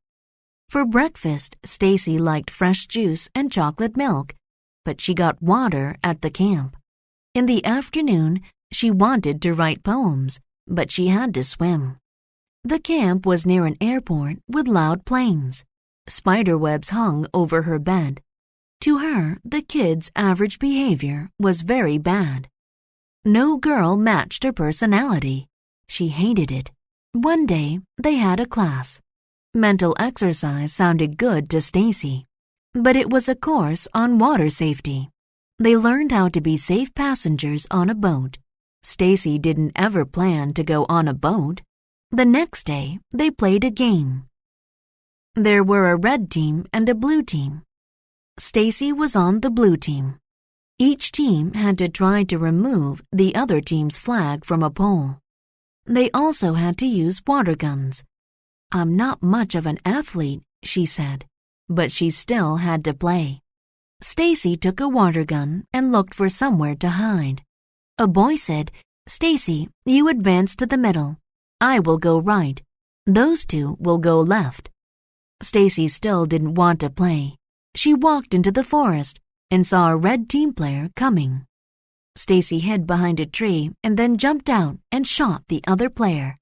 For breakfast, Stacy liked fresh juice and chocolate milk, but she got water at the camp. In the afternoon, she wanted to write poems, but she had to swim. The camp was near an airport with loud planes. Spiderwebs hung over her bed. To her, the kids' average behavior was very bad. No girl matched her personality. She hated it. One day, they had a class. Mental exercise sounded good to Stacy, but it was a course on water safety. They learned how to be safe passengers on a boat. Stacy didn't ever plan to go on a boat. The next day, they played a game. There were a red team and a blue team. Stacy was on the blue team. Each team had to try to remove the other team's flag from a pole. They also had to use water guns. I'm not much of an athlete, she said, but she still had to play. Stacy took a water gun and looked for somewhere to hide. A boy said, "Stacy, you advance to the middle. I will go right. Those two will go left." Stacy still didn't want to play. she walked into the forest and saw a red team player coming. Stacy hid behind a tree and then jumped out and shot the other player.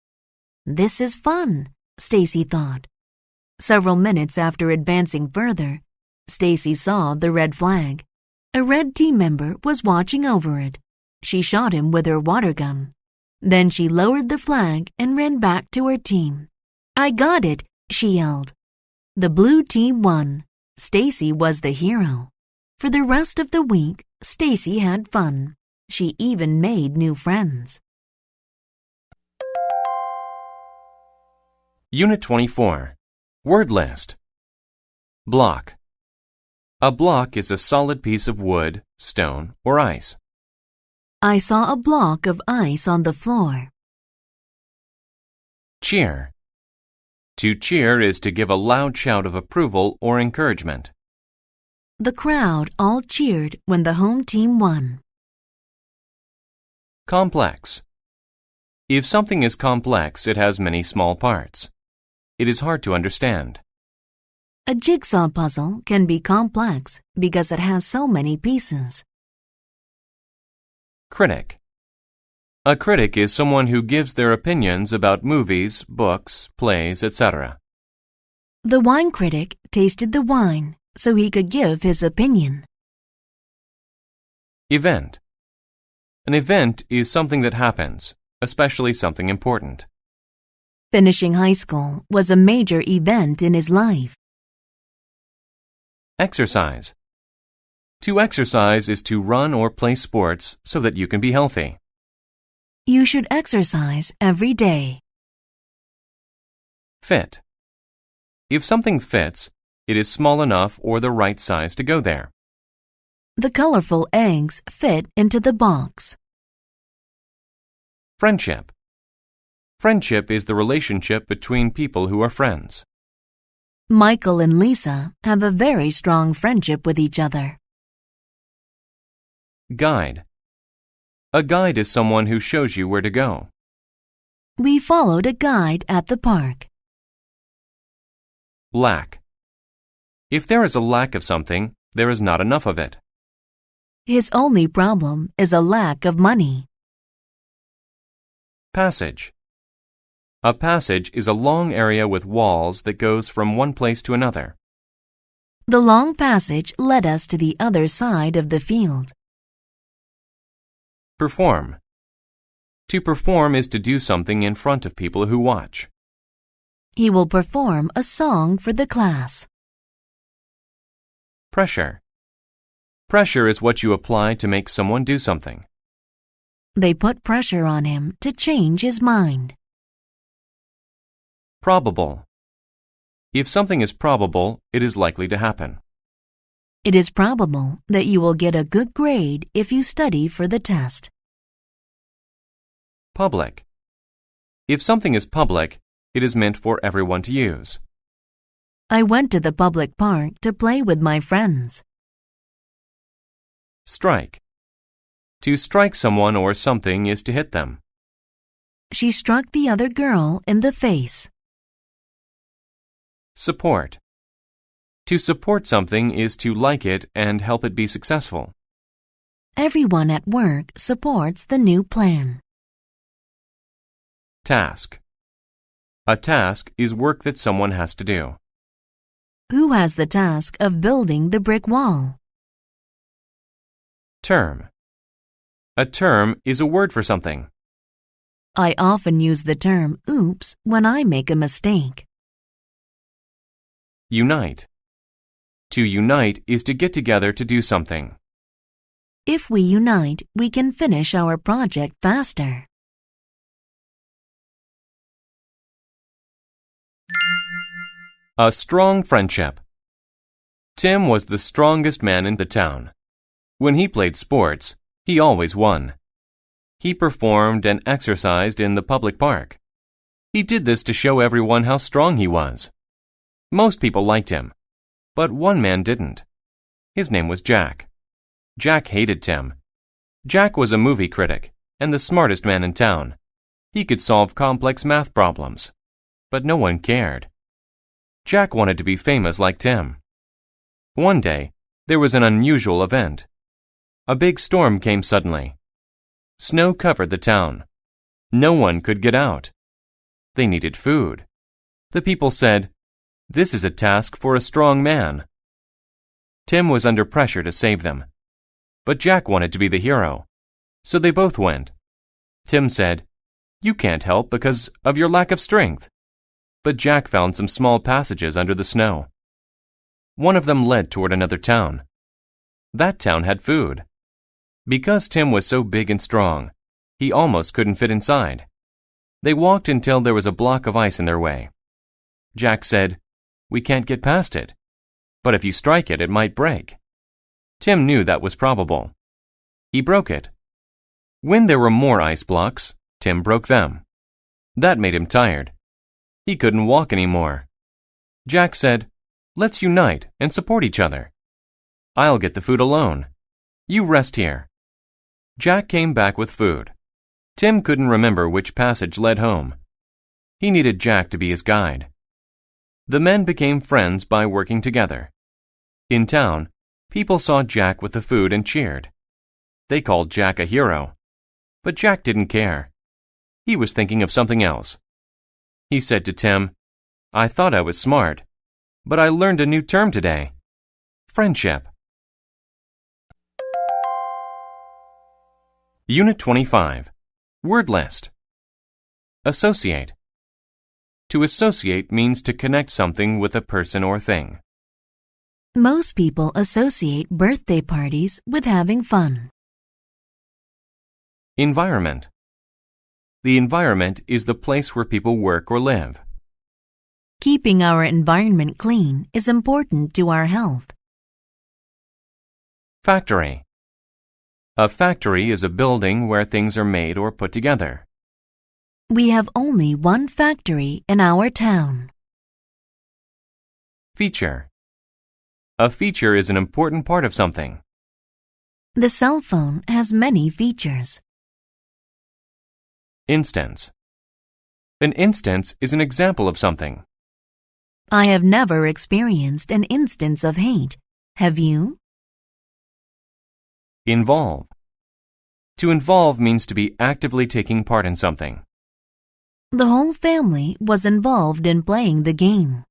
This is fun, Stacy thought. Several minutes after advancing further, Stacy saw the red flag. A red team member was watching over it. She shot him with her water gun. Then she lowered the flag and ran back to her team. "I got it," she yelled. The blue team won. Stacy was the hero. For the rest of the week, Stacy had fun. She even made new friends. Unit 24. Word list. Block. A block is a solid piece of wood, stone, or ice. I saw a block of ice on the floor. Cheer. To cheer is to give a loud shout of approval or encouragement. The crowd all cheered when the home team won. Complex. If something is complex, it has many small parts. It is hard to understand. A jigsaw puzzle can be complex because it has so many pieces. Critic. A critic is someone who gives their opinions about movies, books, plays, etc. The wine critic tasted the wine so he could give his opinion. Event. An event is something that happens, especially something important. Finishing high school was a major event in his life. Exercise. To exercise is to run or play sports so that you can be healthy. You should exercise every day. Fit. If something fits, it is small enough or the right size to go there. The colorful eggs fit into the box. Friendship. Friendship is the relationship between people who are friends. Michael and Lisa have a very strong friendship with each other. Guide. A guide is someone who shows you where to go. We followed a guide at the park. Lack. If there is a lack of something, there is not enough of it. His only problem is a lack of money. Passage. A passage is a long area with walls that goes from one place to another. The long passage led us to the other side of the field. Perform. To perform is to do something in front of people who watch. He will perform a song for the class. Pressure. Pressure is what you apply to make someone do something. They put pressure on him to change his mind. Probable. If something is probable, it is likely to happen. It is probable that you will get a good grade if you study for the test. Public. If something is public, it is meant for everyone to use. I went to the public park to play with my friends. Strike. To strike someone or something is to hit them. She struck the other girl in the face. Support. To support something is to like it and help it be successful. Everyone at work supports the new plan. Task. A task is work that someone has to do. Who has the task of building the brick wall? Term. A term is a word for something. I often use the term oops when I make a mistake. Unite. To unite is to get together to do something. If we unite, we can finish our project faster. A strong friendship. Tim was the strongest man in the town. When he played sports, he always won. He performed and exercised in the public park. He did this to show everyone how strong he was. Most people liked him, but one man didn't. His name was Jack. Jack hated Tim. Jack was a movie critic and the smartest man in town. He could solve complex math problems, but no one cared. Jack wanted to be famous like Tim. One day, there was an unusual event. A big storm came suddenly. Snow covered the town. No one could get out. They needed food. The people said, "This is a task for a strong man." Tim was under pressure to save them. But Jack wanted to be the hero. So they both went. Tim said, "You can't help because of your lack of strength." But Jack found some small passages under the snow. One of them led toward another town. That town had food. Because Tim was so big and strong, he almost couldn't fit inside. They walked until there was a block of ice in their way. Jack said, "We can't get past it. But if you strike it, it might break." Tim knew that was probable. He broke it. When there were more ice blocks, Tim broke them. That made him tired. He couldn't walk anymore. Jack said, "Let's unite and support each other. I'll get the food alone. You rest here." Jack came back with food. Tim couldn't remember which passage led home. He needed Jack to be his guide. The men became friends by working together. In town, people saw Jack with the food and cheered. They called Jack a hero. But Jack didn't care. He was thinking of something else. He said to Tim, "I thought I was smart, but I learned a new term today. Friendship." Unit 25. Word list. Associate. To associate means to connect something with a person or thing. Most people associate birthday parties with having fun. Environment. The environment is the place where people work or live. Keeping our environment clean is important to our health. Factory. A factory is a building where things are made or put together. We have only one factory in our town. Feature. A feature is an important part of something. The cell phone has many features. Instance. An instance is an example of something. I have never experienced an instance of hate. Have you? Involve. To involve means to be actively taking part in something. The whole family was involved in playing the game.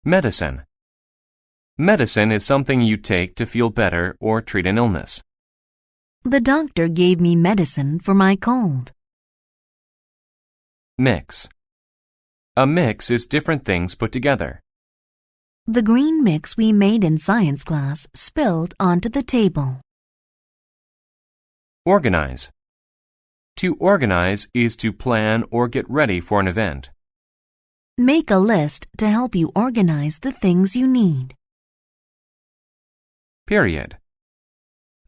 Medicine. Medicine is something you take to feel better or treat an illness. The doctor gave me medicine for my cold. Mix. A mix is different things put together. The green mix we made in science class spilled onto the table. Organize. To organize is to plan or get ready for an event. Make a list to help you organize the things you need. Period.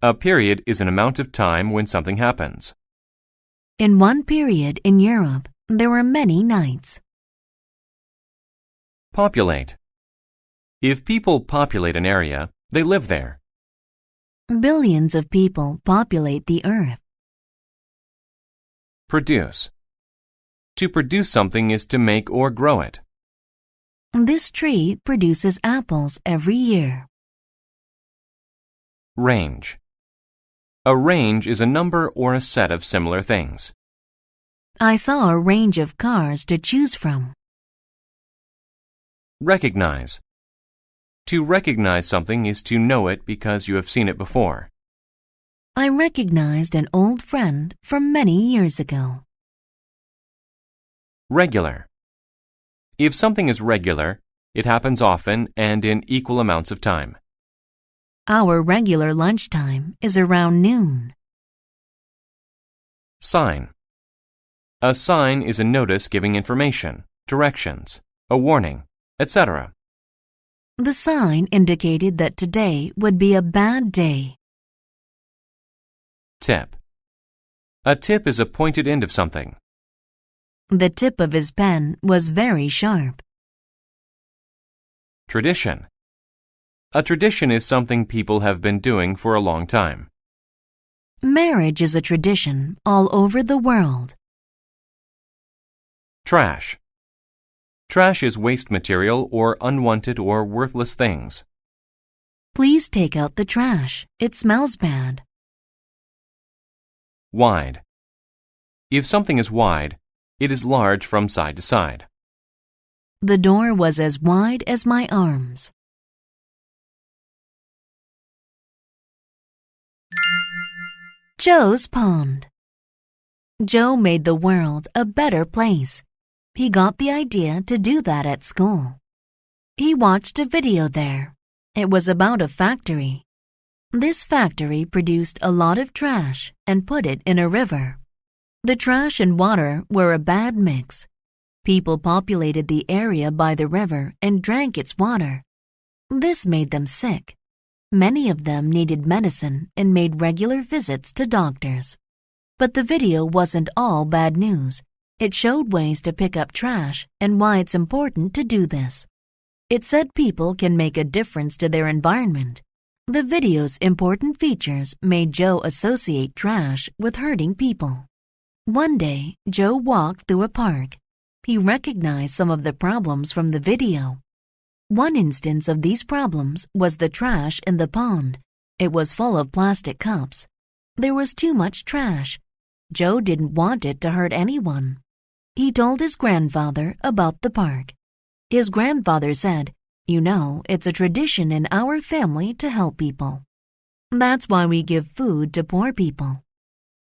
A period is an amount of time when something happens. In one period in Europe, there were many nights. Populate. If people populate an area, they live there. Billions of people populate the earth. Produce. To produce something is to make or grow it. This tree produces apples every year. Range. A range is a number or a set of similar things. I saw a range of cars to choose from. Recognize. To recognize something is to know it because you have seen it before. I recognized an old friend from many years ago. Regular. If something is regular, it happens often and in equal amounts of time. Our regular lunchtime is around noon. Sign. A sign is a notice giving information, directions, a warning, etc. The sign indicated that today would be a bad day. Tip. A tip is a pointed end of something. The tip of his pen was very sharp. Tradition. A tradition is something people have been doing for a long time. Marriage is a tradition all over the world. Trash. Trash is waste material or unwanted or worthless things. Please take out the trash. It smells bad. Wide. If something is wide, it is large from side to side. The door was as wide as my arms. Joe's Pond. Joe made the world a better place. He got the idea to do that at school. He watched a video there. It was about a factory. This factory produced a lot of trash and put it in a river. The trash and water were a bad mix. People populated the area by the river and drank its water. This made them sick. Many of them needed medicine and made regular visits to doctors. But the video wasn't all bad news. It showed ways to pick up trash and why it's important to do this. It said people can make a difference to their environment. The video's important features made Joe associate trash with hurting people. One day, Joe walked through a park. He recognized some of the problems from the video. One instance of these problems was the trash in the pond. It was full of plastic cups. There was too much trash. Joe didn't want it to hurt anyone. He told his grandfather about the park. His grandfather said, "You know, it's a tradition in our family to help people. That's why we give food to poor people.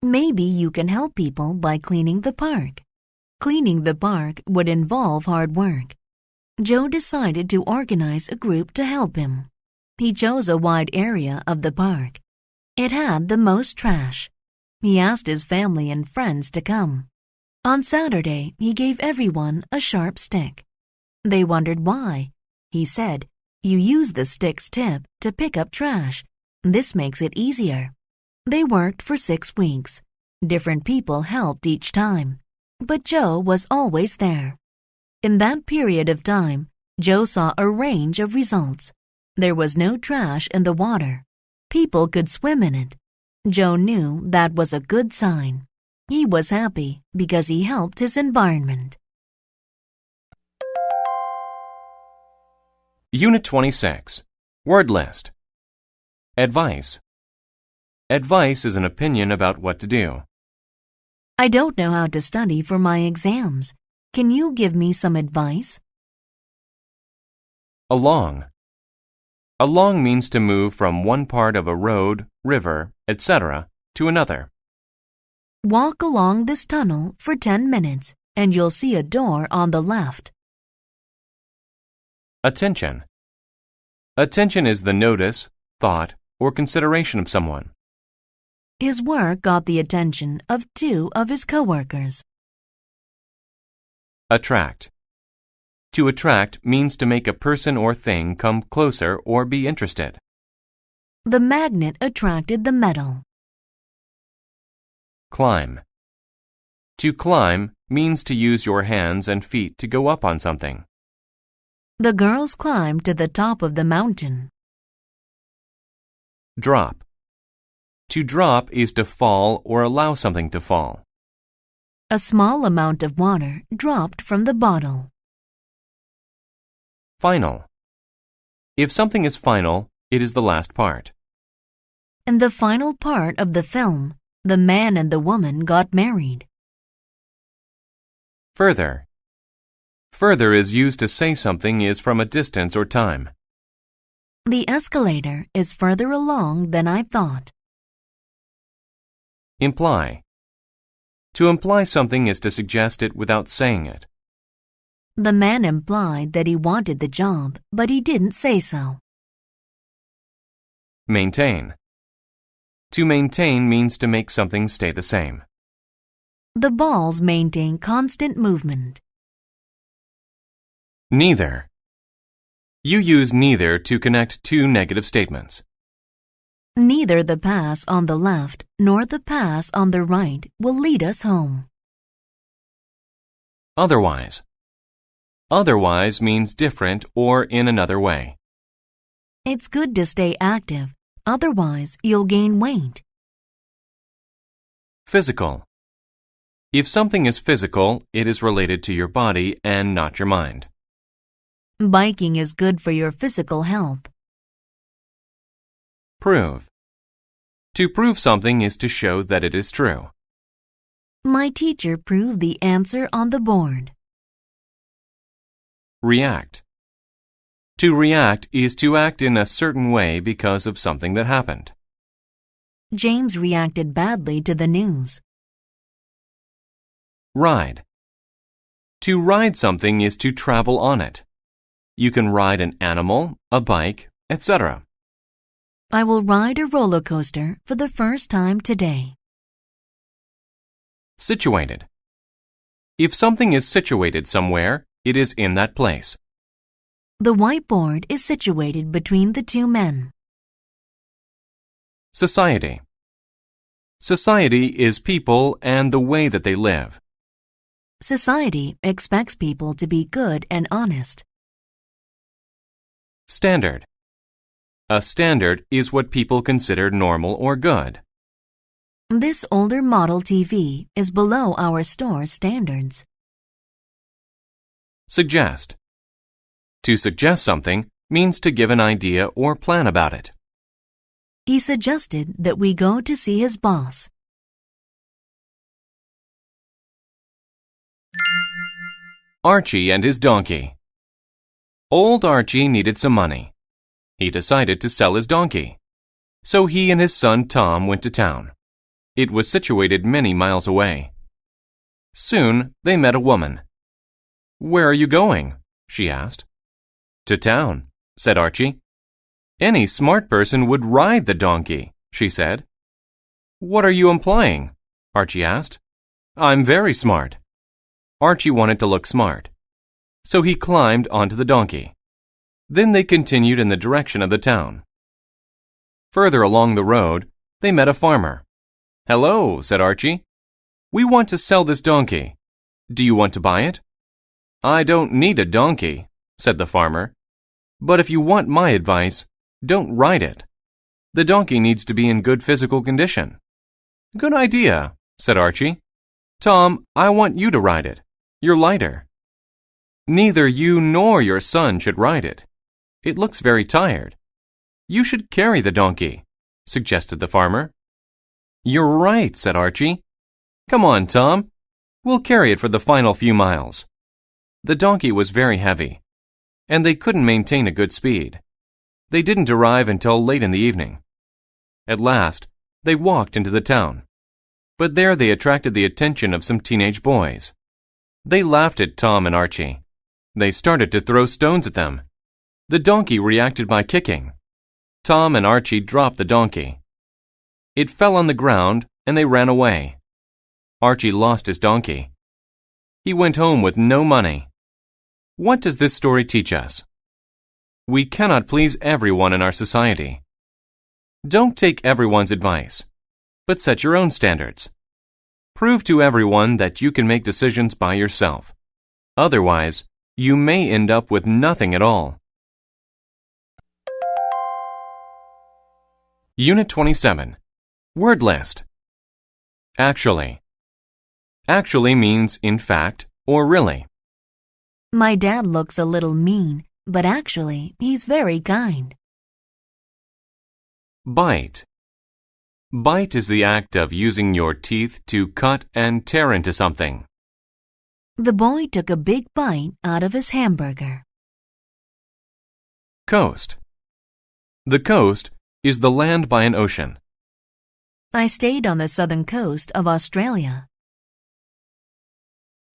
Maybe you can help people by cleaning the park." Cleaning the park would involve hard work. Joe decided to organize a group to help him. He chose a wide area of the park. It had the most trash. He asked his family and friends to come. On Saturday, he gave everyone a sharp stick. They wondered why. He said, "You use the stick's tip to pick up trash. This makes it easier." They worked for 6 weeks. Different people helped each time, but Joe was always there. In that period of time, Joe saw a range of results. There was no trash in the water. People could swim in it. Joe knew that was a good sign. He was happy because he helped his environment. Unit 26. Word list. Advice. Advice is an opinion about what to do. I don't know how to study for my exams. Can you give me some advice? Along. Along means to move from one part of a road, river, etc. to another. Walk along this tunnel for 10 minutes and you'll see a door on the left. Attention. Attention is the notice, thought, or consideration of someone. His work got the attention of 2 of his coworkers. Attract. To attract means to make a person or thing come closer or be interested. The magnet attracted the metal. Climb. To climb means to use your hands and feet to go up on something. The girls climbed to the top of the mountain. Drop. To drop is to fall or allow something to fall. A small amount of water dropped from the bottle. Final. If something is final, it is the last part. In the final part of the film, the man and the woman got married. Further. Further is used to say something is from a distance or time. The escalator is further along than I thought. Imply. To imply something is to suggest it without saying it. The man implied that he wanted the job, but he didn't say so. Maintain. To maintain means to make something stay the same. The balls maintain constant movement. Neither. You use neither to connect 2 negative statements. Neither the pass on the left nor the pass on the right will lead us home. Otherwise. Otherwise means different or in another way. It's good to stay active, otherwise you'll gain weight. Physical. If something is physical, it is related to your body and not your mind. Biking is good for your physical health. Prove. To prove something is to show that it is true. My teacher proved the answer on the board. React. To react is to act in a certain way because of something that happened. James reacted badly to the news. Ride. To ride something is to travel on it. You can ride an animal, a bike, etc. I will ride a roller coaster for the first time today. Situated. If something is situated somewhere, it is in that place. The whiteboard is situated between the two men. Society. Society is people and the way that they live. Society expects people to be good and honest. Standard. A standard is what people consider normal or good. This older model TV is below our store's standards. Suggest. To suggest something means to give an idea or plan about it. He suggested that we go to see his boss. Archie and his donkey. Old Archie needed some money. He decided to sell his donkey. So he and his son Tom went to town. It was situated many miles away. Soon they met a woman. "Where are you going?" she asked. "To town," said Archie. "Any smart person would ride the donkey," she said. "What are you implying?" Archie asked. "I'm very smart." Archie wanted to look smart. So he climbed onto the donkey. Then they continued in the direction of the town. Further along the road, they met a farmer. "Hello," said Archie. "We want to sell this donkey. Do you want to buy it?" "I don't need a donkey," said the farmer. "But if you want my advice, don't ride it. The donkey needs to be in good physical condition." "Good idea," said Archie. "Tom, I want you to ride it. You're lighter." "Neither you nor your son should ride it. It looks very tired. You should carry the donkey," suggested the farmer. "You're right," said Archie. "Come on, Tom. We'll carry it for the final few miles." The donkey was very heavy, and they couldn't maintain a good speed. They didn't arrive until late in the evening. At last, they walked into the town. But there they attracted the attention of some teenage boys. They laughed at Tom and Archie. They started to throw stones at them. The donkey reacted by kicking. Tom and Archie dropped the donkey. It fell on the ground and they ran away. Archie lost his donkey. He went home with no money. What does this story teach us? We cannot please everyone in our society. Don't take everyone's advice, but set your own standards. Prove to everyone that you can make decisions by yourself. Otherwise, you may end up with nothing at all. Unit 27. Word list. Actually. Actually means in fact or really. My dad looks a little mean, but actually, he's very kind. Bite. Bite is the act of using your teeth to cut and tear into something. The boy took a big bite out of his hamburger. Coast. The coast is the land by an ocean. I stayed on the southern coast of Australia.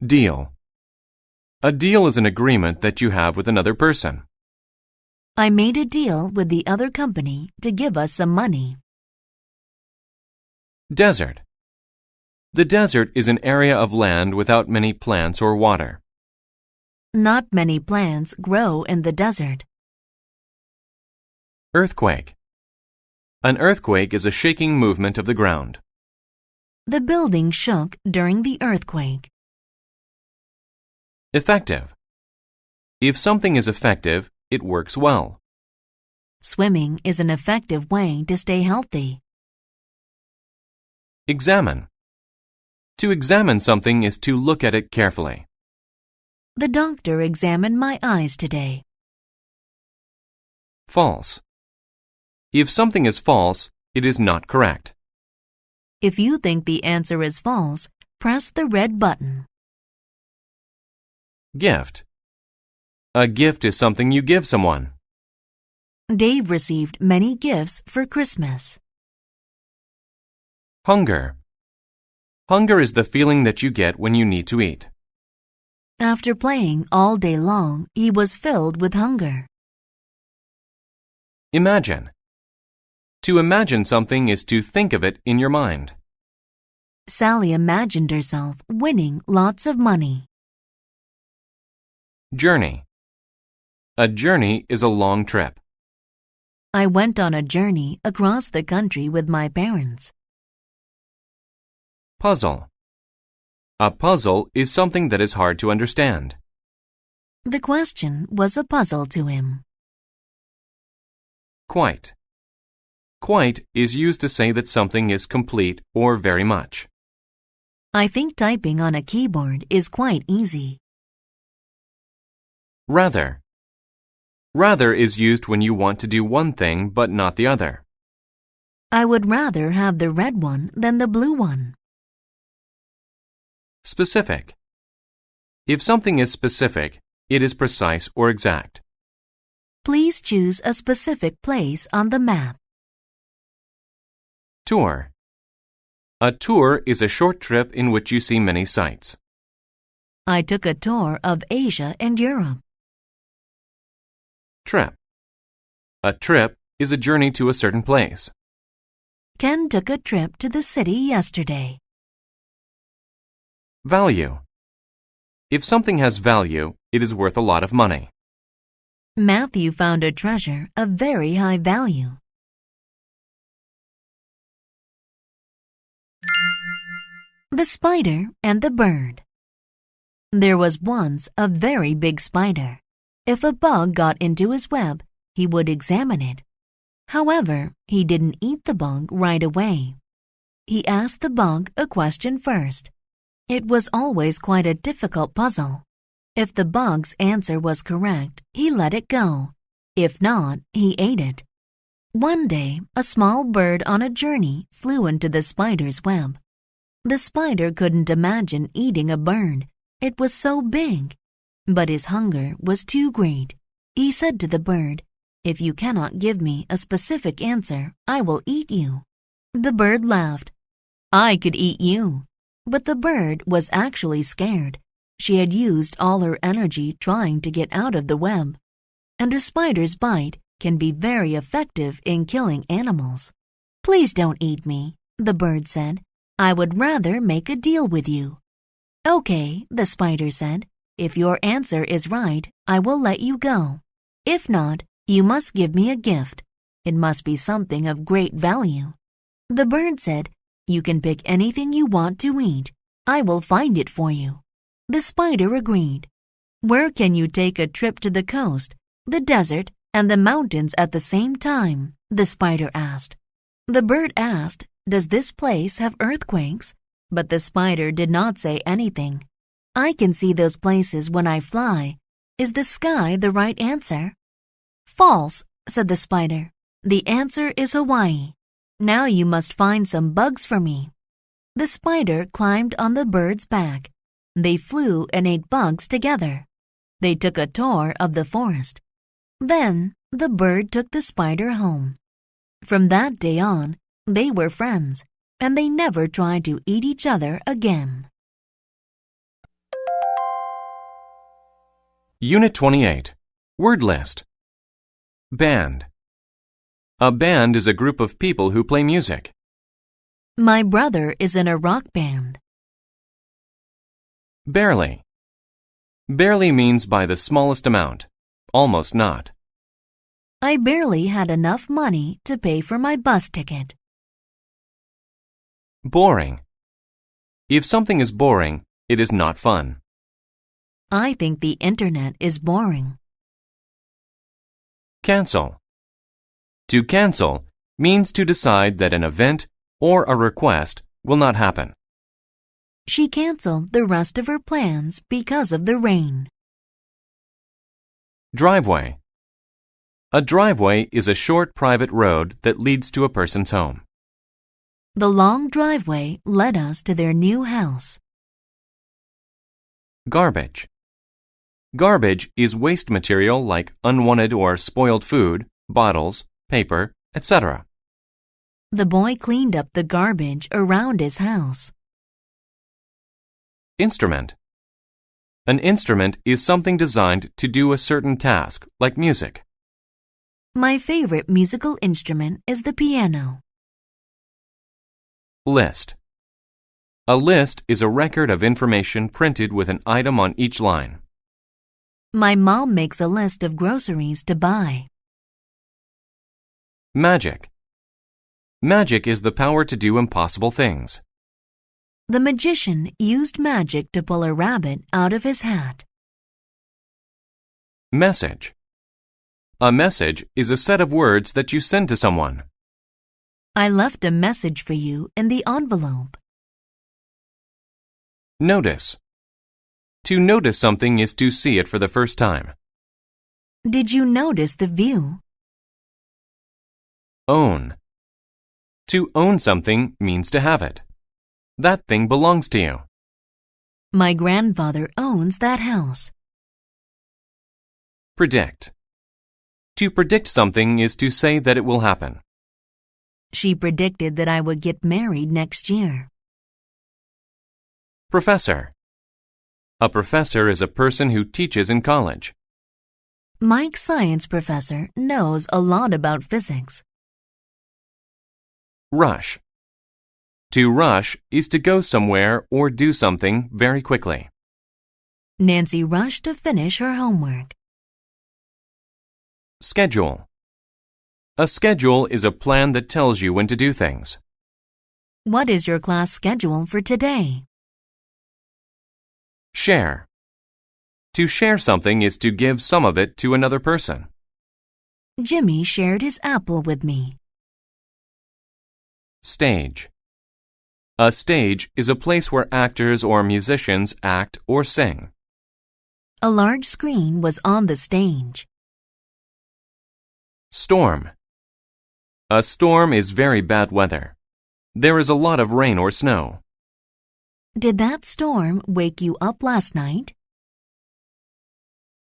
Deal. A deal is an agreement that you have with another person. I made a deal with the other company to give us some money. Desert. The desert is an area of land without many plants or water. Not many plants grow in the desert. Earthquake. An earthquake is a shaking movement of the ground. The building shook during the earthquake. Effective. If something is effective, it works well. Swimming is an effective way to stay healthy. Examine. To examine something is to look at it carefully. The doctor examined my eyes today. False. If something is false, it is not correct. If you think the answer is false, press the red button. Gift. A gift is something you give someone. Dave received many gifts for Christmas. Hunger. Hunger is the feeling that you get when you need to eat. After playing all day long, he was filled with hunger. Imagine. To imagine something is to think of it in your mind. Sally imagined herself winning lots of money. Journey. A journey is a long trip. I went on a journey across the country with my parents. Puzzle. A puzzle is something that is hard to understand. The question was a puzzle to him. Quite. Quite is used to say that something is complete or very much. I think typing on a keyboard is quite easy. Rather. Rather is used when you want to do one thing but not the other. I would rather have the red one than the blue one. Specific. If something is specific, it is precise or exact. Please choose a specific place on the map. Tour. A tour is a short trip in which you see many sights. I took a tour of Asia and Europe. Trip. A trip is a journey to a certain place. Ken took a trip to the city yesterday. Value. If something has value, it is worth a lot of money. Matthew found a treasure of very high value. The Spider and the Bird. There was once a very big spider. If a bug got into his web, he would examine it. However, he didn't eat the bug right away. He asked the bug a question first. It was always quite a difficult puzzle. If the bug's answer was correct, he let it go. If not, he ate it. One day, a small bird on a journey flew into the spider's web. The spider couldn't imagine eating a bird. It was so big. But his hunger was too great. He said to the bird, "If you cannot give me a specific answer, I will eat you." The bird laughed. "I could eat you." But the bird was actually scared. She had used all her energy trying to get out of the web. And a spider's bite can be very effective in killing animals. "Please don't eat me," the bird said. "I would rather make a deal with you." "Okay," the spider said. "If your answer is right, I will let you go. If not, you must give me a gift. It must be something of great value." The bird said, "You can pick anything you want to eat. I will find it for you." The spider agreed. "Where can you take a trip to the coast, the desert, and the mountains at the same time?" the spider asked. The bird asked, "Does this place have earthquakes?" But the spider did not say anything. "I can see those places when I fly. Is the sky the right answer?" "False," said the spider. "The answer is Hawaii. Now you must find some bugs for me." The spider climbed on the bird's back. They flew and ate bugs together. They took a tour of the forest. Then the bird took the spider home. From that day on, they were friends, and they never tried to eat each other again. Unit 28. Word list. Band. A band is a group of people who play music. My brother is in a rock band. Barely. Barely means by the smallest amount, almost not. I barely had enough money to pay for my bus ticket. Boring. If something is boring, it is not fun. I think the internet is boring. Cancel. To cancel means to decide that an event or a request will not happen. She canceled the rest of her plans because of the rain. Driveway. A driveway is a short private road that leads to a person's home. The long driveway led us to their new house. Garbage. Garbage is waste material like unwanted or spoiled food, bottles, paper, etc. The boy cleaned up the garbage around his house. Instrument. An instrument is something designed to do a certain task, like music. My favorite musical instrument is the piano. List. A list is a record of information printed with an item on each line. My mom makes a list of groceries to buy. Magic. Magic is the power to do impossible things. The magician used magic to pull a rabbit out of his hat. Message. A message is a set of words that you send to someone. I left a message for you in the envelope. Notice. To notice something is to see it for the first time. Did you notice the view? Own. To own something means to have it. That thing belongs to you. My grandfather owns that house. Predict. To predict something is to say that it will happen. She predicted that I would get married next year. Professor. A professor is a person who teaches in college. Mike's science professor knows a lot about physics. Rush. To rush is to go somewhere or do something very quickly. Nancy rushed to finish her homework. Schedule. A schedule is a plan that tells you when to do things. What is your class schedule for today? Share. To share something is to give some of it to another person. Jimmy shared his apple with me. Stage. A stage is a place where actors or musicians act or sing. A large screen was on the stage. Storm. A storm is very bad weather. There is a lot of rain or snow. Did that storm wake you up last night?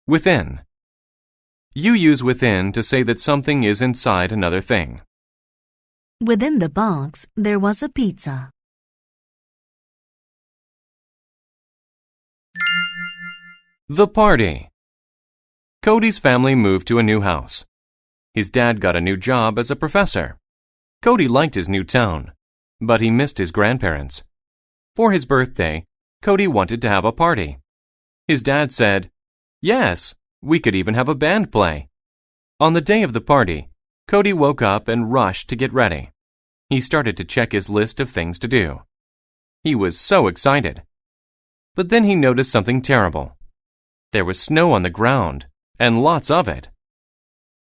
Within. You use within to say that something is inside another thing. Within the box, there was a pizza. The party. Cody's family moved to a new house. His dad got a new job as a professor. Cody liked his new town, but he missed his grandparents. For his birthday, Cody wanted to have a party. His dad said, "Yes, we could even have a band play." On the day of the party, Cody woke up and rushed to get ready. He started to check his list of things to do. He was so excited. But then he noticed something terrible. There was snow on the ground, and lots of it.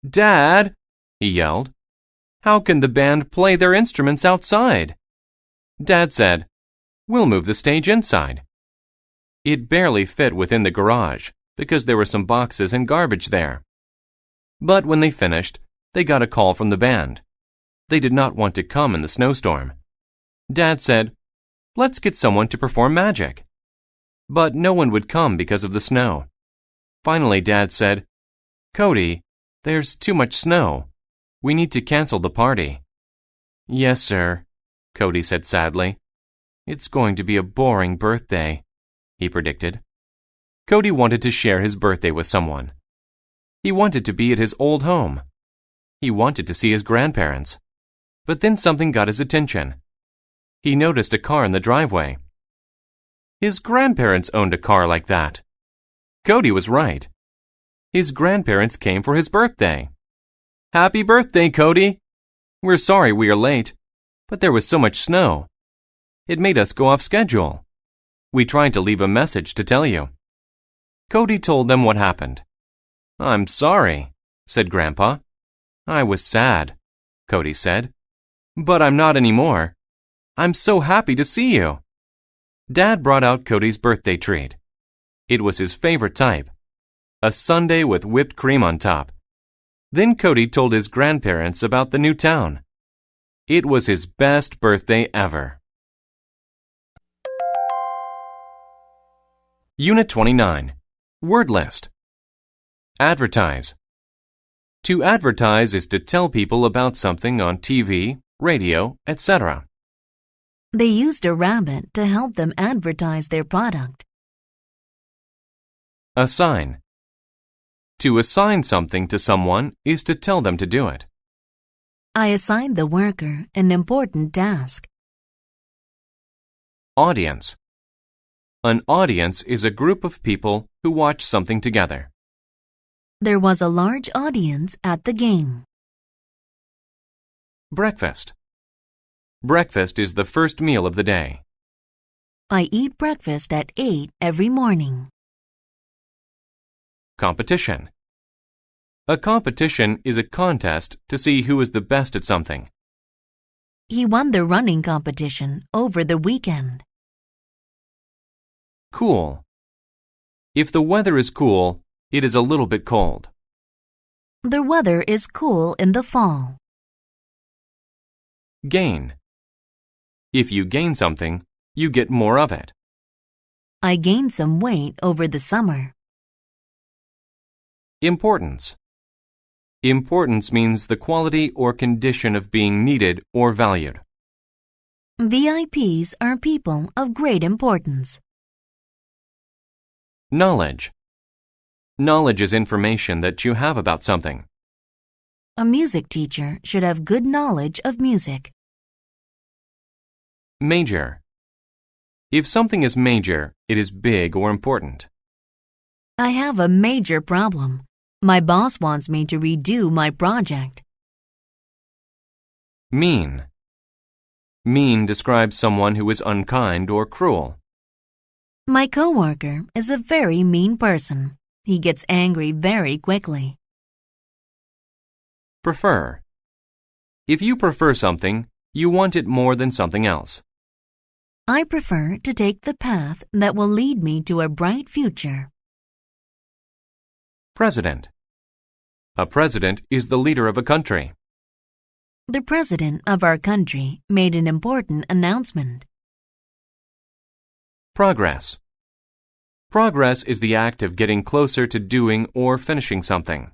"Dad," he yelled, "how can the band play their instruments outside?" Dad said, "We'll move the stage inside." It barely fit within the garage because there were some boxes and garbage there. But when they finished, they got a call from the band. They did not want to come in the snowstorm. Dad said, "Let's get someone to perform magic." But no one would come because of the snow. Finally, Dad said, "Cody, there's too much snow. We need to cancel the party." "Yes, sir," Cody said sadly. "It's going to be a boring birthday," he predicted. Cody wanted to share his birthday with someone. He wanted to be at his old home. He wanted to see his grandparents. But then something got his attention. He noticed a car in the driveway. His grandparents owned a car like that. Cody was right. His grandparents came for his birthday. "Happy birthday, Cody! We're sorry we are late, but there was so much snow. It made us go off schedule. We tried to leave a message to tell you." Cody told them what happened. "I'm sorry," said Grandpa. "I was sad," Cody said. "But I'm not anymore. I'm so happy to see you." Dad brought out Cody's birthday treat. It was his favorite type, a sundae with whipped cream on top. Then Cody told his grandparents about the new town. It was his best birthday ever. Unit 29. Word list. Advertise. To advertise is to tell people about something on TV, radio, etc. They used a rabbit to help them advertise their product. Assign. To assign something to someone is to tell them to do it. I assigned the worker an important task. Audience. An audience is a group of people who watch something together. There was a large audience at the game. Breakfast. Breakfast is the first meal of the day. I eat breakfast at 8 every morning. Competition. A competition is a contest to see who is the best at something. He won the running competition over the weekend. Cool. If the weather is cool, it is a little bit cold. The weather is cool in the fall. Gain. If you gain something, you get more of it. I gained some weight over the summer. Importance. Importance means the quality or condition of being needed or valued. VIPs are people of great importance. Knowledge. Knowledge is information that you have about something. A music teacher should have good knowledge of music. Major. If something is major, it is big or important. I have a major problem. My boss wants me to redo my project. Mean. Mean describes someone who is unkind or cruel. My coworker is a very mean person. He gets angry very quickly. Prefer. If you prefer something, you want it more than something else. I prefer to take the path that will lead me to a bright future. President. A president is the leader of a country. The president of our country made an important announcement. Progress. Progress is the act of getting closer to doing or finishing something.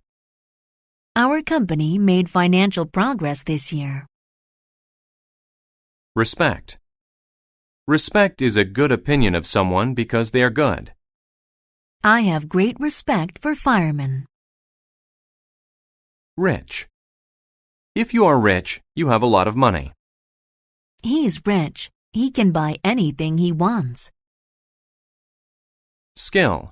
Our company made financial progress this year. Respect. Respect is a good opinion of someone because they are good. I have great respect for firemen. Rich. If you are rich, you have a lot of money. He's rich. He can buy anything he wants. Skill.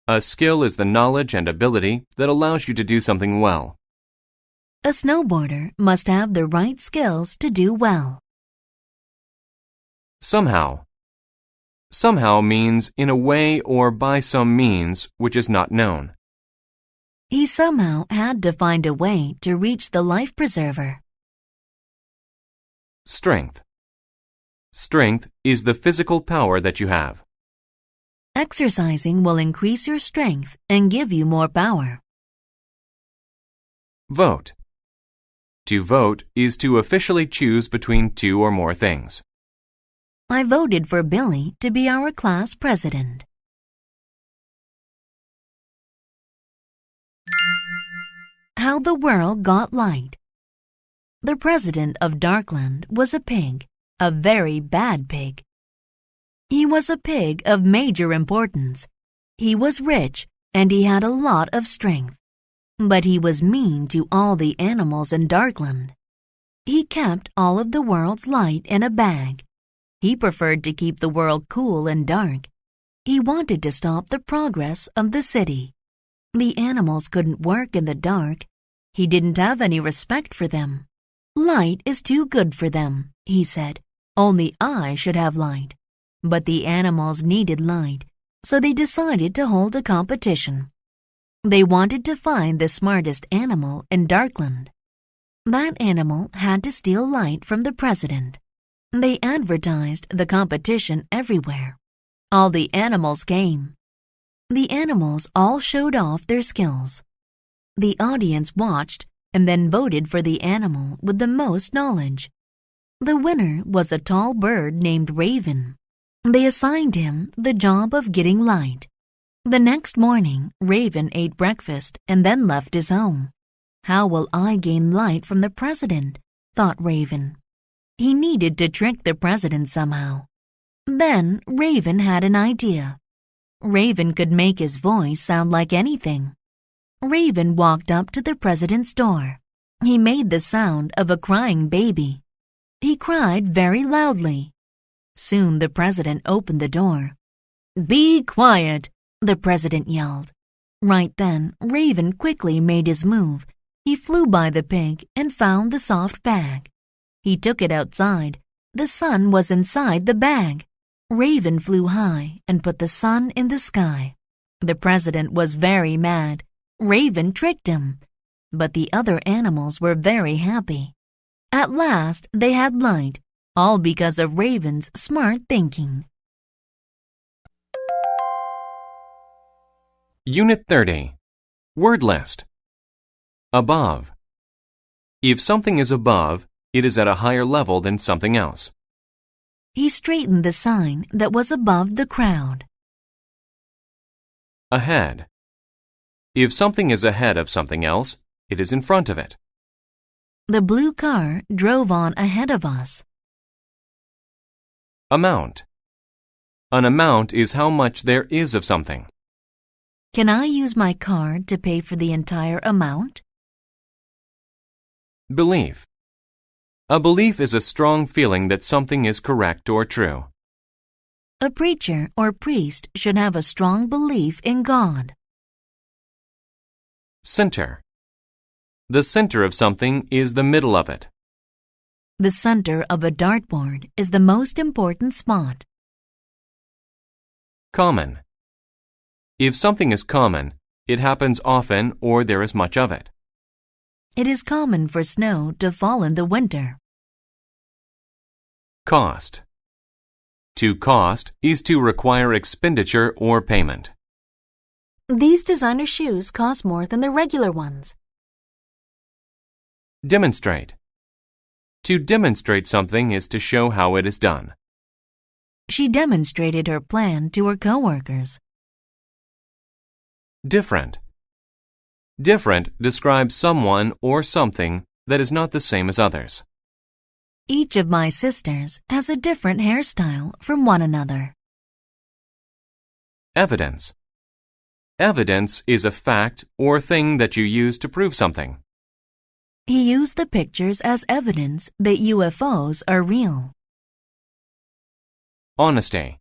A skill is the knowledge and ability that allows you to do something well. A snowboarder must have the right skills to do well. Somehow. Somehow means in a way or by some means which is not known. He somehow had to find a way to reach the life preserver. Strength. Strength is the physical power that you have. Exercising will increase your strength and give you more power. Vote. To vote is to officially choose between two or more things. I voted for Billy to be our class president. How the world got light. The president of Darkland was a pig, a very bad pig. He was a pig of major importance. He was rich and he had a lot of strength. But he was mean to all the animals in Darkland. He kept all of the world's light in a bag. He preferred to keep the world cool and dark. He wanted to stop the progress of the city. The animals couldn't work in the dark. He didn't have any respect for them. Light is too good for them, he said. Only I should have light. But the animals needed light, so they decided to hold a competition. They wanted to find the smartest animal in Darkland. That animal had to steal light from the president. They advertised the competition everywhere. All the animals came. The animals all showed off their skills. The audience watched and then voted for the animal with the most knowledge. The winner was a tall bird named Raven. They assigned him the job of getting light. The next morning, Raven ate breakfast and then left his home. "How will I gain light from the president?" thought Raven. He needed to trick the president somehow. Then Raven had an idea. Raven could make his voice sound like anything. Raven walked up to the president's door. He made the sound of a crying baby. He cried very loudly. Soon the president opened the door. "Be quiet," the president yelled. Right then, Raven quickly made his move. He flew by the pig and found the soft bag. He took it outside. The sun was inside the bag. Raven flew high and put the sun in the sky. The president was very mad. Raven tricked him. But the other animals were very happy. At last they had light, all because of Raven's smart thinking. Unit 30. Word list. Above. If something is above, it is at a higher level than something else. He straightened the sign that was above the crowd. Ahead. If something is ahead of something else, it is in front of it. The blue car drove on ahead of us. Amount. An amount is how much there is of something. Can I use my card to pay for the entire amount? Belief. A belief is a strong feeling that something is correct or true. A preacher or priest should have a strong belief in God. Center. The center of something is the middle of it. The center of a dartboard is the most important spot. Common. If something is common, it happens often or there is much of it. It is common for snow to fall in the winter. Cost. To cost is to require expenditure or payment. These designer shoes cost more than the regular ones. Demonstrate. To demonstrate something is to show how it is done. She demonstrated her plan to her coworkers. Different. Different describes someone or something that is not the same as others. Each of my sisters has a different hairstyle from one another. Evidence. Evidence is a fact or thing that you use to prove something. He used the pictures as evidence that UFOs are real. Honesty.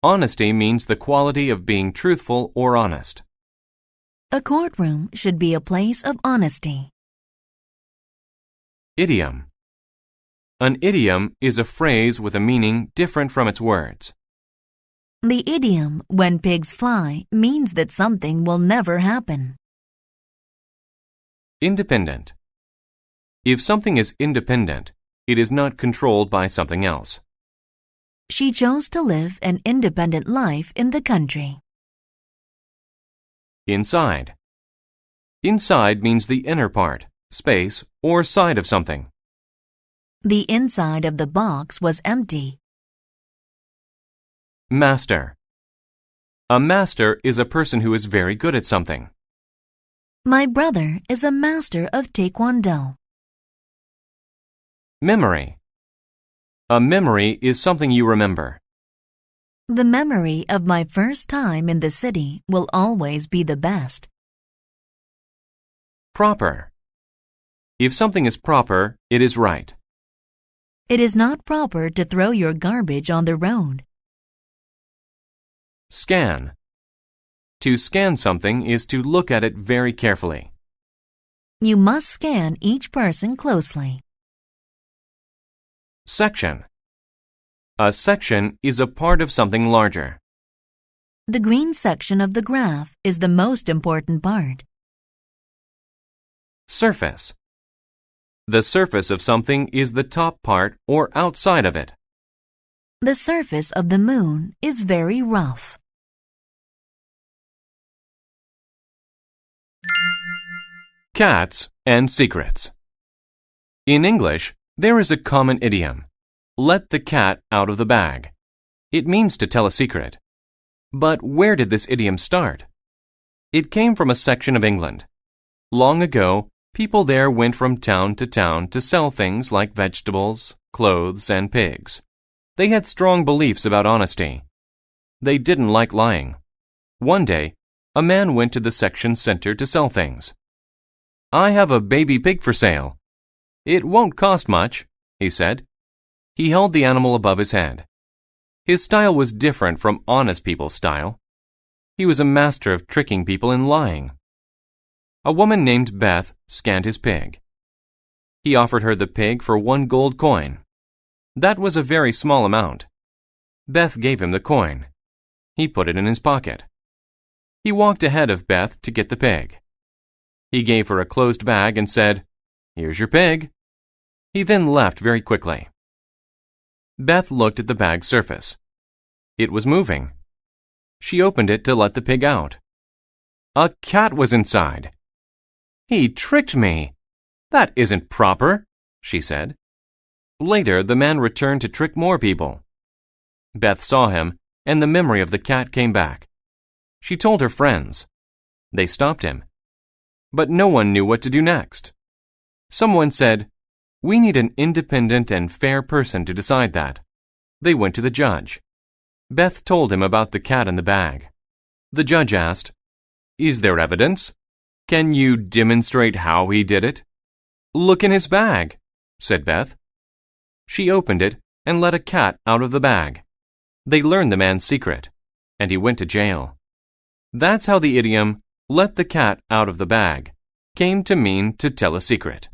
Honesty means the quality of being truthful or honest. A courtroom should be a place of honesty. Idiom. An idiom is a phrase with a meaning different from its words. The idiom, "when pigs fly," means that something will never happen. Independent. If something is independent, it is not controlled by something else. She chose to live an independent life in the country. Inside. Inside means the inner part, space, or side of something. The inside of the box was empty. Master. A master is a person who is very good at something. My brother is a master of Taekwondo. Memory. A memory is something you remember. The memory of my first time in the city will always be the best. Proper. If something is proper, it is right. It is not proper to throw your garbage on the road. Scan. To scan something is to look at it very carefully. You must scan each person closely. Section. A section is a part of something larger. The green section of the graph is the most important part. Surface. The surface of something is the top part or outside of it. The surface of the moon is very rough. Cats and secrets. In English, there is a common idiom, let the cat out of the bag. It means to tell a secret. But where did this idiom start? It came from a section of England. Long ago, people there went from town to sell things like vegetables, clothes, and pigs. They had strong beliefs about honesty. They didn't like lying. One day, a man went to the section center to sell things. "I have a baby pig for sale. It won't cost much," he said. He held the animal above his head. His style was different from honest people's style. He was a master of tricking people and lying. A woman named Beth scanned his pig. He offered her the pig for 1 gold coin. That was a very small amount. Beth gave him the coin. He put it in his pocket. He walked ahead of Beth to get the pig. He gave her a closed bag and said, "Here's your pig." He then left very quickly. Beth looked at the bag's surface. It was moving. She opened it to let the pig out. A cat was inside. "He tricked me. That isn't proper," she said. Later, the man returned to trick more people. Beth saw him, and the memory of the cat came back. She told her friends. They stopped him. But no one knew what to do next. Someone said, "We need an independent and fair person to decide that." They went to the judge. Beth told him about the cat in the bag. The judge asked, "Is there evidence? Can you demonstrate how he did it?" "Look in his bag," said Beth. She opened it and let a cat out of the bag. They learned the man's secret, and he went to jail. That's how the idiom, "let the cat out of the bag," came to mean to tell a secret.